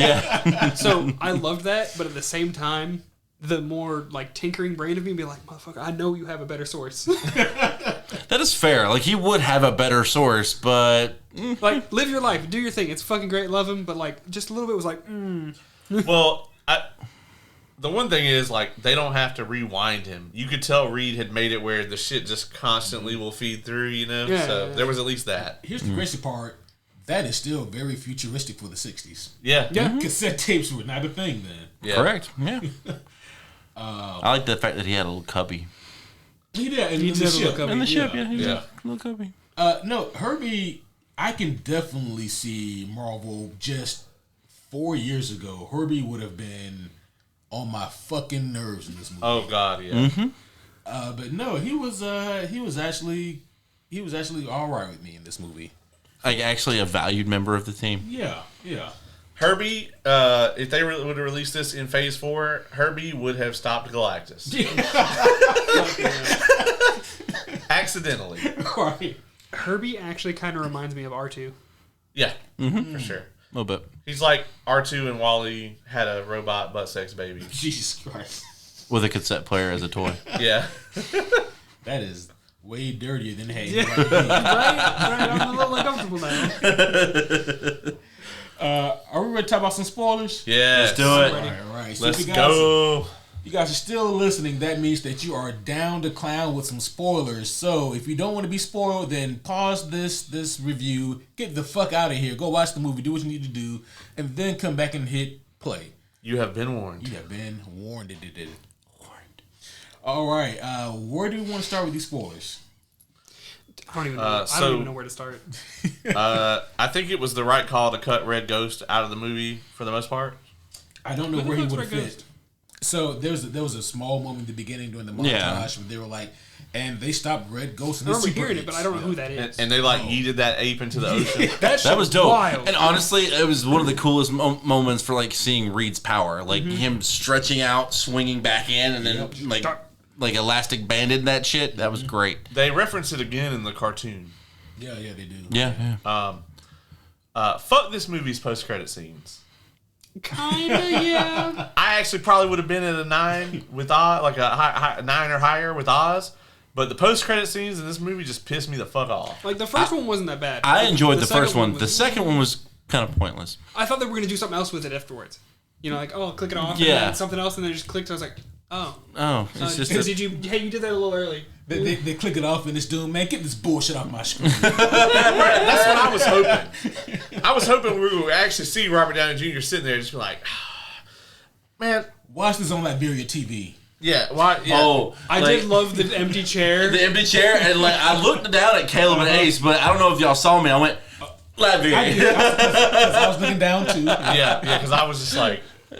[SPEAKER 2] So I loved that, but at the same time, the more like tinkering brain of me be like, motherfucker, I know you have a better source.
[SPEAKER 3] That is fair. Like he would have a better source, but
[SPEAKER 2] Like, live your life, do your thing. It's fucking great, love him, but like just a little bit was like,
[SPEAKER 4] Well, the one thing is, like, they don't have to rewind him. You could tell Reed had made it where the shit just constantly will feed through, you know?
[SPEAKER 2] Yeah.
[SPEAKER 4] There was at least that.
[SPEAKER 1] Here's the crazy part. That is still very futuristic for the 60s.
[SPEAKER 4] Yeah.
[SPEAKER 1] Cassette tapes were not a thing then.
[SPEAKER 4] Yeah.
[SPEAKER 3] correct. Yeah. I like the fact that he had a little cubby.
[SPEAKER 1] He did. And
[SPEAKER 2] He
[SPEAKER 1] the
[SPEAKER 2] did
[SPEAKER 1] ship.
[SPEAKER 2] look up.
[SPEAKER 3] In the ship,
[SPEAKER 2] Yeah.
[SPEAKER 3] yeah. He
[SPEAKER 4] Yeah.
[SPEAKER 3] a little cubby.
[SPEAKER 1] No, Herbie, I can definitely see Marvel just 4 years ago. Herbie would have been on my fucking nerves in this movie.
[SPEAKER 4] Oh, God, yeah.
[SPEAKER 1] But no, he was actually all right with me in this movie.
[SPEAKER 3] Like actually a valued member of the team.
[SPEAKER 1] Yeah.
[SPEAKER 4] Herbie, if they would have released this in Phase 4, Herbie would have stopped Galactus. Accidentally.
[SPEAKER 1] Right.
[SPEAKER 2] Herbie actually kind of reminds me of R2.
[SPEAKER 4] Yeah, for sure.
[SPEAKER 3] A little bit.
[SPEAKER 4] He's like R2 and Wally had a robot butt sex baby.
[SPEAKER 1] Jesus Christ.
[SPEAKER 3] With a cassette player as a toy.
[SPEAKER 4] Yeah.
[SPEAKER 1] That is way dirtier than hey.
[SPEAKER 2] Right? I'm a little uncomfortable now.
[SPEAKER 1] Are we ready to talk about some spoilers?
[SPEAKER 4] Yeah.
[SPEAKER 3] Let's do it.
[SPEAKER 1] All right. So
[SPEAKER 4] Let's
[SPEAKER 1] if
[SPEAKER 4] go.
[SPEAKER 1] you guys are still listening, that means that you are down to clown with some spoilers. So if you don't want to be spoiled, then pause this review, get the fuck out of here, go watch the movie, do what you need to do, and then come back and hit play.
[SPEAKER 4] You have been warned.
[SPEAKER 1] You have been warned. All right. Where do we want to start with these spoilers?
[SPEAKER 2] I don't even know. I don't even know where to start.
[SPEAKER 4] I think it was the right call to cut Red Ghost out of the movie for the most part.
[SPEAKER 1] I don't know where he
[SPEAKER 2] Who
[SPEAKER 1] would
[SPEAKER 2] looks
[SPEAKER 1] have
[SPEAKER 2] Red
[SPEAKER 1] fit. So there was a small moment at the beginning during the montage where they were like, and they stopped Red Ghost. And
[SPEAKER 2] I remember hearing it, but I don't know who that is.
[SPEAKER 4] And they like yeeted that ape into the ocean.
[SPEAKER 3] That was dope.
[SPEAKER 2] Wild.
[SPEAKER 3] And honestly, it was one of the coolest moments for like seeing Reed's power, like him stretching out, swinging back in, and then like elastic banded that shit. That was great.
[SPEAKER 4] They reference it again in the cartoon.
[SPEAKER 1] Yeah, they do.
[SPEAKER 3] Yeah.
[SPEAKER 4] Fuck this movie's post-credit scenes.
[SPEAKER 2] Kinda, yeah.
[SPEAKER 4] I actually probably would have been at a 9 with Oz, like a 9 or higher with Oz. But the post-credit scenes in this movie just pissed me the fuck off.
[SPEAKER 2] Like, the first one wasn't that bad.
[SPEAKER 3] I enjoyed the
[SPEAKER 2] second
[SPEAKER 3] first one.
[SPEAKER 2] was-
[SPEAKER 3] The second one was kind of pointless.
[SPEAKER 2] I thought they were going to do something else with it afterwards. You know, like, oh, click it off,
[SPEAKER 3] Yeah.
[SPEAKER 2] and then something else, and then it just clicked. I was like,
[SPEAKER 3] Oh, it's just
[SPEAKER 2] did you did that a little early.
[SPEAKER 1] They click it off in this Doom. Man, get this bullshit off my screen.
[SPEAKER 4] That's what I was hoping. I was hoping we would actually see Robert Downey Jr. sitting there just be like, man,
[SPEAKER 1] watch this on Liberia TV.
[SPEAKER 4] Yeah, why? Yeah.
[SPEAKER 3] Oh,
[SPEAKER 2] I did love the empty chair.
[SPEAKER 3] The empty chair, and like I looked down at Caleb and Ace, but I don't know if y'all saw me. I went, Latveria.
[SPEAKER 1] I was looking down too.
[SPEAKER 4] Yeah, because I was just like.
[SPEAKER 2] I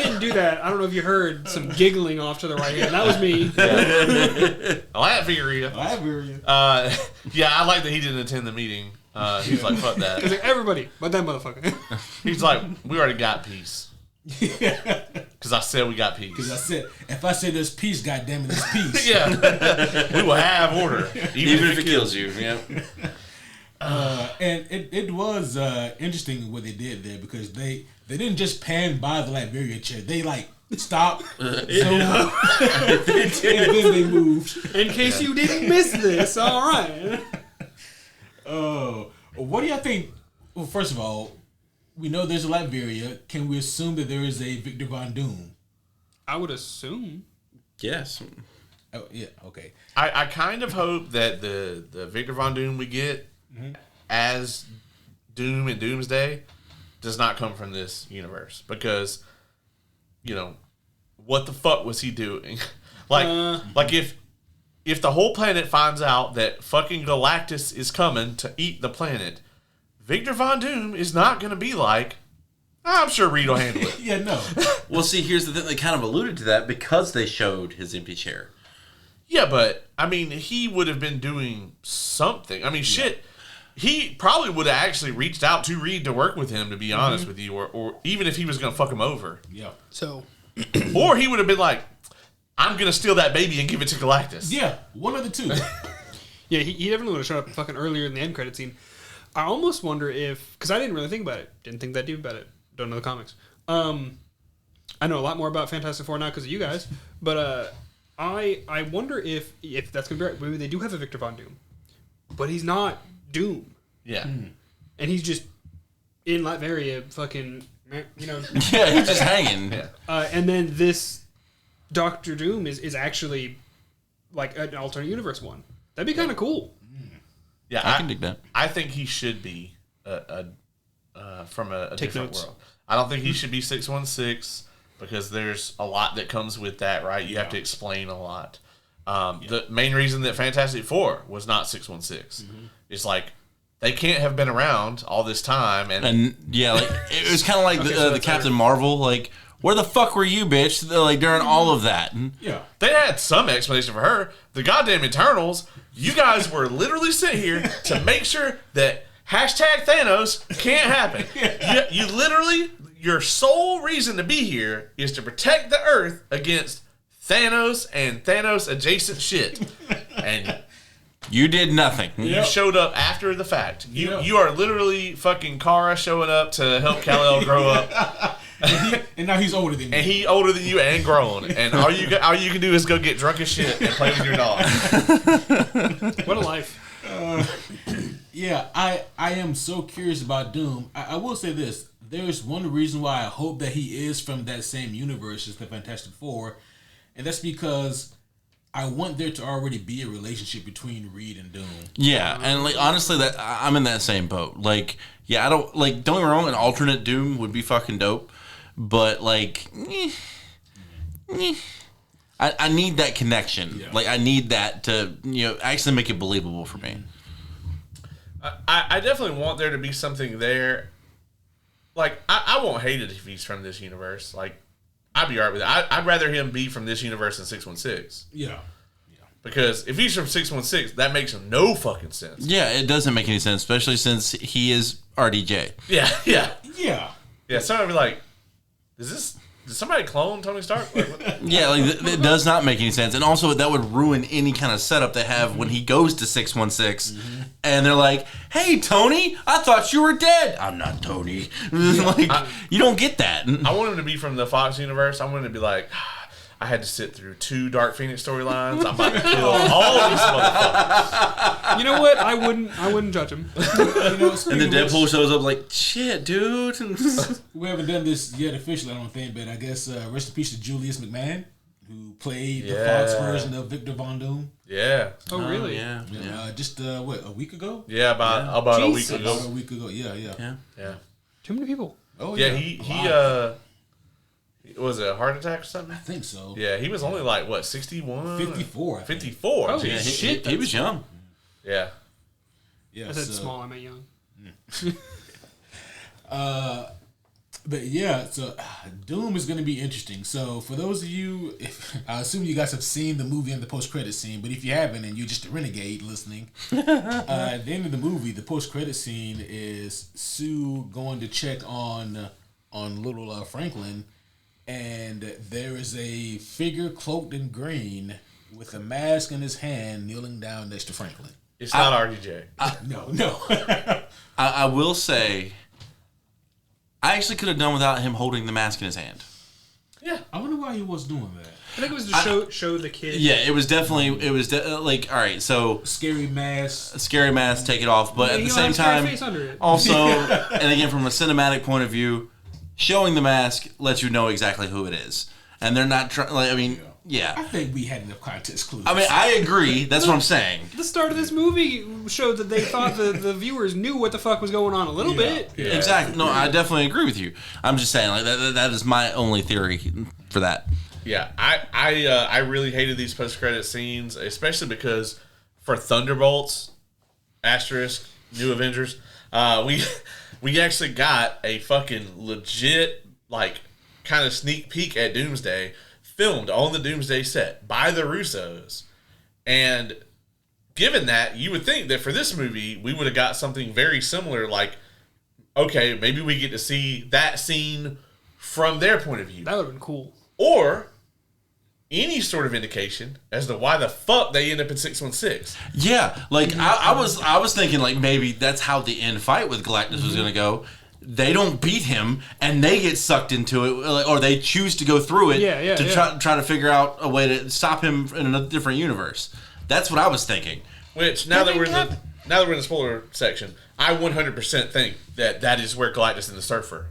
[SPEAKER 2] didn't do that. I don't know if you heard some giggling off to the right hand. That was me.
[SPEAKER 4] Latveria. Yeah, I like that he didn't attend the meeting. He's like, fuck that.
[SPEAKER 2] Because everybody, but that motherfucker.
[SPEAKER 4] He's like, we already got peace. Because I said we got peace.
[SPEAKER 1] Because I said, if I say there's peace, goddammit, there's peace.
[SPEAKER 4] Yeah. We will have order.
[SPEAKER 3] Even if it kills you. Yeah.
[SPEAKER 1] And it was interesting what they did there because they didn't just pan by the Liberia chair. They like stopped, and then they moved.
[SPEAKER 2] In case you didn't miss this, all right.
[SPEAKER 1] What do y'all think? Well, first of all, we know there's a Liberia. Can we assume that there is a Victor Von Doom?
[SPEAKER 2] I would assume.
[SPEAKER 3] Yes.
[SPEAKER 1] Oh, yeah. Okay.
[SPEAKER 4] I kind of hope that the Victor Von Doom we get as Doom and Doomsday does not come from this universe because, what the fuck was he doing? like if the whole planet finds out that fucking Galactus is coming to eat the planet, Victor Von Doom is not going to be like, I'm sure Reed will handle it.
[SPEAKER 1] Yeah, no.
[SPEAKER 3] Well, see, here's the thing. They kind of alluded to that because they showed his empty chair.
[SPEAKER 4] Yeah, but, I mean, he would have been doing something. I mean, shit. He probably would have actually reached out to Reed to work with him, to be honest with you, or even if he was going to fuck him over.
[SPEAKER 1] Yeah.
[SPEAKER 2] So.
[SPEAKER 4] Or he would have been like, I'm going to steal that baby and give it to Galactus.
[SPEAKER 1] Yeah, one of the two.
[SPEAKER 2] Yeah, he definitely would have showed up fucking earlier in the end credit scene. I almost wonder if, because I didn't really think about it. Didn't think that deep about it. Don't know the comics. I know a lot more about Fantastic Four now because of you guys, but I wonder if that's going to be right. Maybe they do have a Victor Von Doom, but he's not Doom.
[SPEAKER 4] Yeah.
[SPEAKER 2] And he's just in Latveria fucking,
[SPEAKER 3] Yeah, he's just hanging.
[SPEAKER 4] Yeah.
[SPEAKER 2] And then this Doctor Doom is actually like an alternate universe one. That'd be kind of cool.
[SPEAKER 4] Yeah,
[SPEAKER 3] I can dig that.
[SPEAKER 4] I think he should be from a different
[SPEAKER 2] notes.
[SPEAKER 4] world. I don't think he should be 616 because there's a lot that comes with that, right? You have to explain a lot. The main reason that Fantastic Four was not 616 is like they can't have been around all this time,
[SPEAKER 3] And yeah, like it was kind of like
[SPEAKER 2] so
[SPEAKER 3] the Captain Marvel, like where the fuck were you, bitch? Like during all of that.
[SPEAKER 1] Yeah.
[SPEAKER 4] they had some explanation for her. The goddamn Eternals, you guys were literally sent here to make sure that #Thanos can't happen. You literally, your sole reason to be here is to protect the Earth against Thanos and Thanos adjacent shit. And
[SPEAKER 3] You did nothing.
[SPEAKER 4] you showed up after the fact. You are literally fucking Kara showing up to help Kal-El grow up.
[SPEAKER 1] And now he's older than you.
[SPEAKER 4] And he older than you and grown. And all you can do is go get drunk as shit and play with your dog.
[SPEAKER 2] What a life.
[SPEAKER 1] Yeah, I am so curious about Doom. I will say this. There's one reason why I hope that he is from that same universe as the Fantastic Four, and that's because I want there to already be a relationship between Reed and Doom.
[SPEAKER 3] Yeah, and like honestly, that I'm in that same boat. Like, yeah, I don't like. Don't get me wrong, an alternate Doom would be fucking dope, but like, I need that connection. Yeah. Like, I need that to actually make it believable for me.
[SPEAKER 4] I definitely want there to be something there. Like, I won't hate it if he's from this universe. Like, I'd be alright with it. I'd rather him be from this universe than 616.
[SPEAKER 1] Yeah.
[SPEAKER 4] Because if he's from 616, that makes no fucking sense.
[SPEAKER 3] Yeah, it doesn't make any sense, especially since he is RDJ.
[SPEAKER 4] Yeah.
[SPEAKER 1] Yeah.
[SPEAKER 4] Somebody be like, did somebody clone Tony Stark? Like, what?
[SPEAKER 3] Yeah, like it does not make any sense, and also that would ruin any kind of setup they have when he goes to 616, and they're like, "Hey, Tony, I thought you were dead." I'm not Tony. Like, you don't get that.
[SPEAKER 4] I want him to be from the Fox universe. I want him to be like, I had to sit through 2 Dark Phoenix storylines. I'm about to kill all these motherfuckers.
[SPEAKER 2] You know what? I wouldn't judge him.
[SPEAKER 1] You know,
[SPEAKER 3] And then Deadpool shows up like, shit, dude.
[SPEAKER 1] we haven't done this yet officially, I don't think, but I guess rest in peace to Julius McMahon, who played the Fox version of Victor Von Doom.
[SPEAKER 4] Yeah.
[SPEAKER 2] Oh, really?
[SPEAKER 3] Yeah.
[SPEAKER 1] Just a week ago?
[SPEAKER 4] Yeah, about a week
[SPEAKER 2] Jesus.
[SPEAKER 4] ago.
[SPEAKER 1] About a week ago, yeah.
[SPEAKER 2] Too many people.
[SPEAKER 1] Oh
[SPEAKER 4] Yeah,
[SPEAKER 1] yeah,
[SPEAKER 4] he was it a heart attack or something?
[SPEAKER 1] I think so.
[SPEAKER 4] Yeah, he was only like what, 61?
[SPEAKER 1] 54. I think.
[SPEAKER 4] 54.
[SPEAKER 2] Oh,
[SPEAKER 4] Jeez.
[SPEAKER 2] shit.
[SPEAKER 3] He was young.
[SPEAKER 4] Yeah.
[SPEAKER 1] Yeah,
[SPEAKER 2] I said small, I meant young.
[SPEAKER 1] But yeah, so Doom is going to be interesting. So for those of you, I assume you guys have seen the movie and the post-credit scene, but if you haven't and you're just a renegade listening, at the end of the movie, the post-credit scene is Sue going to check on little Franklin, and there is a figure cloaked in green with a mask in his hand kneeling down next to Franklin.
[SPEAKER 4] It's not RDJ.
[SPEAKER 1] No.
[SPEAKER 3] I will say, I actually could have done without him holding the mask in his hand.
[SPEAKER 4] Yeah.
[SPEAKER 1] I wonder why he was doing that.
[SPEAKER 2] I think it was to show the kid.
[SPEAKER 3] Yeah, it was definitely, like, all right, so
[SPEAKER 1] Scary mask.
[SPEAKER 3] scary mask, take it off, but
[SPEAKER 2] Yeah,
[SPEAKER 3] at
[SPEAKER 2] he
[SPEAKER 3] the
[SPEAKER 2] don't
[SPEAKER 3] same
[SPEAKER 2] have a scary
[SPEAKER 3] time,
[SPEAKER 2] face under it.
[SPEAKER 3] also, and again, from a cinematic point of view, showing the mask lets you know exactly who it is. And they're not trying, like, I mean,
[SPEAKER 1] I think we had enough context clues.
[SPEAKER 3] I mean, I agree. That's what I'm saying.
[SPEAKER 2] The start of this movie showed that they thought the viewers knew what the fuck was going on a little bit.
[SPEAKER 4] Yeah.
[SPEAKER 3] Exactly. No, I definitely agree with you. I'm just saying, like, that is my only theory for that.
[SPEAKER 4] Yeah, I really hated these post-credit scenes, especially because for Thunderbolts, asterisk, New Avengers, we actually got a fucking legit, like, kind of sneak peek at Doomsday filmed on the Doomsday set by the Russos. And given that, you would think that for this movie, we would have got something very similar, like, okay, maybe we get to see that scene from their point of view.
[SPEAKER 2] That would have been cool.
[SPEAKER 4] Or any sort of indication as to why the fuck they end up in 616.
[SPEAKER 3] Yeah, like I was thinking like maybe that's how the end fight with Galactus was gonna go. They don't beat him, and they get sucked into it, or they choose to go through it to try to figure out a way to stop him in a different universe. That's what I was thinking.
[SPEAKER 4] Which now that we're in the spoiler section, I 100% think that is where Galactus and the Surfer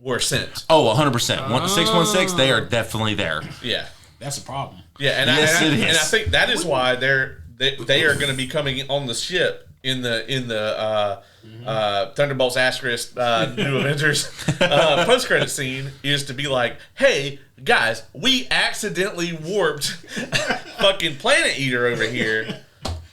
[SPEAKER 4] were sent.
[SPEAKER 3] Oh, 100%. 616, they are definitely there.
[SPEAKER 4] Yeah.
[SPEAKER 1] That's a problem.
[SPEAKER 4] Yeah, and
[SPEAKER 3] Yes,
[SPEAKER 4] I
[SPEAKER 3] it is.
[SPEAKER 4] and I think that is why they are going to be coming on the ship in the Thunderbolts asterisk New Avengers post credit scene is to be like, hey guys, we accidentally warped fucking Planet Eater over here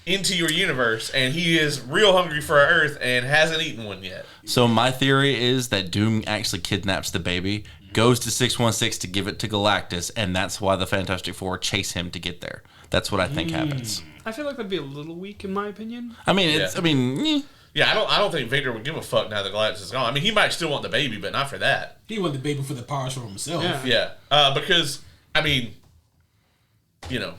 [SPEAKER 4] into your universe, and he is real hungry for our Earth and hasn't eaten one yet.
[SPEAKER 3] So my theory is that Doom actually kidnaps the baby, goes to 616 to give it to Galactus, and that's why the Fantastic Four chase him to get there. That's what I think happens.
[SPEAKER 2] I feel like that'd be a little weak in my opinion.
[SPEAKER 3] I mean, it's.
[SPEAKER 4] Yeah.
[SPEAKER 3] I mean,
[SPEAKER 4] Yeah, I don't think Vader would give a fuck now that Galactus is gone. I mean, he might still want the baby, but not for that.
[SPEAKER 1] He wanted the baby for the powers for himself.
[SPEAKER 2] Yeah.
[SPEAKER 4] Yeah, because I mean, you know.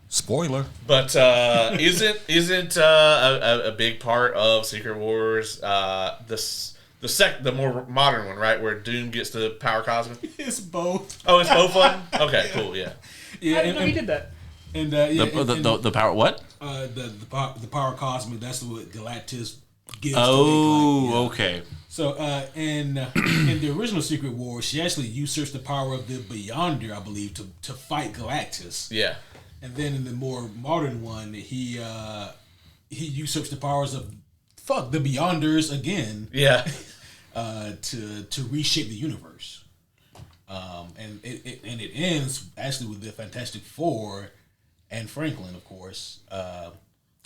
[SPEAKER 1] Spoiler.
[SPEAKER 4] But isn't a big part of Secret Wars the more modern one, right, where Doom gets the power cosmic?
[SPEAKER 1] It's both.
[SPEAKER 4] Oh, it's both of them. Okay, cool, yeah.
[SPEAKER 1] Yeah,
[SPEAKER 2] I didn't know he did that.
[SPEAKER 1] And
[SPEAKER 3] the power. What?
[SPEAKER 1] The power cosmic. That's what Galactus gives.
[SPEAKER 3] Oh,
[SPEAKER 1] to make,
[SPEAKER 3] okay.
[SPEAKER 1] So in the original Secret Wars, she actually usurps the power of the Beyonder, I believe, to fight Galactus.
[SPEAKER 4] Yeah.
[SPEAKER 1] And then in the more modern one, he usurps the powers of the Beyonders again.
[SPEAKER 4] Yeah.
[SPEAKER 1] To reshape the universe. And it ends actually with the Fantastic Four and Franklin, of course,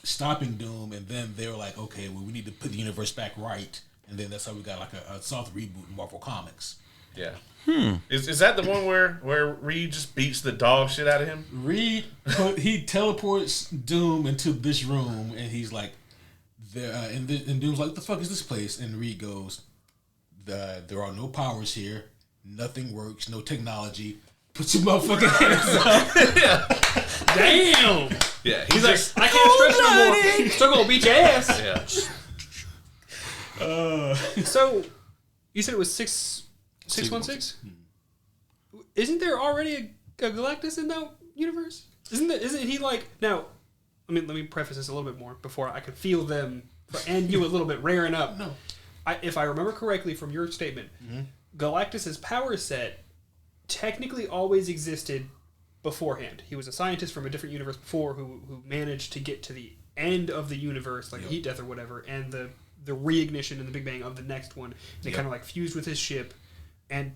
[SPEAKER 1] stopping Doom, and then they were like, okay, well, we need to put the universe back right, and then that's how we got like a soft reboot in Marvel Comics.
[SPEAKER 4] Yeah. Is that the one where Reed just beats the dog shit out of him?
[SPEAKER 1] Reed, he teleports Doom into this room, and he's like, and Doom's like, what the fuck is this place? And Reed goes, there are no powers here, nothing works, no technology. Put your motherfucking hands up.
[SPEAKER 2] Damn.
[SPEAKER 4] Yeah.
[SPEAKER 2] He's like, I can't stretch no more. Still gonna beat your ass.
[SPEAKER 4] Yeah.
[SPEAKER 2] So, you said it was 616? Isn't there already a Galactus in that universe? Isn't he like now? Let me preface this a little bit more before I can feel them and you a little bit raring up.
[SPEAKER 1] No.
[SPEAKER 2] If I remember correctly from your statement, Galactus's power set technically always existed beforehand. He was a scientist from a different universe before who managed to get to the end of the universe, like heat death or whatever, and the reignition and the Big Bang of the next one. And it kind of like fused with his ship and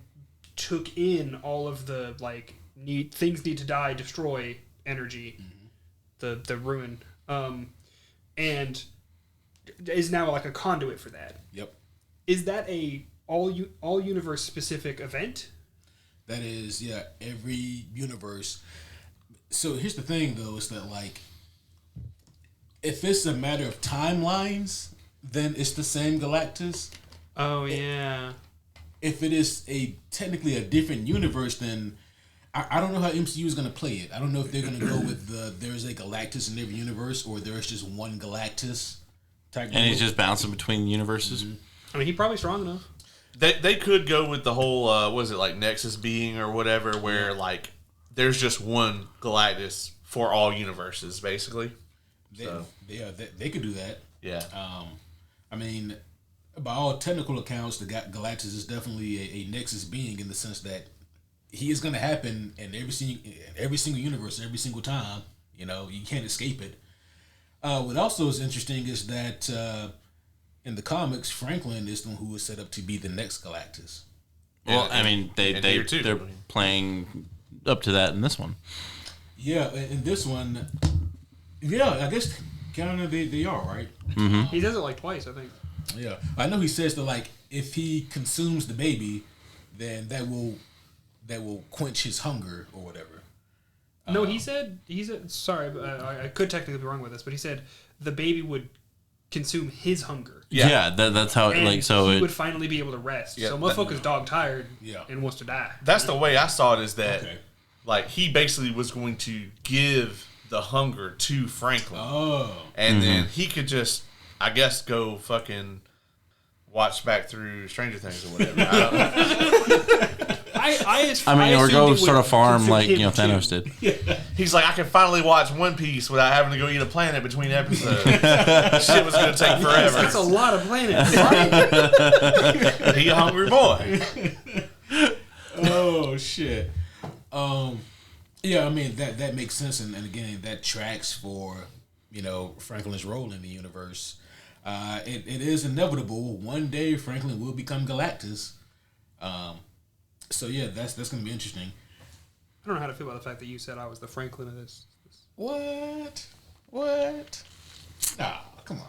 [SPEAKER 2] took in all of the like things need to die, destroy energy, the ruin, and is now like a conduit for that.
[SPEAKER 1] Yep.
[SPEAKER 2] Is that a all universe specific event?
[SPEAKER 1] That is, every universe. So here's the thing, though, is that, like, if it's a matter of timelines, then it's the same Galactus.
[SPEAKER 2] Oh, yeah.
[SPEAKER 1] If it is technically a different universe, then I don't know how MCU is going to play it. I don't know if they're going to go with there's a Galactus in every universe, or there's just one Galactus type.
[SPEAKER 3] And he's just bouncing between universes.
[SPEAKER 2] I mean, he's probably strong enough.
[SPEAKER 4] They could go with the whole was it like Nexus being or whatever, where like there's just one Galactus for all universes, basically.
[SPEAKER 1] They could do that.
[SPEAKER 4] Yeah.
[SPEAKER 1] I mean, by all technical accounts, the Galactus is definitely a Nexus being in the sense that he is going to happen in every single universe, every single time. You know, you can't escape it. What also is interesting is that in the comics, Franklin is the one who is set up to be the next Galactus.
[SPEAKER 3] Well, I mean, they're playing up to that in this one.
[SPEAKER 1] Yeah, in this one, I guess kind of they are, right?
[SPEAKER 3] Mm-hmm.
[SPEAKER 2] He does it like twice, I think.
[SPEAKER 1] Yeah, I know he says that like if he consumes the baby, then that will quench his hunger or whatever.
[SPEAKER 2] No, he said sorry, but I could technically be wrong with this, but he said the baby would consume his hunger.
[SPEAKER 3] Yeah, that's how
[SPEAKER 2] And
[SPEAKER 3] it
[SPEAKER 2] he would finally be able to rest.
[SPEAKER 4] Yeah,
[SPEAKER 2] so motherfucker's dog tired
[SPEAKER 1] Yeah.
[SPEAKER 2] and wants to die.
[SPEAKER 4] That's the way I saw it, is that
[SPEAKER 1] Okay.
[SPEAKER 4] like he basically was going to give the hunger to Franklin.
[SPEAKER 1] Oh,
[SPEAKER 4] And then he could just, I guess, go fucking watch back through Stranger Things or whatever. I don't know.
[SPEAKER 3] I mean, or
[SPEAKER 2] assumed
[SPEAKER 3] go
[SPEAKER 2] it
[SPEAKER 3] start a
[SPEAKER 2] would
[SPEAKER 3] farm
[SPEAKER 2] consume
[SPEAKER 3] like
[SPEAKER 2] him
[SPEAKER 3] Thanos
[SPEAKER 2] too.
[SPEAKER 3] did.
[SPEAKER 4] He's like, I can finally watch One Piece without having to go eat a planet between episodes. Shit was going to take forever.
[SPEAKER 2] That's a lot of planets. Right?
[SPEAKER 4] He a hungry boy.
[SPEAKER 1] oh shit. Yeah, I mean that makes sense, and again that tracks for Franklin's role in the universe. It is inevitable. One day Franklin will become Galactus. So yeah, that's gonna be interesting.
[SPEAKER 2] I don't know how to feel about the fact that you said I was the Franklin of this.
[SPEAKER 1] What? Nah, come on.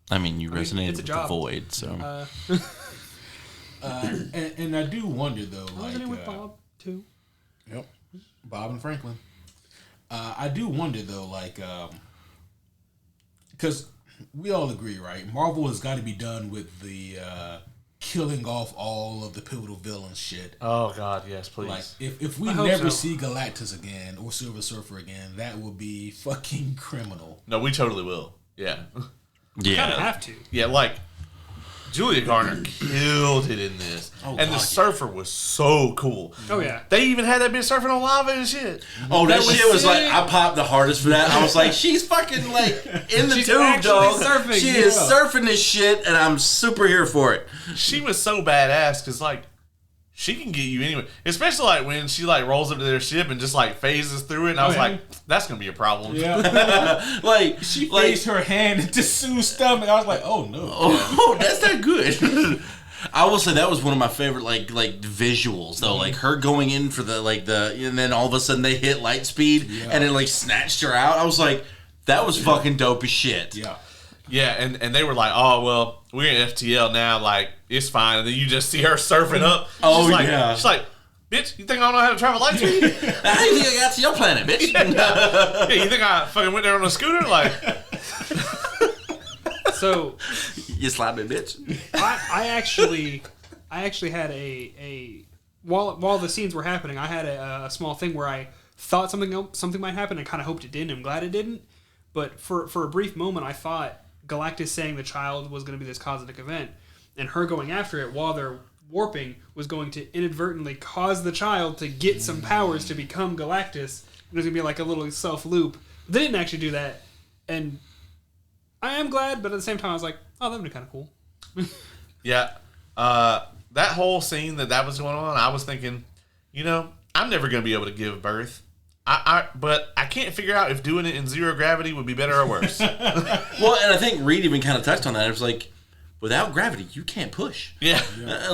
[SPEAKER 3] I mean, you resonated
[SPEAKER 2] it's a
[SPEAKER 3] with
[SPEAKER 2] job.
[SPEAKER 3] the void, so.
[SPEAKER 1] And I do wonder though,
[SPEAKER 2] I was in it with Bob too.
[SPEAKER 1] Yep, Bob and Franklin. I do wonder though, like, because we all agree, right? Marvel has got to be done with the killing off all of the pivotal villains shit.
[SPEAKER 4] Oh, God, yes, please.
[SPEAKER 1] Like, if we
[SPEAKER 2] I hope
[SPEAKER 1] never
[SPEAKER 2] so.
[SPEAKER 1] see Galactus again or Silver Surfer again, that will be fucking criminal.
[SPEAKER 4] No, we totally will. Yeah.
[SPEAKER 2] Kind of
[SPEAKER 3] Yeah.
[SPEAKER 2] have to.
[SPEAKER 4] Yeah, like, Julia Garner killed it in this.
[SPEAKER 1] Oh,
[SPEAKER 4] and the
[SPEAKER 1] God,
[SPEAKER 4] surfer was so cool.
[SPEAKER 2] Oh yeah.
[SPEAKER 4] They even had that bitch surfing on lava and shit.
[SPEAKER 3] Oh, that shit was like,
[SPEAKER 2] sick.
[SPEAKER 3] I popped the hardest for that. I was like, she's fucking like in the
[SPEAKER 2] She's
[SPEAKER 3] tube,
[SPEAKER 2] actually
[SPEAKER 3] dog.
[SPEAKER 2] surfing,
[SPEAKER 3] She
[SPEAKER 2] yeah.
[SPEAKER 3] is surfing this shit, and I'm super here for it.
[SPEAKER 4] She was so badass because, like, she can get you anywhere. Especially, like, when she, like, rolls up to their ship and just, like, phases through it. And I was
[SPEAKER 2] yeah.
[SPEAKER 4] like, that's going to be a problem.
[SPEAKER 1] Yeah,
[SPEAKER 3] Like,
[SPEAKER 1] she
[SPEAKER 3] like,
[SPEAKER 1] placed her hand into Sue's stomach. I was like, oh no.
[SPEAKER 3] oh, that's not good. I will say that was one of my favorite like visuals though, like her going in for the and then all of a sudden they hit light speed and it like snatched her out. I was like, that was fucking dope as shit.
[SPEAKER 1] Yeah.
[SPEAKER 4] Yeah, and they were like, oh, well, we're in FTL now. Like, it's fine. And then you just see her surfing up.
[SPEAKER 3] Oh,
[SPEAKER 4] she's like,
[SPEAKER 3] yeah.
[SPEAKER 4] She's like, bitch, you think I don't know how to travel light speed?
[SPEAKER 3] How do you think I got to your planet, bitch?
[SPEAKER 4] Yeah, you think I fucking went there on a scooter? Like,
[SPEAKER 2] So
[SPEAKER 3] You slap me, bitch.
[SPEAKER 2] I actually had a while the scenes were happening, I had a small thing where I thought something might happen and kind of hoped it didn't. I'm glad it didn't. But for a brief moment, I thought Galactus saying the child was going to be this cosmic event, and her going after it while warping was going to inadvertently cause the child to get some powers to become Galactus. It was going to be like a little self-loop. They didn't actually do that. And I am glad, but at the same time, I was like, oh, that would be kind of cool.
[SPEAKER 4] Yeah. That whole scene that was going on, I was thinking, I'm never going to be able to give birth. But I can't figure out if doing it in zero gravity would be better or worse.
[SPEAKER 3] Well, and I think Reed even kind of touched on that. It was like, without gravity, you can't push.
[SPEAKER 4] Yeah.
[SPEAKER 3] Yeah,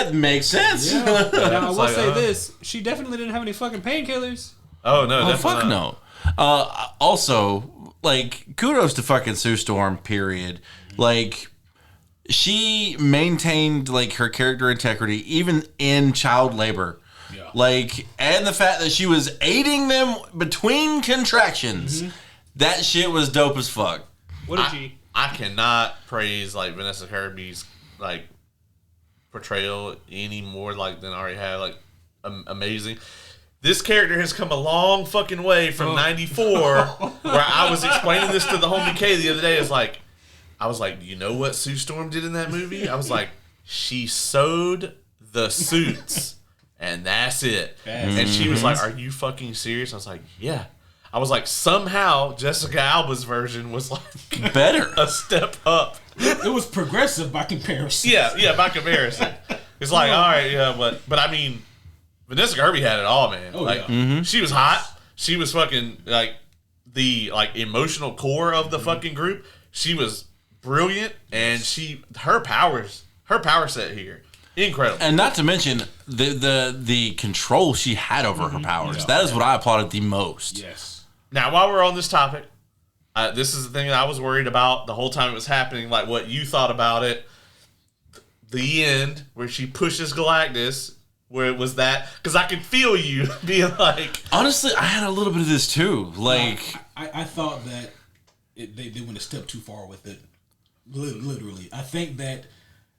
[SPEAKER 3] it makes sense.
[SPEAKER 2] Yeah. Now, I will say this. She definitely didn't have any fucking painkillers.
[SPEAKER 4] Oh, no.
[SPEAKER 3] Oh, fuck no. Also, kudos to fucking Sue Storm, period. She maintained, her character integrity, even in child labor. Yeah. And the fact that she was aiding them between contractions. Mm-hmm. That shit was dope as fuck.
[SPEAKER 2] What did she?
[SPEAKER 4] I cannot praise, Vanessa Kirby's, portrayal any more, than I already have. Amazing. This character has come a long fucking way from 94, where I was explaining this to the homie Kay the other day. I was like, you know what Sue Storm did in that movie? I was like, she sewed the suits, and that's it. And she was like, are you fucking serious? I was like, yeah. I was like, somehow Jessica Alba's version was
[SPEAKER 3] better,
[SPEAKER 4] a step up.
[SPEAKER 1] It was progressive by comparison.
[SPEAKER 4] Yeah, by comparison. It's all right, yeah, but I mean, Vanessa Kirby had it all, man.
[SPEAKER 1] Oh, yeah.
[SPEAKER 4] She was hot. She was fucking the emotional core of the fucking group. She was brilliant, and her power set here, incredible.
[SPEAKER 3] And not to mention the control she had over her powers. That is what I applauded the most.
[SPEAKER 1] Yes.
[SPEAKER 4] Now, while we're on this topic, this is the thing that I was worried about the whole time it was happening, what you thought about it. The end, where she pushes Galactus, where it was that, because I could feel you being like...
[SPEAKER 3] Honestly, I had a little bit of this too.
[SPEAKER 1] I thought that they went a step too far with it. Literally. I think that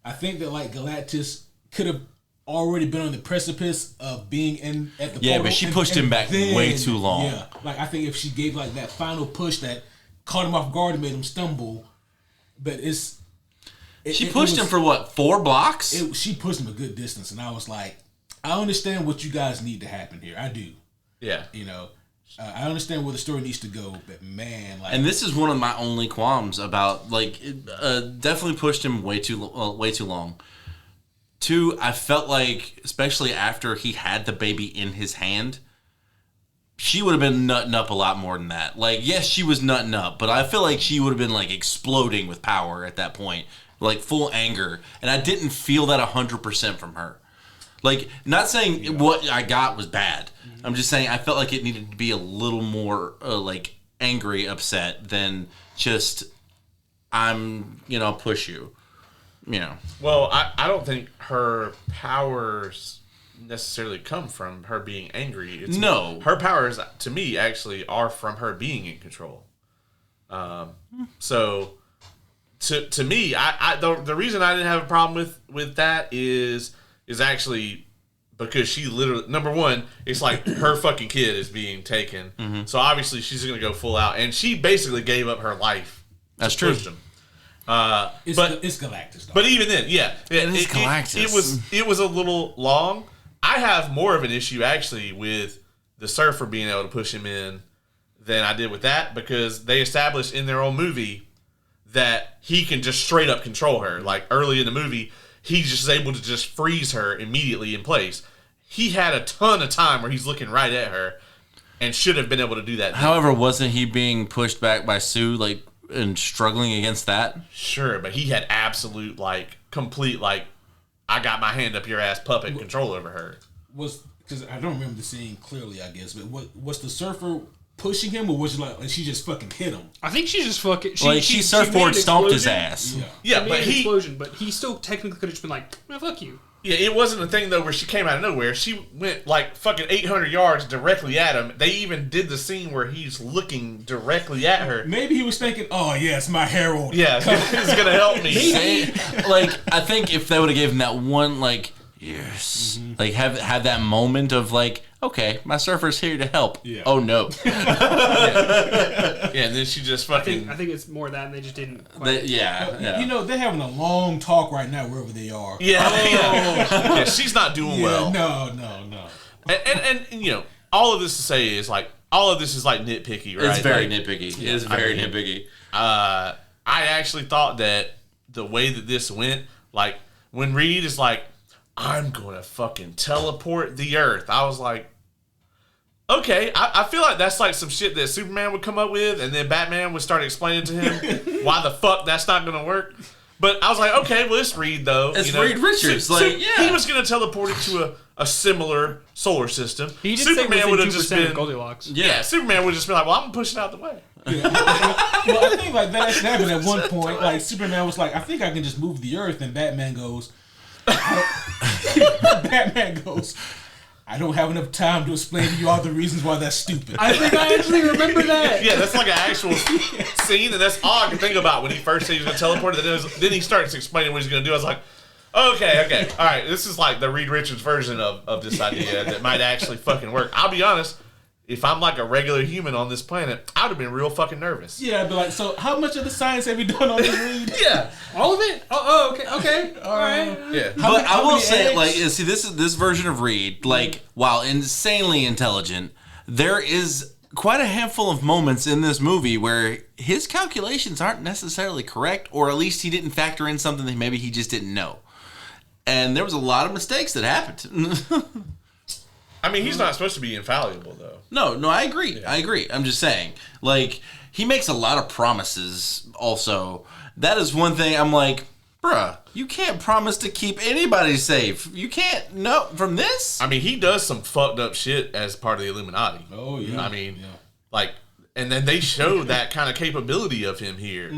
[SPEAKER 1] Galactus could have already been on the precipice of being at the portal,
[SPEAKER 3] but she pushed him back way too long.
[SPEAKER 1] Yeah, I think if she gave that final push that caught him off guard and made him stumble, but
[SPEAKER 3] she pushed him for what, 4 blocks?
[SPEAKER 1] She pushed him a good distance, and I was like, I understand what you guys need to happen here. I do.
[SPEAKER 4] Yeah.
[SPEAKER 3] I
[SPEAKER 1] understand where the story needs to go, but man,
[SPEAKER 3] and this is one of my only qualms about definitely pushed him way too long. 2, I felt like, especially after he had the baby in his hand, she would have been nutting up a lot more than that. Yes, she was nutting up, but I feel like she would have been exploding with power at that point, full anger, and I didn't feel that 100% from her. Not saying what I got was bad. Mm-hmm. I'm just saying I felt like it needed to be a little more angry, upset than just push you.
[SPEAKER 4] Well, I don't think her powers necessarily come from her being angry.
[SPEAKER 3] No.
[SPEAKER 4] Her powers, to me, actually are from her being in control. So, to me, the reason I didn't have a problem with that is actually because she literally, number one, it's her fucking kid is being taken. Mm-hmm. So obviously she's going to go full out, and she basically gave up her life.
[SPEAKER 3] That's true.
[SPEAKER 4] Him.
[SPEAKER 1] It's Galactus, though.
[SPEAKER 4] But even then, yeah,
[SPEAKER 3] it is Galactus.
[SPEAKER 4] It was a little long. I have more of an issue actually with the Surfer being able to push him in than I did with that, because they established in their own movie that he can just straight up control her. Early in the movie, he's just able to just freeze her immediately in place. He had a ton of time where he's looking right at her and should have been able to do that.
[SPEAKER 3] However, wasn't he being pushed back by Sue, and struggling against that?
[SPEAKER 4] Sure, but he had absolute, complete, I got my hand up your ass puppet control over her.
[SPEAKER 1] Because I don't remember the scene clearly, I guess, but was the Surfer pushing him, or was it she just fucking hit him?
[SPEAKER 2] I think she just fucking...
[SPEAKER 3] She surfboard stomped his ass.
[SPEAKER 4] Yeah, but
[SPEAKER 2] explosion, but he still technically could have just been fuck you.
[SPEAKER 4] Yeah, it wasn't a thing, though, where she came out of nowhere. She went, fucking 800 yards directly at him. They even did the scene where he's looking directly at her.
[SPEAKER 1] Maybe he was thinking, oh, yes, my herald.
[SPEAKER 4] Yeah, it's going to help me.
[SPEAKER 3] I think if they would have given him that one, yes, have that moment of, Okay, my surfer's here to help.
[SPEAKER 1] Yeah.
[SPEAKER 3] Oh no.
[SPEAKER 4] Yeah, and then she just fucking.
[SPEAKER 2] I think it's more that and they just didn't.
[SPEAKER 3] Yeah.
[SPEAKER 1] You know, they're having a long talk right now wherever they are.
[SPEAKER 4] Yeah, she's not doing well.
[SPEAKER 1] No.
[SPEAKER 4] And you know, all of this to say is like all of this is like nitpicky, right?
[SPEAKER 3] It's very
[SPEAKER 4] like,
[SPEAKER 3] nitpicky. It is very nitpicky.
[SPEAKER 4] I actually thought that the way that this went, like when Reed is like, "I'm gonna fucking teleport the Earth," I was like, okay, I feel like that's like some shit that Superman would come up with, and then Batman would start explaining to him why the fuck that's not gonna work. But I was like, okay, well, it's Reed though.
[SPEAKER 3] It's Reed Richards.
[SPEAKER 4] He was gonna teleport it to a similar solar system.
[SPEAKER 2] He did
[SPEAKER 4] Superman
[SPEAKER 2] say
[SPEAKER 4] would
[SPEAKER 2] within
[SPEAKER 4] have just
[SPEAKER 2] 2% of
[SPEAKER 4] been
[SPEAKER 2] Goldilocks.
[SPEAKER 4] Yeah, Superman would just be like, well, I'm pushing out the way.
[SPEAKER 1] Well, I think like that actually happened at one point. Like Superman was like, I think I can just move the Earth, and Batman goes, I don't have enough time to explain to you all the reasons why that's stupid.
[SPEAKER 2] I think I actually remember that.
[SPEAKER 4] Yeah, that's like an actual scene, and that's all I can think about when he first said he was going to teleport. Then he starts explaining what he's going to do. I was like, okay, all right, this is like the Reed Richards version of this idea that might actually fucking work. I'll be honest, if I'm like a regular human on this planet, I would have been real fucking nervous.
[SPEAKER 1] Yeah, I'd be like, so how much of the science have you done on this, Reed?
[SPEAKER 4] Yeah.
[SPEAKER 2] All of it? Okay. All right.
[SPEAKER 4] Yeah.
[SPEAKER 3] But I will say,
[SPEAKER 1] eggs?
[SPEAKER 3] like, see, this version of Reed, like, while insanely intelligent, there is quite a handful of moments in this movie where his calculations aren't necessarily correct, or at least he didn't factor in something that maybe he just didn't know. And there was a lot of mistakes that happened.
[SPEAKER 4] I mean, he's not supposed to be infallible, though.
[SPEAKER 3] No, I agree. Yeah. I agree. I'm just saying, like, he makes a lot of promises also. That is one thing I'm like, bruh, you can't promise to keep anybody safe. You can't, no, from this?
[SPEAKER 4] I mean, he does some fucked up shit as part of the Illuminati.
[SPEAKER 1] Oh, yeah.
[SPEAKER 4] I mean, like, and then they show that kind of capability of him here,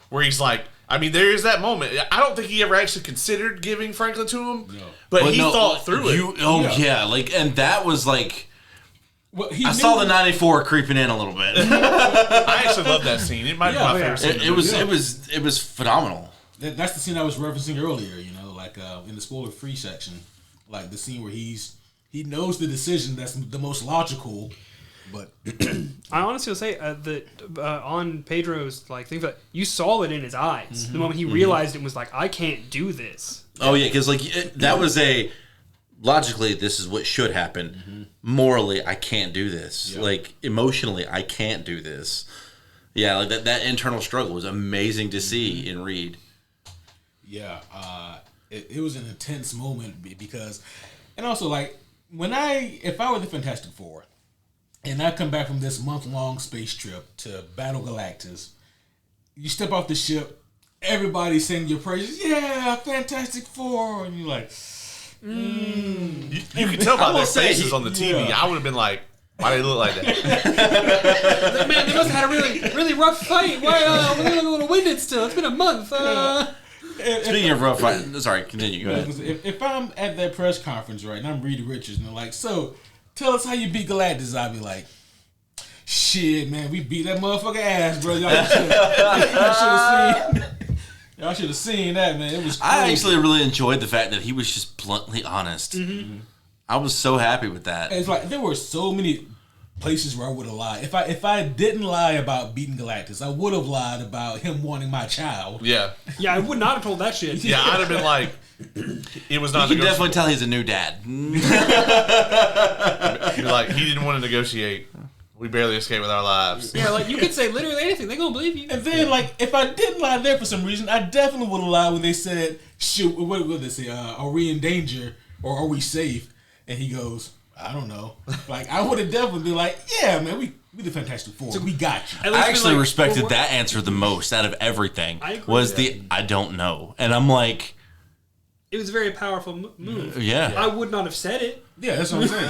[SPEAKER 4] where he's like, I mean, there is that moment. I don't think he ever actually considered giving Franklin to him, but he thought through it.
[SPEAKER 3] Yeah, like, and that was like,
[SPEAKER 1] well,
[SPEAKER 3] I saw the 94 creeping in a little bit.
[SPEAKER 4] I actually love that scene. It might be my favorite scene.
[SPEAKER 3] It was phenomenal.
[SPEAKER 1] That's the scene I was referencing earlier. You know, like in the spoiler-free section, like the scene where he knows the decision that's the most logical. But
[SPEAKER 2] I honestly will say that on Pedro's like thing, that you saw it in his eyes the moment he realized it was like, I can't do this.
[SPEAKER 3] Oh yeah, because like that was logically this is what should happen. Morally, I can't do this. Yep. Like emotionally, I can't do this. Yeah, like that internal struggle was amazing to see in Reed.
[SPEAKER 1] Yeah, it was an intense moment because, and also like if I were the Fantastic Four. And I come back from this month-long space trip to Battle Galactus. You step off the ship, everybody's singing your praises. Yeah, Fantastic Four. And you're like,
[SPEAKER 4] You can tell by their faces on the TV. Yeah. I would have been like, why do they look like that?
[SPEAKER 2] Man, they must have had a really, really rough fight. Why, we're a little winded still. It's been a month.
[SPEAKER 3] Speaking of rough fight, sorry, continue. Go ahead.
[SPEAKER 1] If I'm at that press conference, right, and I'm Reed Richards, and they're like, so, tell us how you beat Galactus. I'd be like, shit, man, we beat that motherfucker ass, bro. Y'all should have seen that, man. It was crazy. I
[SPEAKER 3] actually really enjoyed the fact that he was just bluntly honest. I was so happy with that.
[SPEAKER 1] It's like there were so many places where I would have lied. If I didn't lie about beating Galactus, I would have lied about him wanting my child.
[SPEAKER 4] Yeah.
[SPEAKER 2] Yeah, I would not have told that shit.
[SPEAKER 4] Yeah, I'd have been like, it was not.
[SPEAKER 3] You can definitely tell he's a new dad.
[SPEAKER 4] You're like, he didn't want to negotiate. We barely escaped with our lives.
[SPEAKER 2] Yeah, like you could say literally anything. They gonna believe you.
[SPEAKER 1] And then, like, if I didn't lie there for some reason, I definitely would have lied when they said, "Shoot, what did they say? Are we in danger or are we safe?" And he goes, "I don't know." Like, I would have definitely been like, "Yeah, man, we the Fantastic Four. So we got you."
[SPEAKER 3] I actually respected that answer the most out of everything. I don't know, and I'm like.
[SPEAKER 2] It was a very powerful move.
[SPEAKER 3] Yeah.
[SPEAKER 2] I would not have said it.
[SPEAKER 1] Yeah, that's what I'm saying.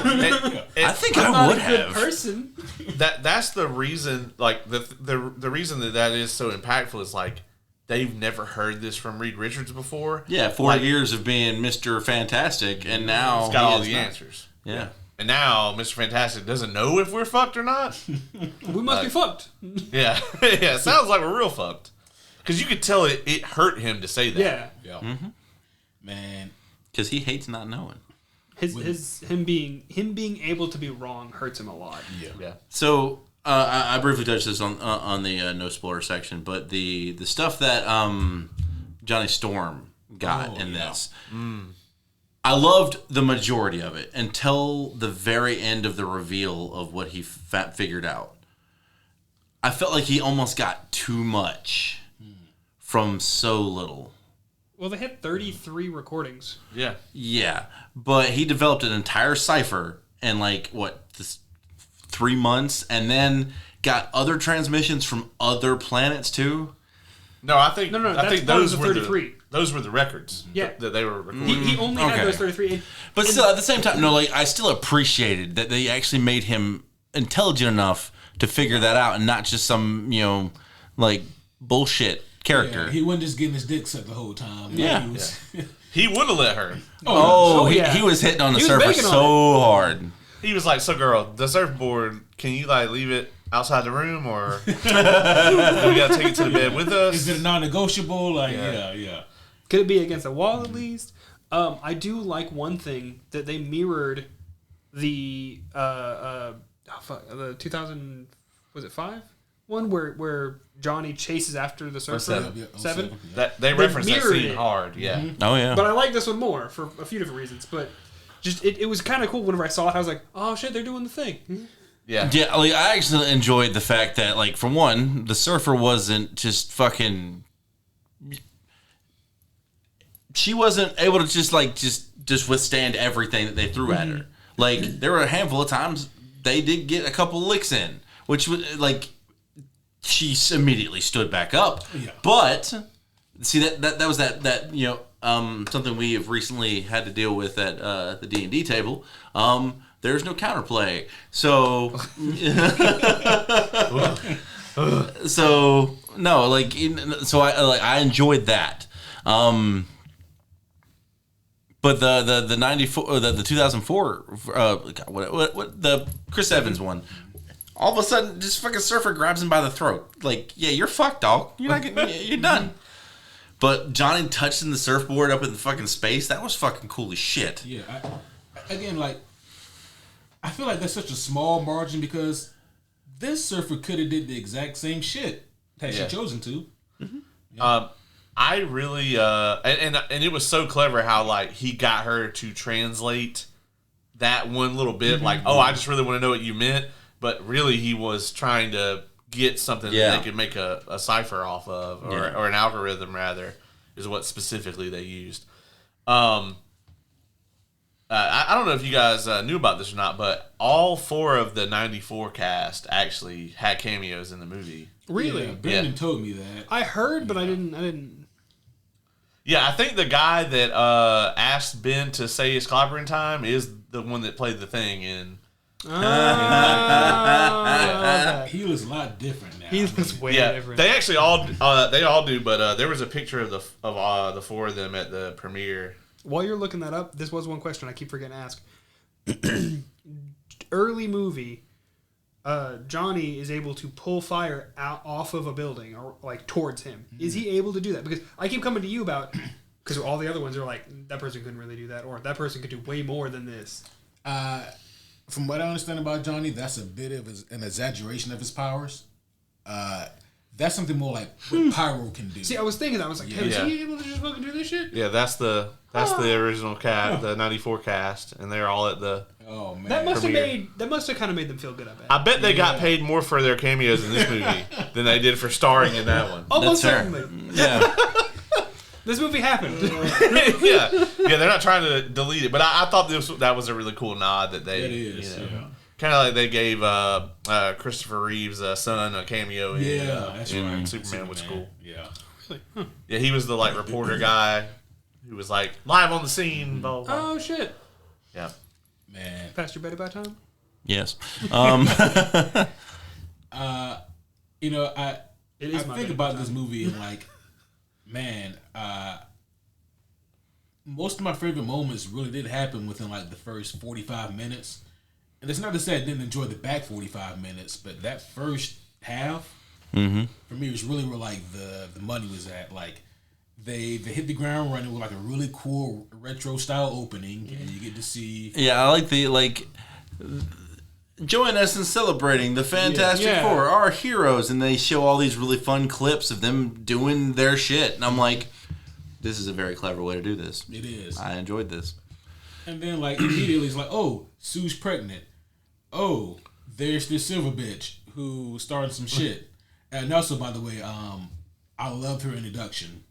[SPEAKER 3] I think I would have.
[SPEAKER 2] Person.
[SPEAKER 4] That's the reason. Like the reason that is so impactful is like they've never heard this from Reed Richards before.
[SPEAKER 3] Yeah, 4 years of being Mr. Fantastic, and now
[SPEAKER 4] he's got all the answers.
[SPEAKER 3] Yeah.
[SPEAKER 4] And now Mr. Fantastic doesn't know if we're fucked or not.
[SPEAKER 2] We must be fucked.
[SPEAKER 4] Yeah, yeah. It sounds like we're real fucked because you could tell it hurt him to say that.
[SPEAKER 2] Yeah.
[SPEAKER 1] Man,
[SPEAKER 3] because he hates not knowing.
[SPEAKER 2] him being able to be wrong hurts him a lot.
[SPEAKER 4] Yeah.
[SPEAKER 3] So I briefly touched this on the no spoiler section, but the stuff that Johnny Storm got in this, I loved the majority of it until the very end of the reveal of what he figured out. I felt like he almost got too much from so little.
[SPEAKER 2] Well, they had 33 recordings.
[SPEAKER 4] Yeah.
[SPEAKER 3] Yeah, but he developed an entire cipher in 3 months, and then got other transmissions from other planets too.
[SPEAKER 4] No, I think I think those were
[SPEAKER 2] 33.
[SPEAKER 4] Those were the records.
[SPEAKER 2] Yeah.
[SPEAKER 4] That they were recording.
[SPEAKER 2] He only had those 33.
[SPEAKER 3] But still, at the same time, I still appreciated that they actually made him intelligent enough to figure that out, and not just some bullshit character.
[SPEAKER 1] Yeah, he wasn't just getting his dick sucked the whole time.
[SPEAKER 3] Yeah.
[SPEAKER 4] He wouldn't have let her.
[SPEAKER 3] He was hitting on the
[SPEAKER 2] He was
[SPEAKER 3] surfer
[SPEAKER 2] banking on
[SPEAKER 3] so hard.
[SPEAKER 4] He was like, "So, girl, the surfboard. Can you leave it outside the room, or do we got to take it to the bed with us?
[SPEAKER 1] Is it a non-negotiable? Yeah.
[SPEAKER 2] Could it be against the wall at least? I do like one thing that they mirrored the the 2000 was it 5 one where Johnny chases after the surfer. Seven.
[SPEAKER 4] That they referenced that
[SPEAKER 2] mirrored
[SPEAKER 4] scene
[SPEAKER 2] it.
[SPEAKER 4] hard. Yeah.
[SPEAKER 3] Oh yeah.
[SPEAKER 2] But I like this one more for a few different reasons. But just it was kind of cool whenever I saw it. I was like, oh shit, they're doing the thing.
[SPEAKER 4] Yeah.
[SPEAKER 3] Yeah, I actually enjoyed the fact that, for one, the surfer wasn't just fucking. She wasn't able to just withstand everything that they threw at her. There were a handful of times they did get a couple licks in, which was she immediately stood back up.
[SPEAKER 1] Yeah.
[SPEAKER 3] But see that was that something we have recently had to deal with at the D&D table. There's no counterplay, so I enjoyed that. But the 94 the 2004 what the Chris Evans one, all of a sudden just fucking surfer grabs him by the throat. You're fucked, dog. You're not getting, you're done. But Johnny touching the surfboard up in the fucking space, that was fucking cool as shit.
[SPEAKER 1] Yeah. I feel like that's such a small margin because this surfer could have did the exact same shit had she chosen to.
[SPEAKER 3] Mm-hmm.
[SPEAKER 1] Yeah.
[SPEAKER 4] I really and it was so clever how he got her to translate that one little bit. I just really want to know what you meant, but really he was trying to get something that they could make a cipher off of, or an algorithm rather, is what specifically they used. I don't know if you guys knew about this or not, but all 4 of the 94 cast actually had cameos in the movie.
[SPEAKER 2] Really?
[SPEAKER 1] Yeah, Brendan told me that.
[SPEAKER 2] I heard, but I didn't.
[SPEAKER 4] Yeah, I think the guy that asked Ben to say his clobbering time is the one that played the thing in.
[SPEAKER 1] He looks a lot different now.
[SPEAKER 2] He looks way different.
[SPEAKER 4] They actually all do, but there was a picture of the 4 of them at the premiere.
[SPEAKER 2] While you're looking that up, this was one question I keep forgetting to ask. Early movie, Johnny is able to pull fire off of a building or towards him. Is he able to do that? Because I keep coming to you about, because all the other ones are that person couldn't really do that, or that person could do way more than this.
[SPEAKER 1] From what I understand about Johnny, that's a bit of an exaggeration of his powers. That's something more like what Pyro can do.
[SPEAKER 2] See, I was thinking that. I was like, is he able to just fucking do this shit?
[SPEAKER 4] Yeah, that's the original cast, the 94 cast, and they're all at the.
[SPEAKER 1] Oh man,
[SPEAKER 2] That must have kind of made them feel good.
[SPEAKER 4] I bet they got paid more for their cameos in this movie than they did for starring in that one.
[SPEAKER 2] Almost
[SPEAKER 3] That's
[SPEAKER 2] certainly.
[SPEAKER 3] Yeah.
[SPEAKER 2] This movie happened.
[SPEAKER 4] yeah, they're not trying to delete it, but I thought that was a really cool nod that they.
[SPEAKER 1] It is.
[SPEAKER 4] Kind of like they gave Christopher Reeve's son a cameo in
[SPEAKER 1] right.
[SPEAKER 4] Superman, which is cool.
[SPEAKER 1] Yeah.
[SPEAKER 4] Yeah, he was the reporter guy who was live on the scene. Blah, blah, blah.
[SPEAKER 2] Oh shit!
[SPEAKER 4] Yeah,
[SPEAKER 1] Man.
[SPEAKER 2] Past your bedtime time?
[SPEAKER 3] Yes.
[SPEAKER 1] I
[SPEAKER 2] It is
[SPEAKER 1] I
[SPEAKER 2] my
[SPEAKER 1] think
[SPEAKER 2] bedtime
[SPEAKER 1] about
[SPEAKER 2] time.
[SPEAKER 1] this movie and man, most of my favorite moments really did happen within the first 45 minutes. And it's not to say I didn't enjoy the back 45 minutes, but that first half, for me, was really where the money was at. they hit the ground running with like a really cool retro style opening, and you get to see.
[SPEAKER 3] Yeah, I like join us in celebrating the Fantastic
[SPEAKER 2] Yeah.
[SPEAKER 3] Four, our heroes, and they show all these really fun clips of them doing their shit, and I'm like, this is a very clever way to do this.
[SPEAKER 1] It is.
[SPEAKER 3] I enjoyed this.
[SPEAKER 1] And then like immediately it's like, oh, Sue's pregnant. Oh, there's this silver bitch who started some shit. And also, by the way, I loved her introduction.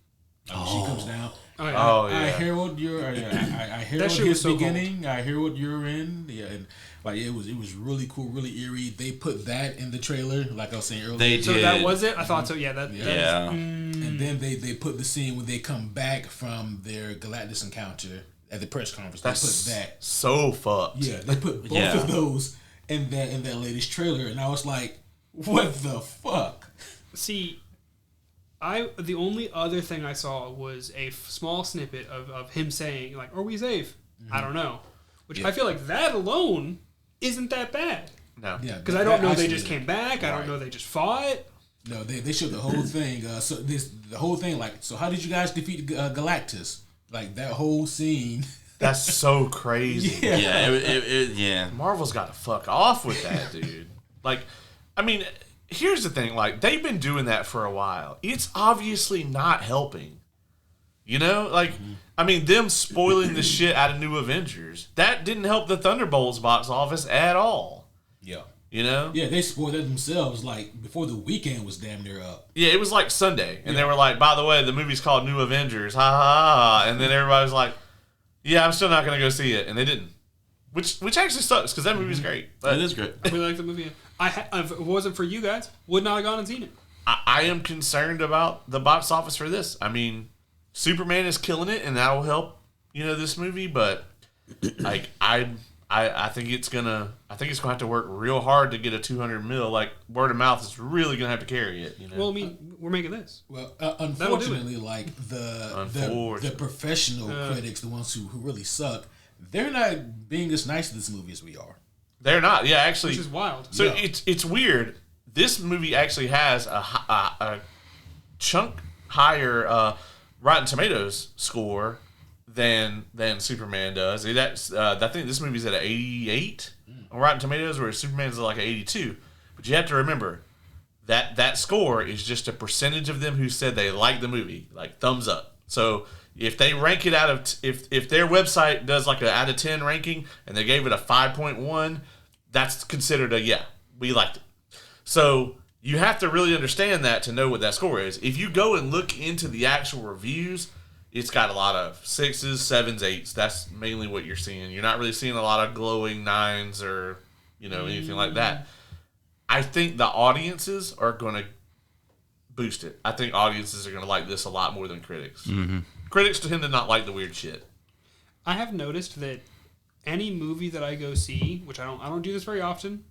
[SPEAKER 1] She comes down.
[SPEAKER 2] Oh, yeah.
[SPEAKER 1] I herald your. I herald
[SPEAKER 2] shit was
[SPEAKER 1] his
[SPEAKER 2] so
[SPEAKER 1] beginning. I herald your end. Yeah, and like it was really cool, really eerie. They put that in the trailer, like I was saying earlier.
[SPEAKER 3] They
[SPEAKER 2] So
[SPEAKER 3] did.
[SPEAKER 2] that was it? I thought so. Yeah.
[SPEAKER 3] Yeah.
[SPEAKER 1] And then they put the scene when they come back from their Galactus encounter at the press conference. They
[SPEAKER 4] That's
[SPEAKER 1] put that.
[SPEAKER 4] so fucked.
[SPEAKER 1] Yeah, they put both
[SPEAKER 3] Yeah.
[SPEAKER 1] of those in that latest trailer, and I was like, what the fuck?
[SPEAKER 2] See, the only other thing I saw was a small snippet of him saying, like, are we safe? I don't know. Which
[SPEAKER 1] Yeah.
[SPEAKER 2] I feel like that alone isn't that bad.
[SPEAKER 4] No.
[SPEAKER 1] Yeah,
[SPEAKER 2] Because I don't know they just came back. I don't
[SPEAKER 1] Right.
[SPEAKER 2] know they just fought.
[SPEAKER 1] No, they showed the whole thing. The whole thing, like, so how did you guys defeat Galactus? Like that whole scene.
[SPEAKER 4] That's so crazy.
[SPEAKER 1] Yeah.
[SPEAKER 3] Yeah, yeah.
[SPEAKER 4] Marvel's got to fuck off with that, dude. Like, I mean, here's the thing. Like, they've been doing that for a while. It's obviously not helping. You know? Like, I mean, them spoiling the shit out of New Avengers, that didn't help the Thunderbolts box office at all.
[SPEAKER 1] Yeah.
[SPEAKER 4] You know?
[SPEAKER 1] Yeah, they spoiled that themselves like before the weekend was damn near up.
[SPEAKER 4] Yeah, it was like Sunday. And they were like, by the way, the movie's called New Avengers. Ha ha ha. And then everybody was like, yeah, I'm still not going to go see it. And they didn't. Which actually sucks because that movie's great. But
[SPEAKER 3] It is great.
[SPEAKER 2] I really like the movie. If it wasn't for you guys, would not have gone and seen it.
[SPEAKER 4] I am concerned about the box office for this. I mean, Superman is killing it, and that will help, this movie. But like, I think it's gonna have to work real hard to get a 200 mil. Like, word of mouth is really gonna have to carry it.
[SPEAKER 2] Well, I mean, we're making this.
[SPEAKER 1] Well, unfortunately, like the professional critics, the ones who really suck, they're not being as nice to this movie as we are.
[SPEAKER 4] They're not. Yeah, actually,
[SPEAKER 2] Which is wild.
[SPEAKER 4] So
[SPEAKER 1] Yeah.
[SPEAKER 4] it's weird. This movie actually has a chunk higher Rotten Tomatoes score than Superman does. I think this movie's at an 88 on Rotten Tomatoes, whereas Superman's at like an 82. But you have to remember that score is just a percentage of them who said they liked the movie, like thumbs up. So if they rank it out of if their website does like an out of 10 ranking and they gave it a 5.1, that's considered we liked it. So you have to really understand that to know what that score is. If you go and look into the actual reviews, it's got a lot of 6s, 7s, 8s. That's mainly what you're seeing. You're not really seeing a lot of glowing 9s or anything like that. I think the audiences are going to boost it. I think audiences are going to like this a lot more than critics. Mm-hmm. Critics tend to not like the weird shit.
[SPEAKER 2] I have noticed that any movie that I go see, which I don't do this very often,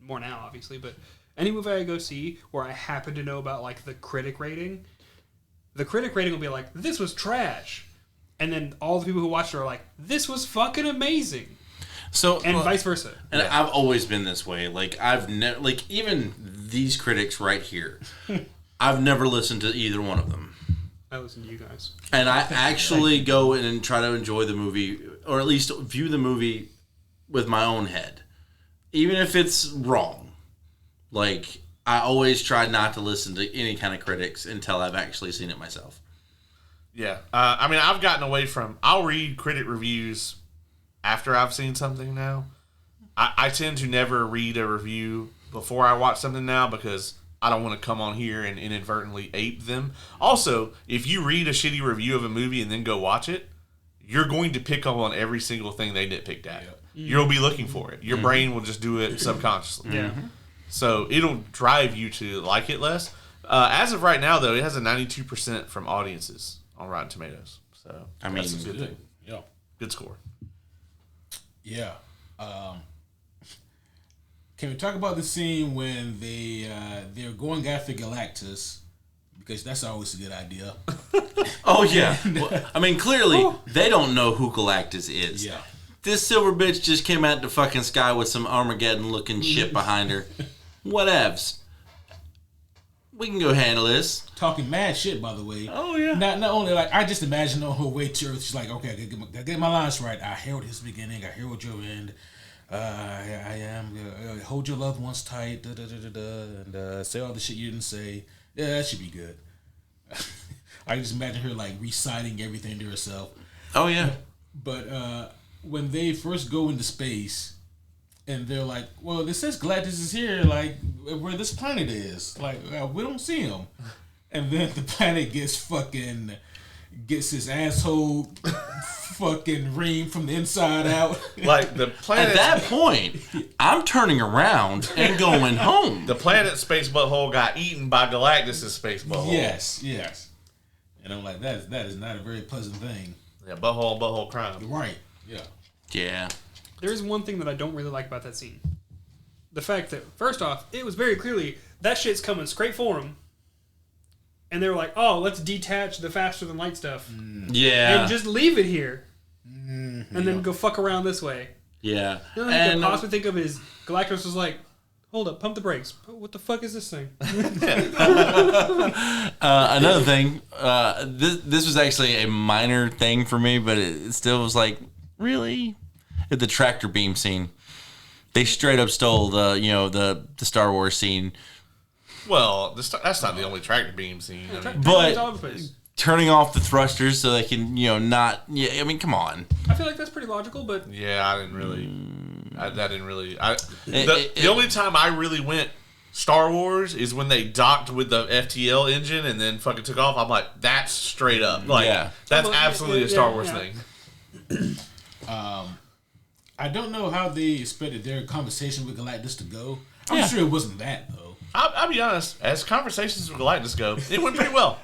[SPEAKER 2] more now obviously, but any movie I go see where I happen to know about like the critic rating will be like, this was trash. And then all the people who watched it are like, this was fucking amazing.
[SPEAKER 3] So
[SPEAKER 2] And vice versa.
[SPEAKER 3] And I've always been this way. Like I've never, like even these critics right here, I've never listened to either one of them.
[SPEAKER 2] I listen to you guys.
[SPEAKER 3] And I actually go in and try to enjoy the movie, or at least view the movie with my own head, even if it's wrong. Like I always try not to listen to any kind of critics until I've actually seen it myself.
[SPEAKER 4] Yeah. I mean, I've gotten away from... I'll read critic reviews after I've seen something now. I tend to never read a review before I watch something now because I don't want to come on here and inadvertently ape them. Also, if you read a shitty review of a movie and then go watch it, you're going to pick up on every single thing they nitpicked at. You'll be looking for it. Your brain will just do it subconsciously.
[SPEAKER 2] Yeah.
[SPEAKER 4] So it'll drive you to like it less. As of right now, though, it has a 92% from audiences on Rotten Tomatoes. So
[SPEAKER 3] I mean,
[SPEAKER 4] that's a good thing.
[SPEAKER 1] Yeah.
[SPEAKER 4] Good score.
[SPEAKER 1] Yeah. Can we talk about the scene when they're going after Galactus? Because that's always a good idea.
[SPEAKER 3] oh yeah. Well, I mean, clearly they don't know who Galactus is.
[SPEAKER 1] Yeah.
[SPEAKER 3] This silver bitch just came out the fucking sky with some Armageddon looking shit behind her. Whatevs. we can go handle this.
[SPEAKER 1] Talking mad shit, by the way.
[SPEAKER 3] Oh, yeah.
[SPEAKER 1] Not only like I just imagine on her way to Earth, she's like, okay, I gotta get my lines right. I herald his beginning. I herald your end. I am. Hold your loved ones tight. Da, da, da, da, da, and say all the shit you didn't say. Yeah, that should be good. I just imagine her like reciting everything to herself.
[SPEAKER 3] Oh yeah.
[SPEAKER 1] But when they first go into space, and they're like, "Well, this says Galactus is here, like where this planet is. Like we don't see him." And then the planet gets his asshole fucking reamed from the inside out.
[SPEAKER 4] Like the planet.
[SPEAKER 3] At that point, I'm turning around and going home.
[SPEAKER 4] The planet space butthole got eaten by Galactus' space butthole.
[SPEAKER 1] Yes. And I'm like, that is not a very pleasant thing.
[SPEAKER 4] Yeah, butthole crime.
[SPEAKER 1] Right. Yeah.
[SPEAKER 3] Yeah.
[SPEAKER 2] There's one thing that I don't really like about that scene. The fact that, first off, it was very clearly that shit's coming straight for him. And they were like, oh, let's detach the faster than light stuff.
[SPEAKER 3] Yeah.
[SPEAKER 2] And just leave it here. And then go fuck around this way.
[SPEAKER 3] Yeah.
[SPEAKER 2] The only thing I could possibly think of is Galactus was like, hold up, pump the brakes. What the fuck is this thing?
[SPEAKER 3] Another thing, this was actually a minor thing for me, but it still was like, really? At the tractor beam scene, they straight up stole the Star Wars scene.
[SPEAKER 4] Well, that's not the only tractor beam scene. I mean,
[SPEAKER 3] But turning off the thrusters so they can, not. Yeah, I mean, come on.
[SPEAKER 2] I feel like that's pretty logical, but
[SPEAKER 4] yeah, I didn't really. The only time I really went Star Wars is when they docked with the FTL engine and then fucking took off. I'm like, that's straight up. Like, that's absolutely a Star Wars thing.
[SPEAKER 1] I don't know how they expected their conversation with Galactus to go. I'm sure it wasn't that though.
[SPEAKER 4] I'll be honest. As conversations with Galactus go, it went pretty well.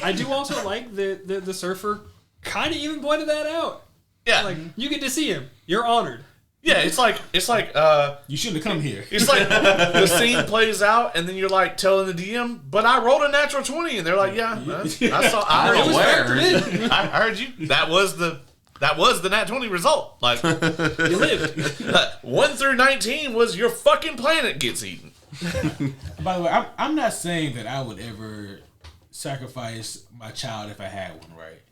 [SPEAKER 2] I do also like the surfer kind of even pointed that out.
[SPEAKER 4] Yeah,
[SPEAKER 2] like you get to see him. You're honored.
[SPEAKER 4] Yeah, it's like
[SPEAKER 1] you shouldn't have come here.
[SPEAKER 4] It's like the scene plays out, and then you're like telling the DM, "But I rolled a natural 20," and they're like, "Yeah, I saw. I heard you. That was the nat 20 result. Like you lived. 1 through 19 was your fucking planet gets eaten."
[SPEAKER 1] By the way, I'm not saying that I would ever sacrifice my child if I had one, right?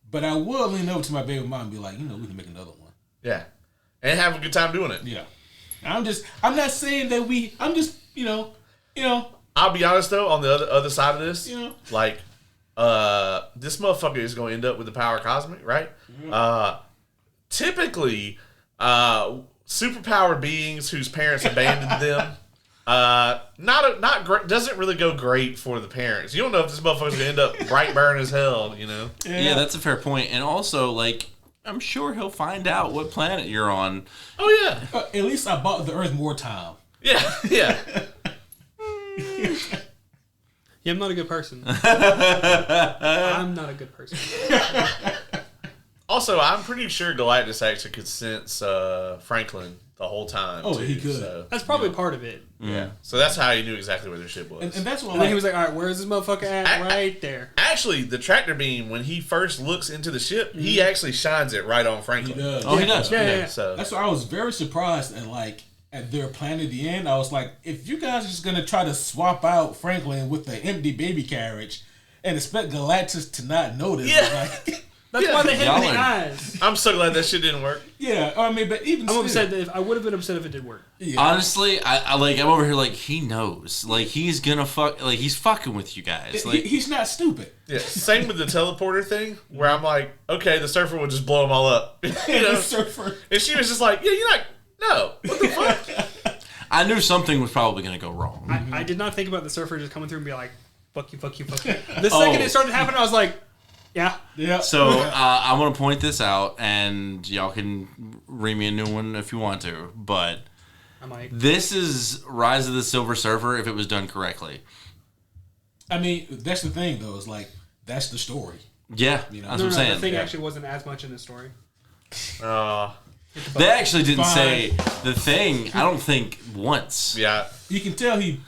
[SPEAKER 1] But I will lean over to my baby mom and be like, we can make another one.
[SPEAKER 4] Yeah. And have a good time doing it.
[SPEAKER 1] Yeah. I'm not saying that I'm just,
[SPEAKER 4] I'll be honest though, on the other side of this, like, this motherfucker is going to end up with the power cosmic, right? Mm-hmm. Typically, superpowered beings whose parents abandoned them, not great, doesn't really go great for the parents. You don't know if this motherfucker's going to end up bright burn as hell,
[SPEAKER 3] Yeah, that's a fair point. And also, like, I'm sure he'll find out what planet you're on.
[SPEAKER 4] Oh, yeah.
[SPEAKER 1] At least I bought the Earth more time.
[SPEAKER 4] Yeah.
[SPEAKER 2] Yeah, I'm not a good person. I'm not a good person.
[SPEAKER 4] Also, I'm pretty sure Galactus actually could sense Franklin the whole time.
[SPEAKER 1] Oh,
[SPEAKER 4] too,
[SPEAKER 1] he could.
[SPEAKER 4] So,
[SPEAKER 2] That's probably part of it.
[SPEAKER 4] Yeah. So that's how he knew exactly where their ship was.
[SPEAKER 1] And that's what
[SPEAKER 2] And then he was like, all right, where's this motherfucker at? Right there.
[SPEAKER 4] Actually, the tractor beam, when he first looks into the ship, he actually shines it right on Franklin.
[SPEAKER 1] He does.
[SPEAKER 3] Oh, he does.
[SPEAKER 2] Yeah.
[SPEAKER 4] So
[SPEAKER 1] That's why I was very surprised at their plan at the end. I was like, if you guys are just gonna try to swap out Franklin with the empty baby carriage and expect Galactus to not notice,
[SPEAKER 2] That's why they hit him in the eyes.
[SPEAKER 4] I'm so glad that shit didn't work.
[SPEAKER 1] Yeah, I mean, but even
[SPEAKER 2] I'm upset that I would have been upset if it did work.
[SPEAKER 1] Yeah.
[SPEAKER 3] Honestly, I'm over here like he knows, like he's gonna he's fucking with you guys. Like
[SPEAKER 1] he's not stupid.
[SPEAKER 4] Yeah. Same with the teleporter thing, where I'm like, okay, the surfer will just blow them all up.
[SPEAKER 1] The surfer.
[SPEAKER 4] And she was just like, yeah, you're not. No, what the fuck?
[SPEAKER 3] I knew something was probably gonna go wrong.
[SPEAKER 2] I did not think about the surfer just coming through and be like, fuck you, fuck you, fuck you. The second it started happening, I was like, yeah.
[SPEAKER 3] So I'm gonna point this out, and y'all can read me a new one if you want to. But
[SPEAKER 2] I might.
[SPEAKER 3] This is Rise of the Silver Surfer if it was done correctly.
[SPEAKER 1] I mean, that's the thing, though. Is like that's the story.
[SPEAKER 3] Yeah, that's what I'm saying.
[SPEAKER 2] The thing actually wasn't as much in the story.
[SPEAKER 3] They actually didn't say the thing. I don't think once.
[SPEAKER 4] Yeah,
[SPEAKER 1] you can tell he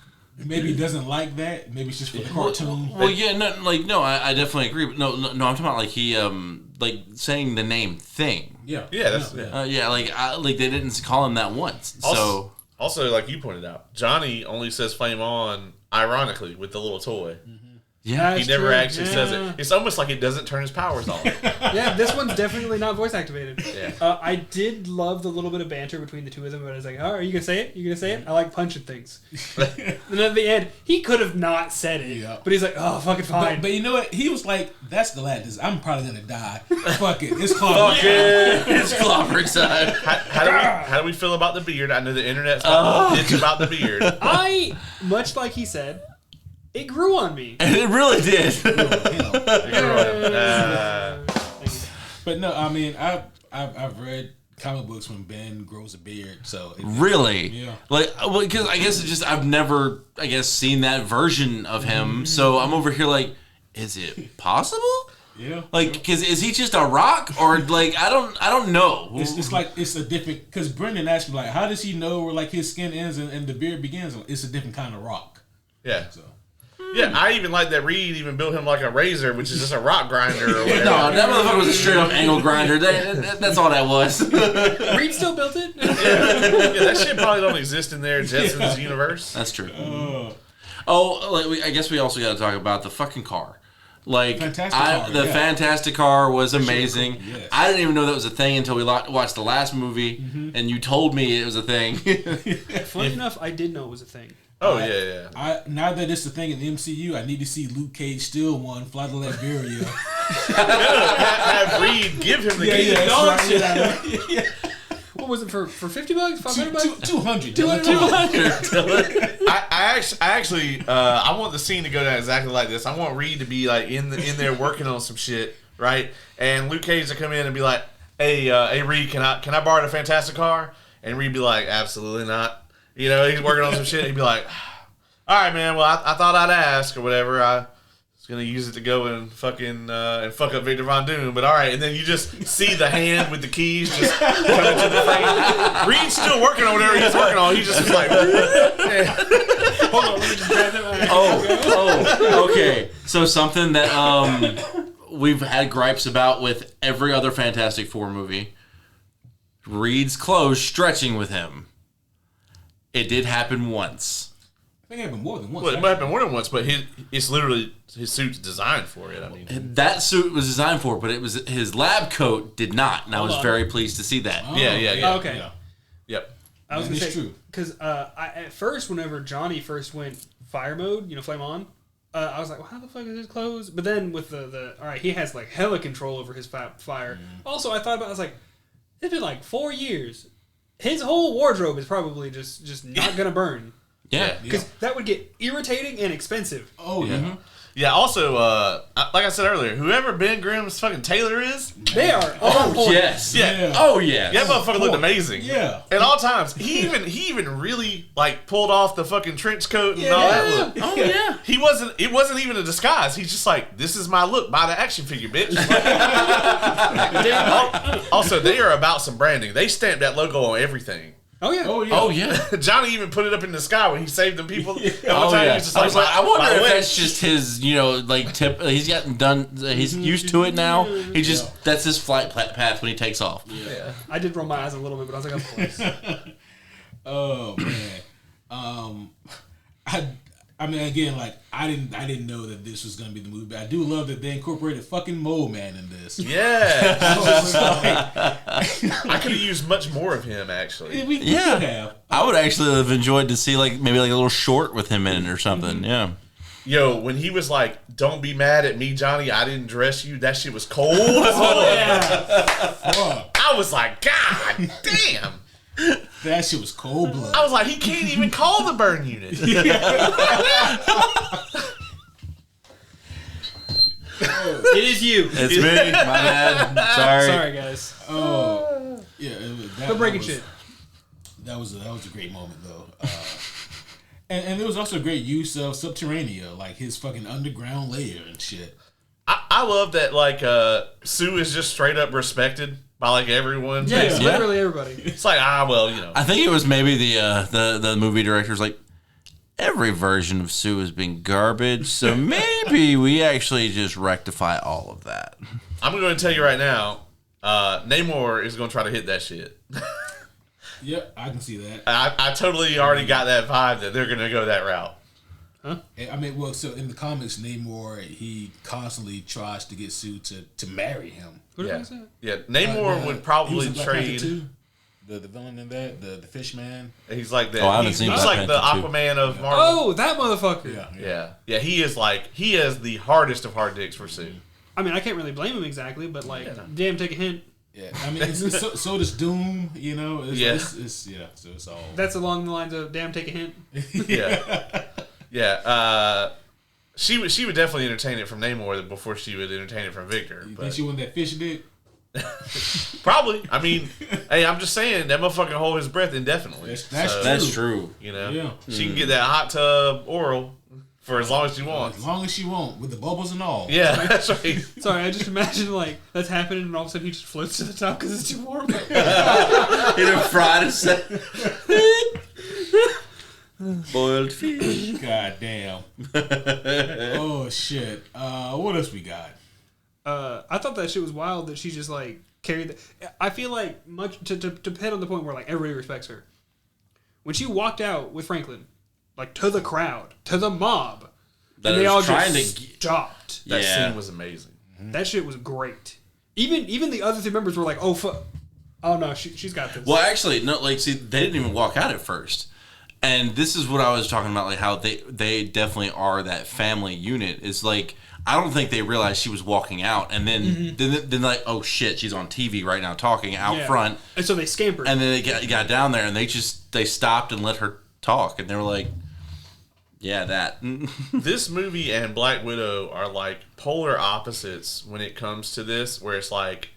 [SPEAKER 1] maybe doesn't like that. Maybe it's just for the cartoon.
[SPEAKER 3] Well, yeah, no, I definitely agree. But no, I'm talking about like he like saying the name thing.
[SPEAKER 1] Yeah,
[SPEAKER 4] that's
[SPEAKER 3] like they didn't call him that once.
[SPEAKER 4] Also, like you pointed out, Johnny only says "flame on" ironically with the little toy.
[SPEAKER 3] Yeah,
[SPEAKER 4] He never actually says it. It's almost like it doesn't turn his powers off.
[SPEAKER 2] Yeah, this one's definitely not voice activated.
[SPEAKER 4] Yeah.
[SPEAKER 2] I did love the little bit of banter between the two of them, but I was like, oh, are you going to say it? You going to say it? I like punching things. And at the end, he could have not said it,
[SPEAKER 1] Yeah.
[SPEAKER 2] but he's like, oh, fucking fine.
[SPEAKER 1] But you know what? He was like, "That's Galactus. I'm probably gonna die. Fuck it. It's called."
[SPEAKER 4] Fuck it.
[SPEAKER 3] it's clobber time.
[SPEAKER 4] How do we feel about the beard? I know the internet's bitch about the beard.
[SPEAKER 2] Much like he said, it grew on me.
[SPEAKER 3] And it really did.
[SPEAKER 1] But no, I mean, I've read comic books when Ben grows a beard, so
[SPEAKER 3] Really?
[SPEAKER 1] Yeah.
[SPEAKER 3] Like, well, because I guess it's just I've never, I guess, seen that version of him. So I'm over here like, is it possible?
[SPEAKER 1] yeah.
[SPEAKER 3] Like, because is he just a rock or like I don't know.
[SPEAKER 1] It's like it's a different because Brendan asked me like, how does he know where like his skin ends and the beard begins? It's a different kind of rock.
[SPEAKER 4] Yeah.
[SPEAKER 1] So
[SPEAKER 4] Yeah, I even like that Reed even built him like a razor, which is just a rock grinder or whatever.
[SPEAKER 3] No, that motherfucker was a straight up angle grinder. That's all that was.
[SPEAKER 2] Reed still built it?
[SPEAKER 4] Yeah, that shit probably don't exist in their Jetsons universe.
[SPEAKER 3] That's true. I guess we also got to talk about the fucking car. Like Fantastic Car was amazing.
[SPEAKER 1] Cool. Yes.
[SPEAKER 3] I didn't even know that was a thing until we watched the last movie, and you told me it was a thing.
[SPEAKER 2] Funny enough, I did know it was a thing.
[SPEAKER 4] Oh, yeah.
[SPEAKER 1] Now that it's the thing in the MCU, I need to see Luke Cage steal one, fly to Liberia.
[SPEAKER 4] Have Reed give him the key.
[SPEAKER 1] Yeah.
[SPEAKER 2] What was it for $50? $500?
[SPEAKER 1] 200.
[SPEAKER 2] 200.
[SPEAKER 4] I actually I want the scene to go down exactly like this. I want Reed to be like in there working on some shit, right? And Luke Cage to come in and be like, "Hey, Reed, can I borrow the Fantastic Car?" And Reed be like, "Absolutely not." You know, he's working on some shit. He'd be like, "All right, man. Well, I thought I'd ask or whatever. I was gonna use it to go and fucking and fuck up Victor Von Doom, but all right." And then you just see the hand with the keys just coming to the thing. Reed's still working on whatever he's working on. He just is like,
[SPEAKER 2] Hold on, let me just grab that.
[SPEAKER 3] Okay. So something that we've had gripes about with every other Fantastic Four movie. Reed's clothes stretching with him. It did happen once.
[SPEAKER 1] I think it happened more than once.
[SPEAKER 4] well, it might have been more than once, but it's literally his suit's designed for it. I mean,
[SPEAKER 3] That suit was designed for it, but it was his lab coat did not, and I was very pleased to see that.
[SPEAKER 4] yeah.
[SPEAKER 2] Okay.
[SPEAKER 1] Yeah.
[SPEAKER 4] Yep.
[SPEAKER 2] I was going to
[SPEAKER 1] It's
[SPEAKER 2] say,
[SPEAKER 1] true.
[SPEAKER 2] because at first, whenever Johnny first went fire mode, flame on, I was like, well, how the fuck is his clothes? But then with the all right, he has like hella control over his fire. Also, I thought about it, I was like, it's been like 4 years. His whole wardrobe is probably just not going to burn.
[SPEAKER 3] Yeah.
[SPEAKER 2] Because that would get irritating and expensive.
[SPEAKER 1] Oh, yeah.
[SPEAKER 4] Yeah. Also, like I said earlier, whoever Ben Grimm's fucking tailor is,
[SPEAKER 2] They are on point.
[SPEAKER 3] Yes.
[SPEAKER 4] yeah.
[SPEAKER 3] Oh, yes.
[SPEAKER 4] That motherfucker looked amazing.
[SPEAKER 1] Yeah.
[SPEAKER 4] At all times. He even really like pulled off the fucking trench coat and all that look.
[SPEAKER 3] Oh, yeah.
[SPEAKER 4] It wasn't even a disguise. He's just like, this is my look. Buy the action figure, bitch. Also, they are about some branding. They stamped that logo on everything.
[SPEAKER 2] Oh, yeah.
[SPEAKER 1] Oh, yeah.
[SPEAKER 3] Oh, yeah.
[SPEAKER 4] Johnny even put it up in the sky when he saved them people.
[SPEAKER 3] Oh,
[SPEAKER 4] He was
[SPEAKER 3] yeah.
[SPEAKER 4] just
[SPEAKER 3] I was like, I
[SPEAKER 4] by
[SPEAKER 3] wonder
[SPEAKER 4] the
[SPEAKER 3] if
[SPEAKER 4] way,
[SPEAKER 3] that's just his, like, tip. He's gotten done. He's used to it now. He just, that's his flight path when he takes off.
[SPEAKER 4] Yeah.
[SPEAKER 2] I did roll my eyes a little bit, but I was like, of course.
[SPEAKER 1] Oh man. I mean, again, like I didn't know that this was gonna be the movie, but I do love that they incorporated fucking Mole Man in this.
[SPEAKER 4] Yeah.
[SPEAKER 1] I
[SPEAKER 4] I could have used much more of him, actually.
[SPEAKER 1] we could have.
[SPEAKER 3] I would actually have enjoyed to see, like, maybe like a little short with him in it or something. Yeah.
[SPEAKER 4] Yo, when he was like, "Don't be mad at me, Johnny. I didn't dress you." That shit was cold. I was like, God damn.
[SPEAKER 1] That shit was cold blood.
[SPEAKER 4] I was like, he can't even call the burn unit.
[SPEAKER 2] It is you.
[SPEAKER 3] It's me. My bad. Sorry.
[SPEAKER 2] Sorry, guys.
[SPEAKER 1] Oh, yeah.
[SPEAKER 2] Quit breaking shit.
[SPEAKER 1] That was a great moment though. And there was also great use of Subterranea, like his fucking underground layer and shit.
[SPEAKER 4] I love that, like, Sue is just straight up respected by, like, everyone.
[SPEAKER 2] Yes,
[SPEAKER 3] Yeah.
[SPEAKER 2] literally everybody.
[SPEAKER 4] It's like, well,
[SPEAKER 3] I think it was maybe the movie director's like, every version of Sue has been garbage, so maybe we actually just rectify all of that.
[SPEAKER 4] I'm going to tell you right now, Namor is going to try to hit that shit.
[SPEAKER 1] Yep, I can see that.
[SPEAKER 4] I totally already got that vibe that they're going to go that route.
[SPEAKER 2] Huh?
[SPEAKER 1] I mean, well, so in the comics, Namor, he constantly tries to get Sue to marry him.
[SPEAKER 2] What did
[SPEAKER 4] Yeah.
[SPEAKER 2] I say?
[SPEAKER 4] Yeah, Namor would probably
[SPEAKER 1] he was in Black Panther
[SPEAKER 4] trade.
[SPEAKER 1] too. The villain in that, the fish man.
[SPEAKER 4] He's like the
[SPEAKER 3] Oh, I haven't
[SPEAKER 4] he's
[SPEAKER 3] seen
[SPEAKER 4] like
[SPEAKER 3] Black
[SPEAKER 4] the
[SPEAKER 3] Panther 2.
[SPEAKER 4] Aquaman of Marvel.
[SPEAKER 2] Oh, that motherfucker.
[SPEAKER 4] Yeah. He is the hardest of hard dicks for Sue.
[SPEAKER 2] I mean, I can't really blame him exactly, but damn, take a hint.
[SPEAKER 1] Yeah, I mean, so does Doom. You know, so it's all.
[SPEAKER 2] That's along the lines of damn, take a hint.
[SPEAKER 4] Yeah. She would definitely entertain it from Namor before she would entertain it from Victor.
[SPEAKER 1] You
[SPEAKER 4] But
[SPEAKER 1] think she won that fish dick?
[SPEAKER 4] probably. I mean, hey, I'm just saying that motherfucker hold his breath indefinitely.
[SPEAKER 1] That's
[SPEAKER 4] So,
[SPEAKER 1] true.
[SPEAKER 3] That's true.
[SPEAKER 4] You know,
[SPEAKER 1] Yeah.
[SPEAKER 4] she can get that hot tub oral for as long as she wants.
[SPEAKER 1] As long as she won't, with the bubbles and all.
[SPEAKER 4] Yeah, that's right.
[SPEAKER 2] Sorry, I just imagine like that's happening, and all of a sudden he just floats to the top because it's too warm.
[SPEAKER 3] Hit him fried and said, boiled fish.
[SPEAKER 1] God damn. Oh shit. What else we got?
[SPEAKER 2] I thought that shit was wild that she just like carried. I feel like much to head on the point where like everybody respects her. When she walked out with Franklin, like to the crowd, to the mob,
[SPEAKER 3] That
[SPEAKER 2] and they
[SPEAKER 3] was
[SPEAKER 2] all
[SPEAKER 3] trying
[SPEAKER 2] just
[SPEAKER 3] to
[SPEAKER 2] stopped.
[SPEAKER 4] That
[SPEAKER 3] Yeah.
[SPEAKER 4] scene was amazing.
[SPEAKER 2] That shit was great. Even the other three members were like, "Oh fuck, oh no, she's got this."
[SPEAKER 3] Well, actually, no. Like, see, they didn't even walk out at first, and this is what I was talking about. Like, how they definitely are that family unit. Is like, I don't think they realized she was walking out, and then then like, oh shit, she's on TV right now talking out
[SPEAKER 2] Yeah.
[SPEAKER 3] front,
[SPEAKER 2] and so they scampered.
[SPEAKER 3] and then they got down there, and they stopped and let her talk, and they were like, yeah, that.
[SPEAKER 4] This movie and Black Widow are like polar opposites when it comes to this, where it's like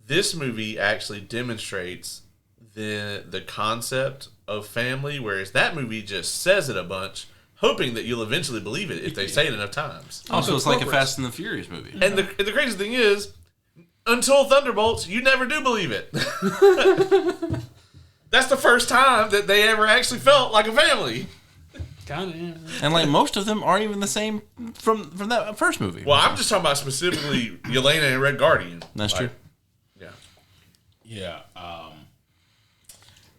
[SPEAKER 4] this movie actually demonstrates the concept of family, whereas that movie just says it a bunch, hoping that you'll eventually believe it if they say it enough times.
[SPEAKER 3] Also, it's like a
[SPEAKER 2] corporate.
[SPEAKER 3] Fast and the Furious movie.
[SPEAKER 4] And the crazy thing is, until Thunderbolts, you never do believe it. That's the first time that they ever actually felt like a family.
[SPEAKER 2] Kind of. Yeah.
[SPEAKER 3] And like most of them aren't even the same from that first movie.
[SPEAKER 4] Well, I'm just talking about specifically Yelena and Red Guardian.
[SPEAKER 3] That's true.
[SPEAKER 4] Yeah.
[SPEAKER 1] Yeah.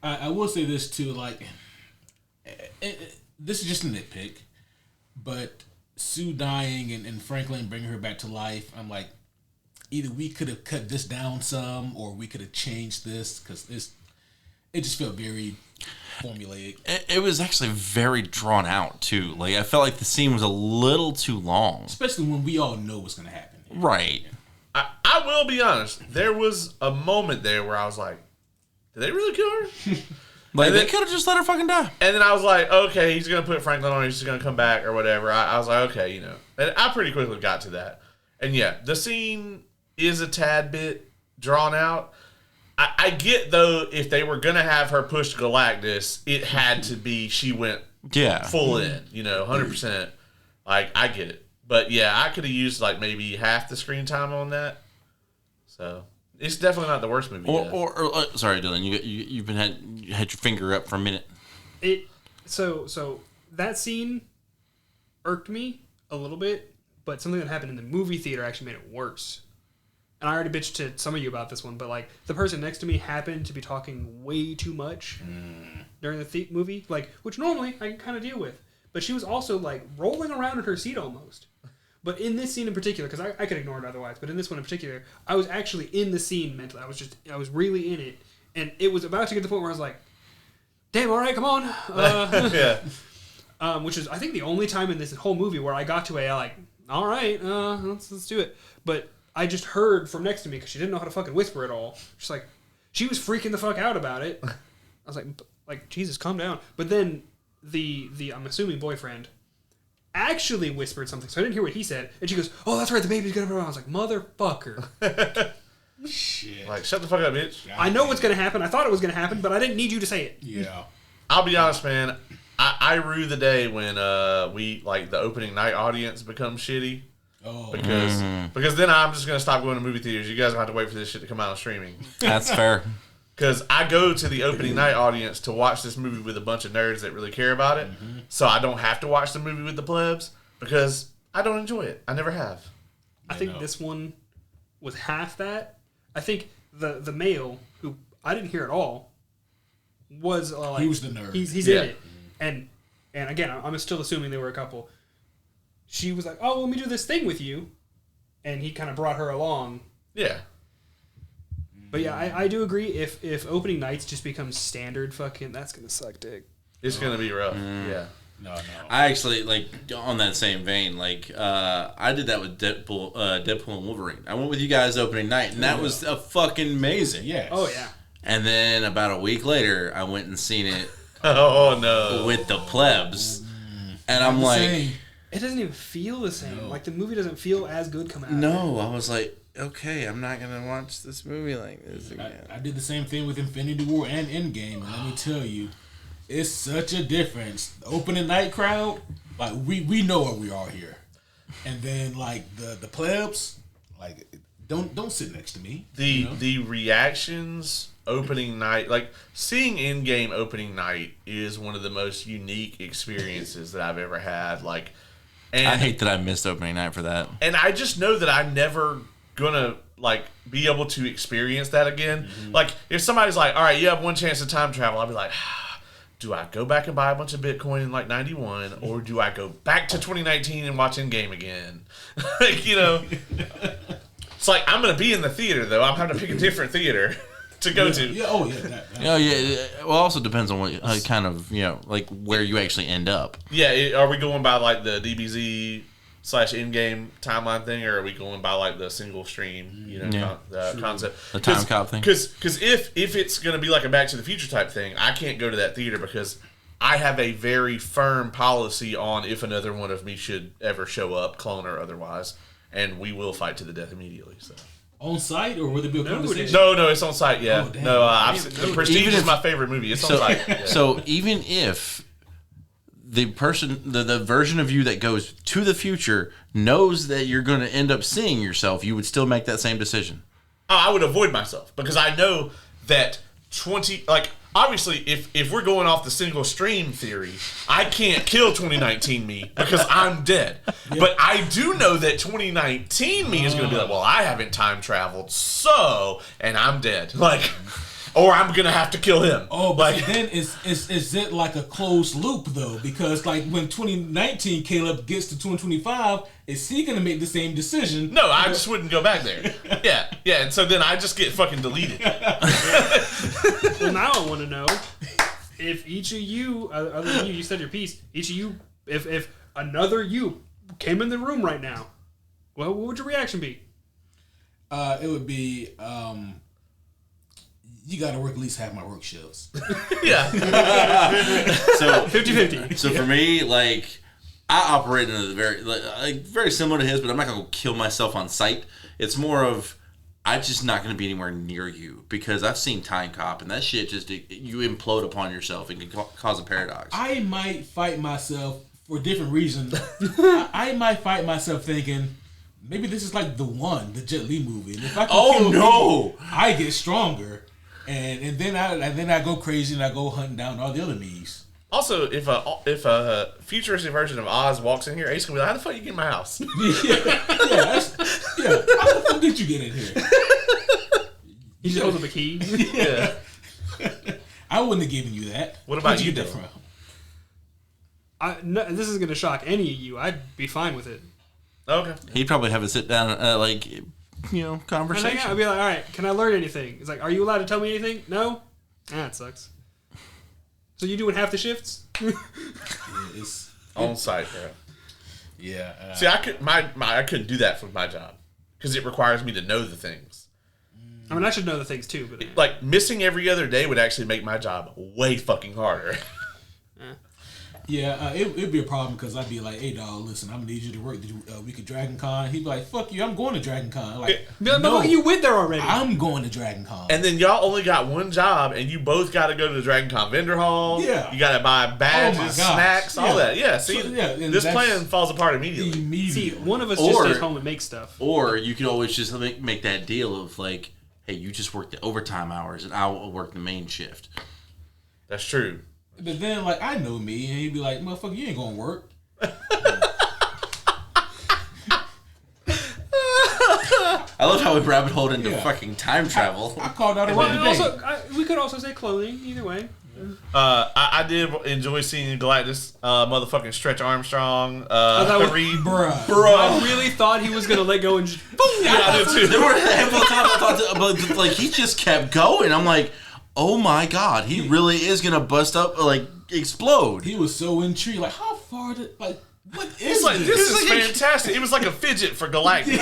[SPEAKER 1] I will say this too. Like, this is just a nitpick, but Sue dying and Franklin bringing her back to life. I'm like, either we could have cut this down some, or we could have changed this because it just felt very formulaic.
[SPEAKER 3] It was actually very drawn out too. Like, I felt like the scene was a little too long.
[SPEAKER 1] Especially when we all know what's going to happen.
[SPEAKER 3] Right.
[SPEAKER 4] I will be honest. There was a moment there where I was like, did they really kill her?
[SPEAKER 3] Like,
[SPEAKER 4] And
[SPEAKER 3] they
[SPEAKER 4] then-
[SPEAKER 3] could have just let her fucking die.
[SPEAKER 4] And then I was like, okay, he's going to put Franklin on. He's just going to come back or whatever. I was like, okay, you know. And I pretty quickly got to that. And yeah, the scene is a tad bit drawn out. I get, though, if they were going to have her push Galactus, it had to be she went
[SPEAKER 3] Yeah.
[SPEAKER 4] full in, 100%. Like, I get it. But yeah, I could have used like maybe half the screen time on that. So it's definitely not the worst movie yet.
[SPEAKER 3] Or sorry, Dylan, you had your finger up for a minute.
[SPEAKER 2] So that scene irked me a little bit, but something that happened in the movie theater actually made it worse. And I already bitched to some of you about this one, but like the person next to me happened to be talking way too much during the movie, like which normally I can kind of deal with. But she was also like rolling around in her seat almost. But in this scene in particular, because I could ignore it otherwise, but in this one in particular, I was actually in the scene mentally. I was really in it, and it was about to get to the point where I was like, "Damn, all right, come on."
[SPEAKER 4] Yeah.
[SPEAKER 2] Which is, I think, the only time in this whole movie where I got to a like, all right, let's do it. But I just heard from next to me because she didn't know how to fucking whisper at all. Just like, she was freaking the fuck out about it. I was like, Jesus, calm down. But then the I'm assuming boyfriend actually whispered something, so I didn't hear what he said. And she goes, "Oh, that's right, the baby's gonna." I was like, "Motherfucker."
[SPEAKER 1] Shit.
[SPEAKER 4] Like, shut the fuck up, bitch.
[SPEAKER 2] I know what's gonna happen. I thought it was gonna happen, but I didn't need you to say it.
[SPEAKER 1] Yeah.
[SPEAKER 4] I'll be honest, man. I rue the day when we like the opening night audience becomes shitty.
[SPEAKER 1] Oh.
[SPEAKER 4] Because then I'm just gonna stop going to movie theaters. You guys don't have to wait for this shit to come out on streaming.
[SPEAKER 3] That's fair.
[SPEAKER 4] Because I go to the opening night audience to watch this movie with a bunch of nerds that really care about it, so I don't have to watch the movie with the plebs because I don't enjoy it. I never have.
[SPEAKER 2] I think this one was half that. I think the male, who I didn't hear at all, was like
[SPEAKER 1] he was the nerd.
[SPEAKER 2] He's
[SPEAKER 4] Yeah.
[SPEAKER 2] in it, and again, I'm still assuming they were a couple. She was like, "Oh, let me do this thing with you," and he kind of brought her along.
[SPEAKER 4] Yeah.
[SPEAKER 2] But yeah, I do agree. If opening nights just becomes standard, fucking, that's gonna suck dick.
[SPEAKER 4] It's gonna be rough. Yeah.
[SPEAKER 1] No.
[SPEAKER 3] I actually like on that same vein. Like I did that with Deadpool and Wolverine. I went with you guys opening night, and that was a fucking amazing.
[SPEAKER 1] Yes.
[SPEAKER 2] Oh yeah.
[SPEAKER 3] And then about a week later, I went and seen it
[SPEAKER 4] Oh no.
[SPEAKER 3] with the plebs, and I'm like,
[SPEAKER 1] Same.
[SPEAKER 2] It doesn't even feel the same. Like the movie doesn't feel as good coming out.
[SPEAKER 3] no. I was like, okay, I'm not gonna watch this movie like this again.
[SPEAKER 1] I did the same thing with Infinity War and Endgame, and let me tell you, it's such a difference. The opening night crowd, like we know where we are here, and then like the plebs, like don't sit next to me.
[SPEAKER 4] The reactions opening night, like seeing Endgame opening night, is one of the most unique experiences that I've ever had. Like, and
[SPEAKER 3] I hate that I missed opening night for that.
[SPEAKER 4] and I just know that I'm never gonna like be able to experience that again. Like, if somebody's like, "All right, you have one chance to time travel," I'll be like, do I go back and buy a bunch of Bitcoin in like 91, or do I go back to 2019 and watch Endgame again? Like, you know, it's like I'm gonna be in the theater though. I'm having to pick a different theater to go to.
[SPEAKER 1] Yeah. Oh yeah. That.
[SPEAKER 3] Oh yeah. Well, also depends on what kind of like where you actually end up.
[SPEAKER 4] Yeah, are we going by like the DBZ / Endgame timeline thing, or are we going by like the single stream, concept?
[SPEAKER 3] The time cop thing.
[SPEAKER 4] Because if it's going to be like a Back to the Future type thing, I can't go to that theater because I have a very firm policy on if another one of me should ever show up, clone or otherwise, and we will fight to the death immediately. So.
[SPEAKER 1] On site, or would it be a conversation?
[SPEAKER 4] No, it's on site. Yeah,
[SPEAKER 1] Oh, damn.
[SPEAKER 4] no,
[SPEAKER 1] Damn.
[SPEAKER 4] The Prestige
[SPEAKER 3] Even
[SPEAKER 4] is
[SPEAKER 3] if-
[SPEAKER 4] my favorite movie. It's on
[SPEAKER 3] So,
[SPEAKER 4] site. Yeah.
[SPEAKER 3] so even if the person, the version of you that goes to the future knows that you're going to end up seeing yourself, you would still make that same decision.
[SPEAKER 4] I would avoid myself because I know that obviously if we're going off the single stream theory, I can't kill 2019 me because I'm dead. But I do know that 2019 me is going to be like, well, I haven't time traveled, and I'm dead. Like, or I'm going to have to kill him.
[SPEAKER 1] Oh, but
[SPEAKER 4] like,
[SPEAKER 1] then is it like a closed loop though? Because like when 2019 Caleb gets to 2025, is he gonna make the same decision?
[SPEAKER 4] no, I just wouldn't go back there. Yeah, and so then I just get fucking deleted.
[SPEAKER 2] Well, now I want to know if each of you, other than you said your piece. Each of you, if another you came in the room right now, well, what would your reaction be?
[SPEAKER 1] It would be you got to work at least half my work shifts.
[SPEAKER 4] Yeah.
[SPEAKER 3] So
[SPEAKER 2] 50-50.
[SPEAKER 3] So for me, like I operate in a very similar to his, but I'm not gonna kill myself on sight. It's more of I'm just not gonna be anywhere near you because I've seen Time Cop and that shit you implode upon yourself and can cause a paradox.
[SPEAKER 1] I might fight myself for a different reason. I might fight myself thinking maybe this is like the Jet Li movie. And if I can kill me, I get stronger, and then I go crazy and I go hunting down all the other me's.
[SPEAKER 4] Also, if a futuristic version of Oz walks in here, Ace gonna be like, "How the fuck you get in my house?"
[SPEAKER 1] How the fuck did you get in here?
[SPEAKER 2] He just holds up a key.
[SPEAKER 4] Yeah.
[SPEAKER 1] I wouldn't have given you that.
[SPEAKER 4] What about
[SPEAKER 1] Where'd
[SPEAKER 4] you,
[SPEAKER 1] get that
[SPEAKER 4] Dylan?
[SPEAKER 1] from?
[SPEAKER 2] This is gonna shock any of you. I'd be fine with it.
[SPEAKER 4] Okay.
[SPEAKER 3] He'd probably have a sit down, conversation.
[SPEAKER 2] I'd be like, all right, can I learn anything? It's like, are you allowed to tell me anything? No? That sucks. So you doing half the shifts?
[SPEAKER 1] It's
[SPEAKER 4] On site, bro.
[SPEAKER 1] yeah.
[SPEAKER 4] See, I couldn't do that for my job because it requires me to know the things.
[SPEAKER 2] I mean, I should know the things too, but
[SPEAKER 4] Like missing every other day would actually make my job way fucking harder.
[SPEAKER 1] Yeah, it'd be a problem because I'd be like, "Hey, dog, listen, I'm gonna need you to work the week of Dragon Con." He'd be like, "Fuck you, I'm going to Dragon Con." Like,
[SPEAKER 2] be like, "Motherfucker, you went there already."
[SPEAKER 1] I'm going to Dragon Con.
[SPEAKER 4] And then y'all only got one job, and you both got to go to the Dragon Con vendor hall.
[SPEAKER 1] Yeah.
[SPEAKER 4] You got to buy badges,
[SPEAKER 1] Oh my gosh.
[SPEAKER 4] snacks, all
[SPEAKER 1] Yeah.
[SPEAKER 4] that. Yeah. See,
[SPEAKER 1] So, yeah, and
[SPEAKER 4] this
[SPEAKER 1] that's-
[SPEAKER 4] plan falls apart immediately.
[SPEAKER 2] See,
[SPEAKER 1] Immediately.
[SPEAKER 2] one of us just
[SPEAKER 3] Or-
[SPEAKER 2] stays home and makes stuff.
[SPEAKER 3] Or you could always just make that deal of like, hey, you just work the overtime hours and I'll work the main shift.
[SPEAKER 4] That's true.
[SPEAKER 1] But then, like, I know me, and he'd be like, "Motherfucker, you ain't gonna work."
[SPEAKER 3] I love how we rabbit holed into
[SPEAKER 1] Yeah.
[SPEAKER 3] fucking time travel.
[SPEAKER 1] I called out
[SPEAKER 2] Well,
[SPEAKER 1] already today.
[SPEAKER 2] we could also say clothing. Either way.
[SPEAKER 4] I did enjoy seeing Galactus, motherfucking Stretch Armstrong, Reed.
[SPEAKER 1] Bruh.
[SPEAKER 2] I really thought he was gonna let go and just boom.
[SPEAKER 4] Yeah, I did too.
[SPEAKER 3] There were a handful of times I thought, but like he just kept going. I'm like, oh my god, he really is gonna bust up, like explode.
[SPEAKER 1] He was so intrigued. Like, how far did what is
[SPEAKER 4] It's like,
[SPEAKER 1] this?
[SPEAKER 4] this is fantastic. It was like a fidget for Galactus.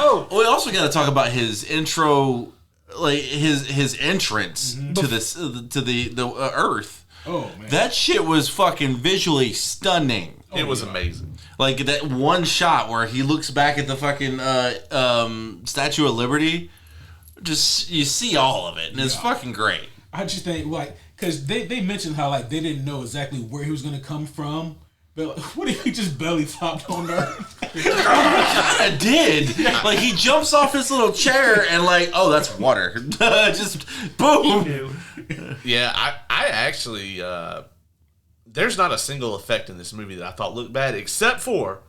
[SPEAKER 3] Oh, we also got to talk about his intro, like his entrance to this to the Earth.
[SPEAKER 1] Oh man,
[SPEAKER 3] That shit was fucking visually stunning.
[SPEAKER 4] It was amazing.
[SPEAKER 3] Like that one shot where he looks back at the fucking Statue of Liberty, just you see all of it, and it's fucking great.
[SPEAKER 1] I just think like because they mentioned how like they didn't know exactly where he was gonna come from. But like, what if he just belly flopped on Earth?
[SPEAKER 3] I did. Like he jumps off his little chair and like, oh, that's water. Just boom.
[SPEAKER 4] Yeah, I actually there's not a single effect in this movie that I thought looked bad except for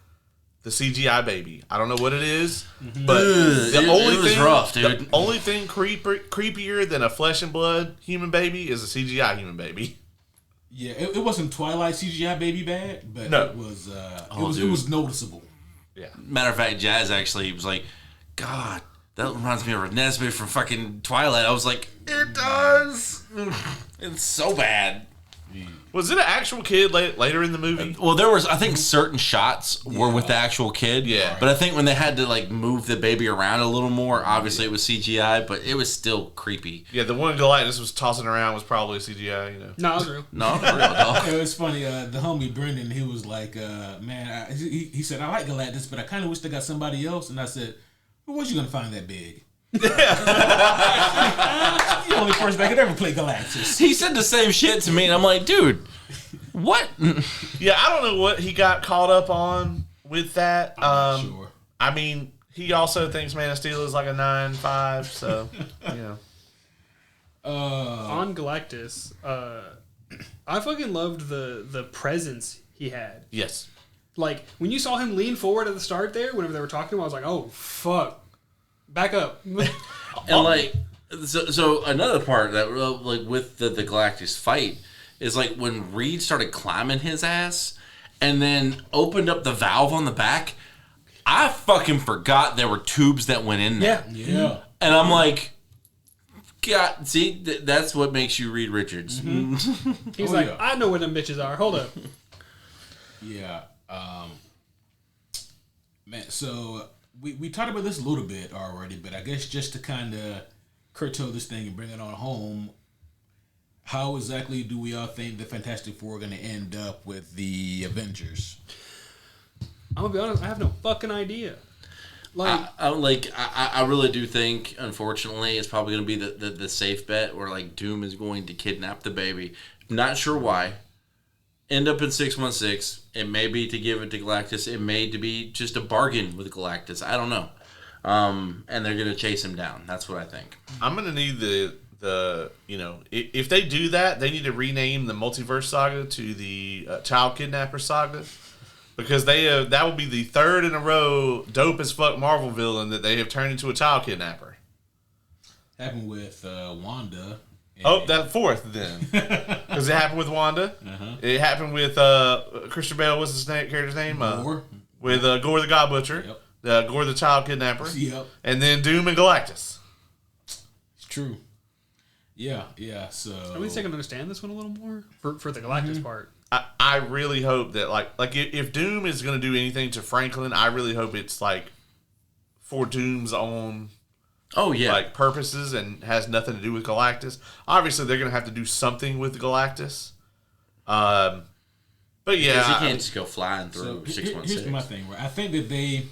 [SPEAKER 4] the CGI baby. I don't know what it is, but the only thing creepier than a flesh and blood human baby is a CGI human baby.
[SPEAKER 1] Yeah, it wasn't Twilight CGI baby bad, but
[SPEAKER 4] No.
[SPEAKER 1] it was noticeable.
[SPEAKER 4] Yeah.
[SPEAKER 3] Matter of fact, Jazz actually was like, God, that reminds me of Renesmee from fucking Twilight. I was like, it does. It's so bad.
[SPEAKER 4] Was it an actual kid later in the movie?
[SPEAKER 3] Well, there was, I think, certain shots were with the actual kid.
[SPEAKER 4] Yeah.
[SPEAKER 3] But I think when they had to like move the baby around a little more, obviously it was CGI, but it was still creepy.
[SPEAKER 4] Yeah, the one Galactus was tossing around was probably CGI. You know.
[SPEAKER 2] No, it was real.
[SPEAKER 3] No, for real, dog.
[SPEAKER 1] It was funny. The homie Brendan, he was like, "Man," he said, "I like Galactus, but I kind of wish they got somebody else." And I said, "Well, where's you gonna find that big?" You're the only person that could ever play Galactus.
[SPEAKER 3] He said the same shit to me, and I'm like, dude, what?
[SPEAKER 4] Yeah, I don't know what he got caught up on with that.
[SPEAKER 1] I'm not sure.
[SPEAKER 4] I mean, he also thinks Man of Steel is like a 9.5, so you know.
[SPEAKER 2] On Galactus, I fucking loved the presence he had.
[SPEAKER 4] Yes.
[SPEAKER 2] Like when you saw him lean forward at the start there, whenever they were talking, I was like, "Oh fuck, back up."
[SPEAKER 3] And like, so another part that like with the Galactus fight is like when Reed started climbing his ass and then opened up the valve on the back. I fucking forgot there were tubes that went in there.
[SPEAKER 1] Yeah.
[SPEAKER 3] And I'm like, God, see, that's what makes you Reed Richards.
[SPEAKER 2] He's
[SPEAKER 1] Oh,
[SPEAKER 2] like,
[SPEAKER 1] yeah.
[SPEAKER 2] "I know where them bitches are. Hold up."
[SPEAKER 1] Yeah. Man, so we talked about this a little bit already, but I guess just to kind of curtail this thing and bring it on home, how exactly do we all think the Fantastic Four are going to end up with the Avengers?
[SPEAKER 2] I'm gonna be honest, I have no fucking idea. Like,
[SPEAKER 3] I really do think, unfortunately, it's probably going to be the safe bet where like Doom is going to kidnap the baby. Not sure why. End up in 616. It may be to give it to Galactus. It may to be just a bargain with Galactus. I don't know. And they're gonna chase him down. That's what I think.
[SPEAKER 4] I'm gonna need the you know, if they do that, they need to rename the Multiverse Saga to the Child Kidnapper Saga, because that will be the third in a row dope as fuck Marvel villain that they have turned into a child kidnapper.
[SPEAKER 1] Happened with Wanda.
[SPEAKER 4] Oh, that fourth then, because it happened with Wanda. It happened with Christian Bale. What's his character's name?
[SPEAKER 1] Gore.
[SPEAKER 4] With Gore the God Butcher.
[SPEAKER 1] Yep.
[SPEAKER 4] Gore the Child Kidnapper.
[SPEAKER 1] Yep.
[SPEAKER 4] And then Doom and Galactus.
[SPEAKER 1] It's true. Yeah. So
[SPEAKER 2] at least I can understand this one a little more for the Galactus part.
[SPEAKER 4] I really hope that like if Doom is going to do anything to Franklin, I really hope it's like for Doom's own like purposes and has nothing to do with Galactus. Obviously, they're going to have to do something with Galactus. But yeah,
[SPEAKER 3] Because he can't just go flying through 616.
[SPEAKER 1] Here's my thing, right? I think that they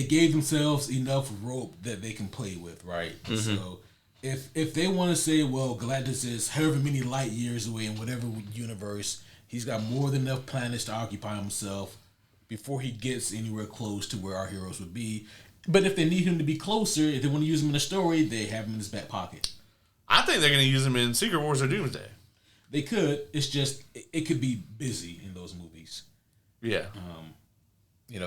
[SPEAKER 1] gave themselves enough rope that they can play with, right? So if they want to say, well, Galactus is however many light years away in whatever universe, he's got more than enough planets to occupy himself before he gets anywhere close to where our heroes would be. But if they need him to be closer, if they want to use him in a story, they have him in his back pocket.
[SPEAKER 4] I think they're going to use him in Secret Wars or Doomsday.
[SPEAKER 1] They could. It's just it could be busy in those movies.
[SPEAKER 4] Yeah.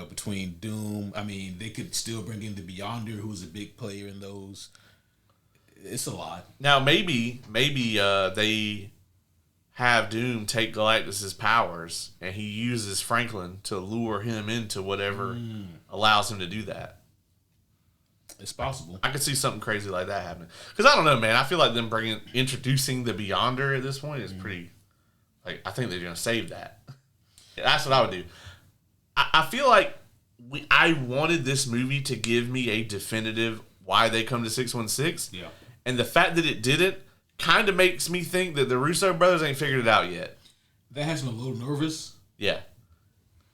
[SPEAKER 1] Between Doom, I mean, they could still bring in the Beyonder, who was a big player in those. It's a lot.
[SPEAKER 4] Now maybe they have Doom take Galactus's powers, and he uses Franklin to lure him into whatever allows him to do that.
[SPEAKER 1] It's possible.
[SPEAKER 4] I could see something crazy like that happening. Because I don't know, man. I feel like them introducing the Beyonder at this point is pretty. Like, I think they're gonna save that. That's what I would do. I feel like I wanted this movie to give me a definitive why they come to 616.
[SPEAKER 1] Yeah.
[SPEAKER 4] And the fact that it didn't kind of makes me think that the Russo brothers ain't figured it out yet.
[SPEAKER 1] That has me a little nervous.
[SPEAKER 4] Yeah.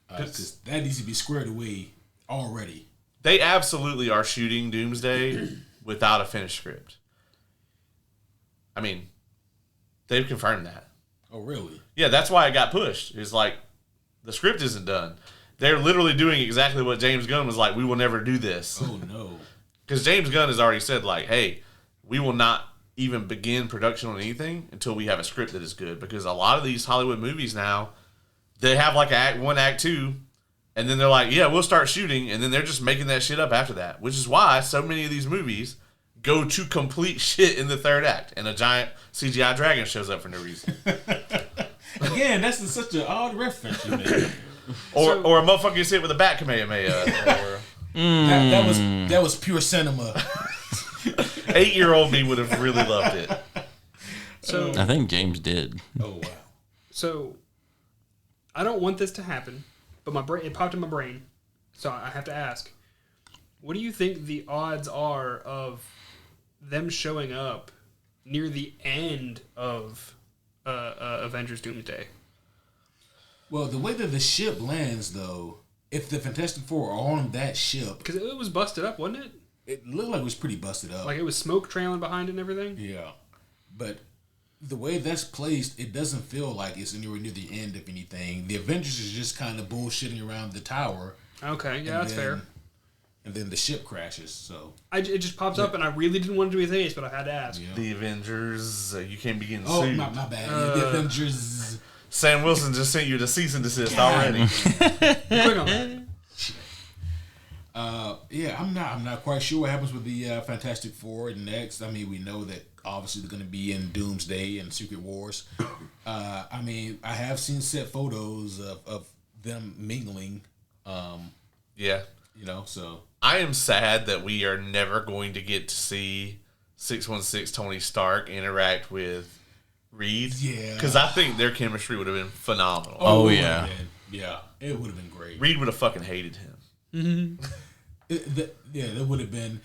[SPEAKER 1] Because that needs to be squared away already.
[SPEAKER 4] They absolutely are shooting Doomsday without a finished script. I mean, they've confirmed that.
[SPEAKER 1] Oh, really?
[SPEAKER 4] Yeah, that's why it got pushed. It's like, the script isn't done. They're literally doing exactly what James Gunn was like, we will never do this.
[SPEAKER 1] Oh, no.
[SPEAKER 4] Because James Gunn has already said, like, hey, we will not even begin production on anything until we have a script that is good. Because a lot of these Hollywood movies now, they have like Act 1, Act 2, and then they're like, yeah, we'll start shooting, and then they're just making that shit up after that. Which is why so many of these movies go to complete shit in the third act, and a giant CGI dragon shows up for no reason.
[SPEAKER 1] Again, that's such an odd reference you made.
[SPEAKER 4] Or a motherfucker gets hit with a bat Kamehameha.
[SPEAKER 1] That was pure cinema.
[SPEAKER 4] 8-year-old me would have really loved it.
[SPEAKER 2] So
[SPEAKER 3] I think James did.
[SPEAKER 1] Oh, wow.
[SPEAKER 2] So I don't want this to happen, but it popped in my brain, so I have to ask: what do you think the odds are of them showing up near the end of Avengers Doomsday?
[SPEAKER 1] Well, the way that the ship lands, though, if the Fantastic Four are on that ship,
[SPEAKER 2] Because it was busted up, wasn't it?
[SPEAKER 1] it looked like it was pretty busted up.
[SPEAKER 2] Like it was smoke trailing behind it and everything.
[SPEAKER 1] Yeah. But the way that's placed, it doesn't feel like it's anywhere near the end of anything. The Avengers is just kind of bullshitting around the tower.
[SPEAKER 2] Okay, yeah, that's fair.
[SPEAKER 1] And then the ship crashes, so...
[SPEAKER 2] It just pops up, and I really didn't want to do his face, but I had to ask.
[SPEAKER 1] Yeah.
[SPEAKER 4] The Avengers, you can't be getting
[SPEAKER 1] Oh,
[SPEAKER 4] sued.
[SPEAKER 1] my bad. The Avengers...
[SPEAKER 4] Sam Wilson just sent you the cease and desist already.
[SPEAKER 2] Quick on that.
[SPEAKER 1] Yeah, I'm not quite sure what happens with the Fantastic Four next. I mean, we know that obviously they're going to be in Doomsday and Secret Wars. I mean, I have seen set photos of them mingling.
[SPEAKER 4] Yeah.
[SPEAKER 1] You know, so
[SPEAKER 4] I am sad that we are never going to get to see 616 Tony Stark interact with Reed.
[SPEAKER 1] Yeah.
[SPEAKER 4] Because I think their chemistry would have been phenomenal.
[SPEAKER 3] Oh,
[SPEAKER 1] it
[SPEAKER 3] yeah.
[SPEAKER 1] would've been- yeah, it would have been great.
[SPEAKER 4] Reed would have fucking hated him.
[SPEAKER 1] That would have been.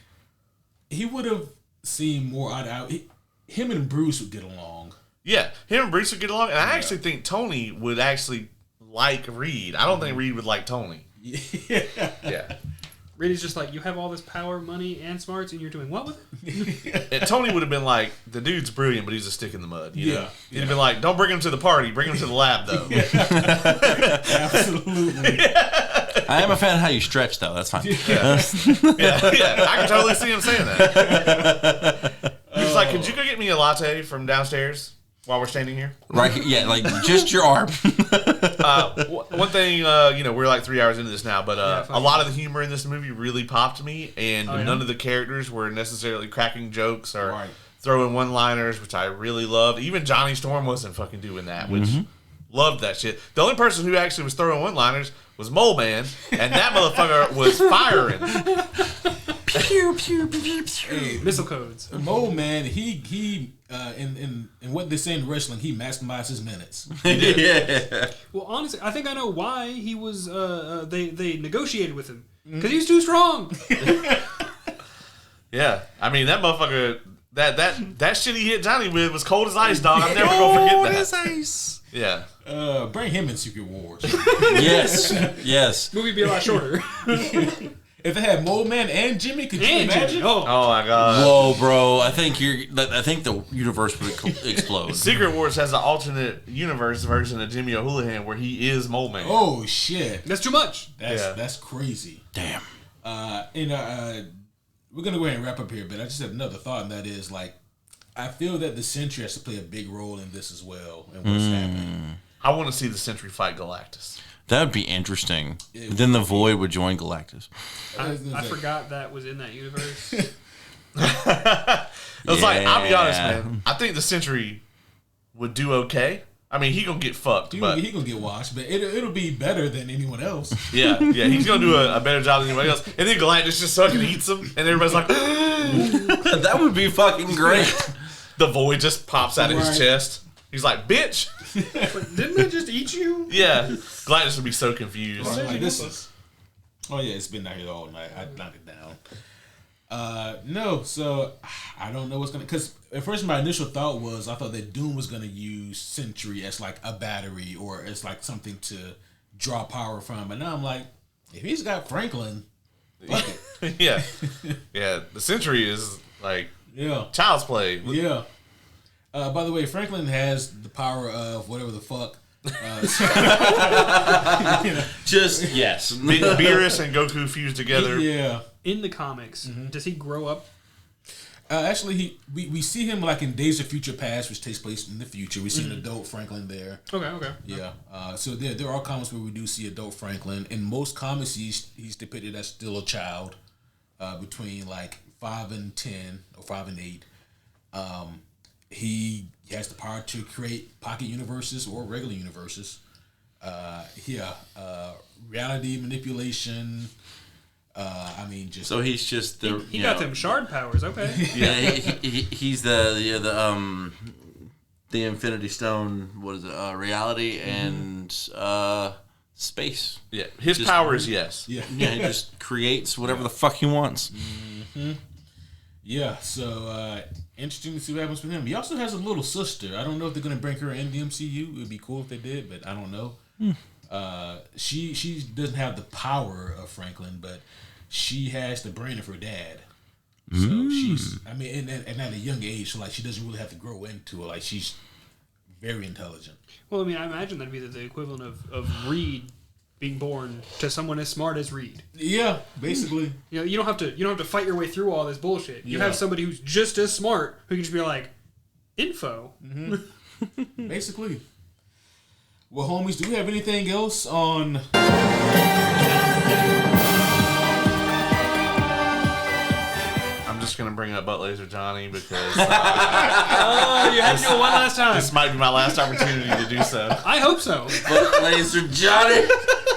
[SPEAKER 1] He would have seemed more eye to eye. Him and Bruce would get along.
[SPEAKER 4] Yeah, him and Bruce would get along, and I actually think Tony would actually like Reed. I don't think Reed would like Tony. Yeah.
[SPEAKER 2] Reed's just like, you have all this power, money, and smarts, and you're doing what with it?
[SPEAKER 4] And Tony would have been like, the dude's brilliant, but he's a stick in the mud. You know?
[SPEAKER 1] Yeah.
[SPEAKER 4] He'd have been like, don't bring him to the party, bring him to the lab, though.
[SPEAKER 1] Absolutely.
[SPEAKER 3] I am a fan of how you stretch, though. That's fine.
[SPEAKER 4] Yeah, I can totally see him saying that. He's like, could you go get me a latte from downstairs while we're standing here?
[SPEAKER 3] Right? Yeah, like just your arm.
[SPEAKER 4] One thing, we're like 3 hours into this now, but
[SPEAKER 2] fine.
[SPEAKER 4] a lot of the humor in this movie really popped me, and none of the characters were necessarily cracking jokes or
[SPEAKER 1] Right.
[SPEAKER 4] throwing one-liners, which I really loved. Even Johnny Storm wasn't fucking doing that, which loved that shit. The only person who actually was throwing one-liners was Mole Man, and that motherfucker was firing.
[SPEAKER 3] Pew, pew, pew, pew.
[SPEAKER 1] Hey,
[SPEAKER 2] Missile codes.
[SPEAKER 1] Mole Man, he in what they say in wrestling, he maximized his minutes.
[SPEAKER 3] Yeah.
[SPEAKER 2] Well, honestly, I think I know why he was. They negotiated with him because he was too strong.
[SPEAKER 4] Yeah, I mean that motherfucker. That shit he hit Johnny with was cold as ice, dog. I'm never gonna forget that.
[SPEAKER 3] Cold as ice.
[SPEAKER 4] Yeah.
[SPEAKER 1] Bring him in Secret Wars.
[SPEAKER 3] Yes. Yes.
[SPEAKER 2] Movie be a lot shorter.
[SPEAKER 1] If they had Mole Man and Jimmy, could you
[SPEAKER 2] And
[SPEAKER 1] imagine?
[SPEAKER 2] Jimmy. Oh,
[SPEAKER 4] Oh my god.
[SPEAKER 3] Whoa, bro! I think the universe would explode.
[SPEAKER 4] Secret Wars has an alternate universe version of Jimmy O'Houlihan where he is Mole Man.
[SPEAKER 1] Oh shit,
[SPEAKER 2] that's too much.
[SPEAKER 1] that's crazy.
[SPEAKER 3] Damn.
[SPEAKER 1] We're gonna go ahead and wrap up here, but I just have another thought, and that is like, I feel that the Sentry has to play a big role in this as well, and what's happening.
[SPEAKER 4] I want to see the Sentry fight Galactus.
[SPEAKER 3] That would be interesting. Then the Void would join Galactus.
[SPEAKER 2] I forgot that was in that universe.
[SPEAKER 4] It's like, I'll be honest, man. I think the Sentry would do okay. I mean, he gonna get fucked, but
[SPEAKER 1] he gonna get washed, but it'll be better than anyone else.
[SPEAKER 4] yeah, he's gonna do a better job than anybody else. And then Galactus just fucking eats him, and everybody's like,
[SPEAKER 3] That would be fucking great.
[SPEAKER 4] the void just pops out of his chest. He's like, bitch.
[SPEAKER 2] Didn't it just eat you?
[SPEAKER 4] Yeah, Galactus would be so confused.
[SPEAKER 1] Right, like, this is. Oh yeah, it's been out here all night. I knocked it down. No, so I don't know what's gonna. Because at first my initial thought was I thought that Doom was gonna use Sentry as like a battery or as like something to draw power from. But now I'm like, if he's got Franklin, fuck it.
[SPEAKER 4] yeah, the Sentry is like
[SPEAKER 1] Yeah,
[SPEAKER 4] child's play.
[SPEAKER 1] yeah. By the way, Franklin has the power of whatever the fuck.
[SPEAKER 3] Just yes.
[SPEAKER 4] Beerus and Goku fused together.
[SPEAKER 1] Yeah.
[SPEAKER 2] In the comics, does he grow up?
[SPEAKER 1] Actually, we see him like in Days of Future Past, which takes place in the future. We see an adult Franklin there.
[SPEAKER 2] Okay.
[SPEAKER 1] Yeah. So there are comics where we do see adult Franklin. In most comics, he's depicted as still a child, between like 5 and 10 or 5 and 8. He has the power to create pocket universes or regular universes. Reality manipulation. I mean, just
[SPEAKER 3] So he's just the
[SPEAKER 2] He got them shard powers. Okay.
[SPEAKER 3] Yeah, he's the Infinity Stone. What is it? Reality and space.
[SPEAKER 4] Yeah, his
[SPEAKER 3] Just-
[SPEAKER 4] power is yes.
[SPEAKER 1] yeah.
[SPEAKER 3] Yeah, he just creates whatever the fuck he wants.
[SPEAKER 1] Yeah, so interesting to see what happens with him. He also has a little sister. I don't know if they're going to bring her in the MCU. It would be cool if they did, but I don't know. She doesn't have the power of Franklin, but she has the brain of her dad. So she's, I mean, and at a young age, so like she doesn't really have to grow into it. Like she's very intelligent.
[SPEAKER 2] Well, I mean, I imagine that'd be the equivalent of Reed being born to someone as smart as Reed.
[SPEAKER 1] Yeah, basically.
[SPEAKER 2] You know, you don't have to fight your way through all this bullshit. You
[SPEAKER 1] Yeah.
[SPEAKER 2] have somebody who's just as smart who can just be like, info.
[SPEAKER 1] Basically. Well, homies, do we have anything else on...
[SPEAKER 4] I'm just gonna bring up Butt Laser Johnny because
[SPEAKER 2] Oh, you had to do it one last time.
[SPEAKER 4] this might be my last opportunity to do so.
[SPEAKER 2] I hope so.
[SPEAKER 3] But Laser Johnny.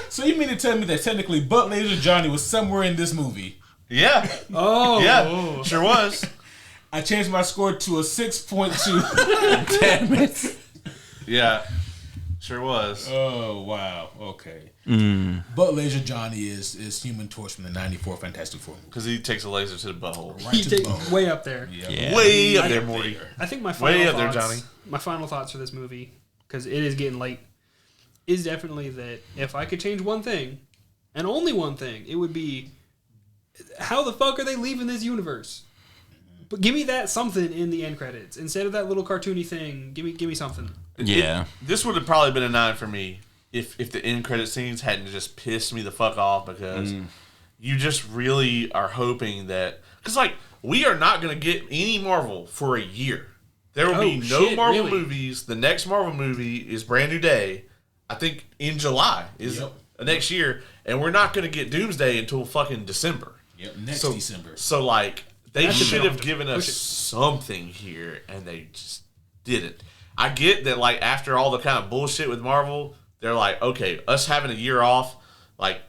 [SPEAKER 1] So you mean to tell me that technically Butt Laser Johnny was somewhere in this movie?
[SPEAKER 4] Yeah,
[SPEAKER 2] Oh.
[SPEAKER 4] yeah, sure was.
[SPEAKER 1] I changed my score to a 6.2.
[SPEAKER 3] Damn it.
[SPEAKER 4] Yeah, sure was.
[SPEAKER 1] Oh, wow. Okay. Butt Laser Johnny is Human Torch from the 94 Fantastic Four movie.
[SPEAKER 4] Because he takes a laser to the butthole.
[SPEAKER 1] Right
[SPEAKER 2] He
[SPEAKER 1] to the
[SPEAKER 2] takes
[SPEAKER 1] bone.
[SPEAKER 2] way up there.
[SPEAKER 3] Yeah.
[SPEAKER 4] Way up there, Morty.
[SPEAKER 2] I think my
[SPEAKER 4] Way
[SPEAKER 2] final
[SPEAKER 4] up there,
[SPEAKER 2] thoughts,
[SPEAKER 4] Johnny.
[SPEAKER 2] my final thoughts for this movie, because it is getting late, is definitely that if I could change one thing, and only one thing, it would be how the fuck are they leaving this universe? But give me that something in the end credits instead of that little cartoony thing. Give me something.
[SPEAKER 3] Yeah.
[SPEAKER 4] This would have probably been a 9 for me if the end credit scenes hadn't just pissed me the fuck off because you just really are hoping that because like we are not going to get any Marvel for a year. There will be no
[SPEAKER 2] shit,
[SPEAKER 4] Marvel
[SPEAKER 2] really?
[SPEAKER 4] movies. The next Marvel movie is Brand New Day. I think in July is next year, and we're not going to get Doomsday until fucking December.
[SPEAKER 1] Yep, next
[SPEAKER 4] So-
[SPEAKER 1] December.
[SPEAKER 4] So like they
[SPEAKER 2] That's
[SPEAKER 4] should
[SPEAKER 2] a bit
[SPEAKER 4] have
[SPEAKER 2] off.
[SPEAKER 4] given
[SPEAKER 2] Push
[SPEAKER 4] us
[SPEAKER 2] it.
[SPEAKER 4] something here, and they just didn't. I get that like after all the kind of bullshit with Marvel, they're like, okay, us having a year off, like,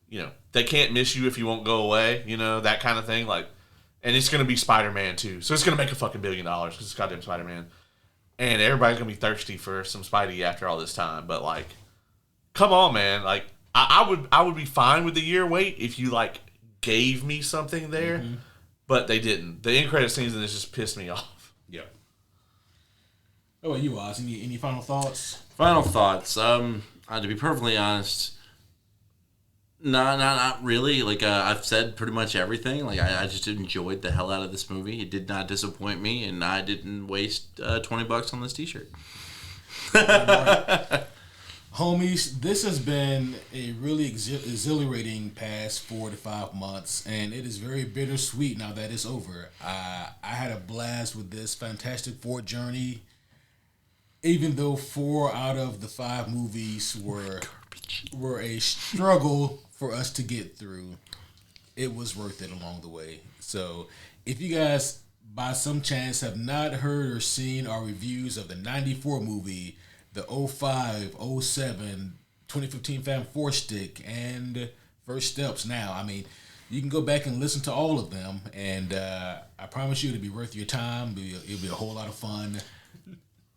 [SPEAKER 4] you know, they can't miss you if you won't go away, you know, that kind of thing. Like, and it's gonna be Spider-Man too, so it's gonna make a fucking $1 billion because it's goddamn Spider-Man, and everybody's gonna be thirsty for some Spidey after all this time. But like, come on, man, like I would be fine with the year wait if you like gave me something there. But they didn't. The end credit scenes in this just pissed me off.
[SPEAKER 1] Yeah. Oh, well, you, Oz, any final thoughts?
[SPEAKER 3] Final thoughts. To be perfectly honest, not really. Like I've said pretty much everything. Like I just enjoyed the hell out of this movie. It did not disappoint me, and I didn't waste $20 on this T-shirt.
[SPEAKER 1] Homies, this has been a really exhilarating past 4 to 5 months, and it is very bittersweet now that it's over. I had a blast with this Fantastic Four journey, even though 4 out of the 5 movies were a struggle for us to get through. it was worth it along the way. So if you guys by some chance have not heard or seen our reviews of the 94 movie, the 05, 07, 2015 Fan 4 Stick, and First Steps now, I mean, you can go back and listen to all of them, and I promise you it'll be worth your time. It'll be a whole lot of fun.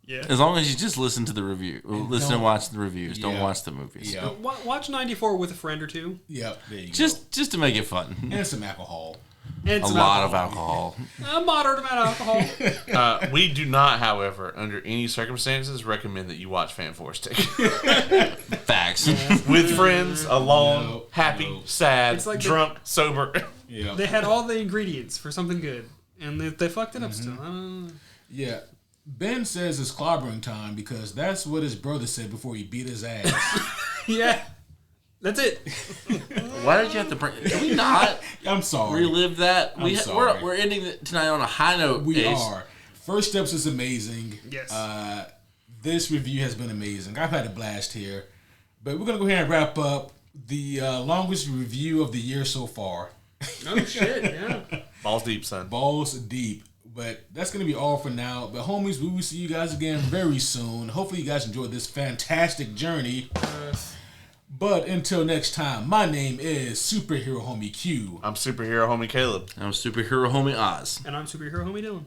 [SPEAKER 2] Yeah.
[SPEAKER 3] As long as you just listen to the review, listen and watch the reviews. Don't watch the movies.
[SPEAKER 1] Yeah.
[SPEAKER 2] Watch 94 with a friend or two.
[SPEAKER 1] Yep, there you go.
[SPEAKER 3] Just to make it fun.
[SPEAKER 1] And some alcohol.
[SPEAKER 2] And
[SPEAKER 3] A
[SPEAKER 2] some
[SPEAKER 3] lot of alcohol.
[SPEAKER 2] A moderate amount of alcohol.
[SPEAKER 4] We do not, however, under any circumstances, recommend that you watch Fan 4 Stick.
[SPEAKER 3] Facts.
[SPEAKER 4] With friends, alone,
[SPEAKER 1] No,
[SPEAKER 4] happy,
[SPEAKER 1] no.
[SPEAKER 4] sad,
[SPEAKER 2] It's like
[SPEAKER 4] drunk, sober.
[SPEAKER 1] Yeah.
[SPEAKER 2] They had all the ingredients for something good, and they fucked it up still. I don't know.
[SPEAKER 1] Yeah. Ben says it's clobbering time because that's what his brother said before he beat his ass.
[SPEAKER 2] Yeah. That's it.
[SPEAKER 3] Why did you have to bring? Can we not
[SPEAKER 1] I'm sorry.
[SPEAKER 3] relive that?
[SPEAKER 1] I'm sorry.
[SPEAKER 3] We're ending tonight on a high note.
[SPEAKER 1] We
[SPEAKER 3] Ace.
[SPEAKER 1] are. First Steps is amazing.
[SPEAKER 2] Yes.
[SPEAKER 1] This review has been amazing. I've had a blast here. But we're going to go ahead and wrap up the longest review of the year so far.
[SPEAKER 2] Oh, shit, yeah.
[SPEAKER 4] Balls deep, son.
[SPEAKER 1] Balls deep. But that's going to be all for now. But homies, we will see you guys again very soon. Hopefully you guys enjoyed this fantastic journey. But until next time, my name is Superhero Homie Q.
[SPEAKER 4] I'm superhero homie Caleb.
[SPEAKER 3] I'm superhero homie Oz.
[SPEAKER 2] And I'm superhero homie Dylan.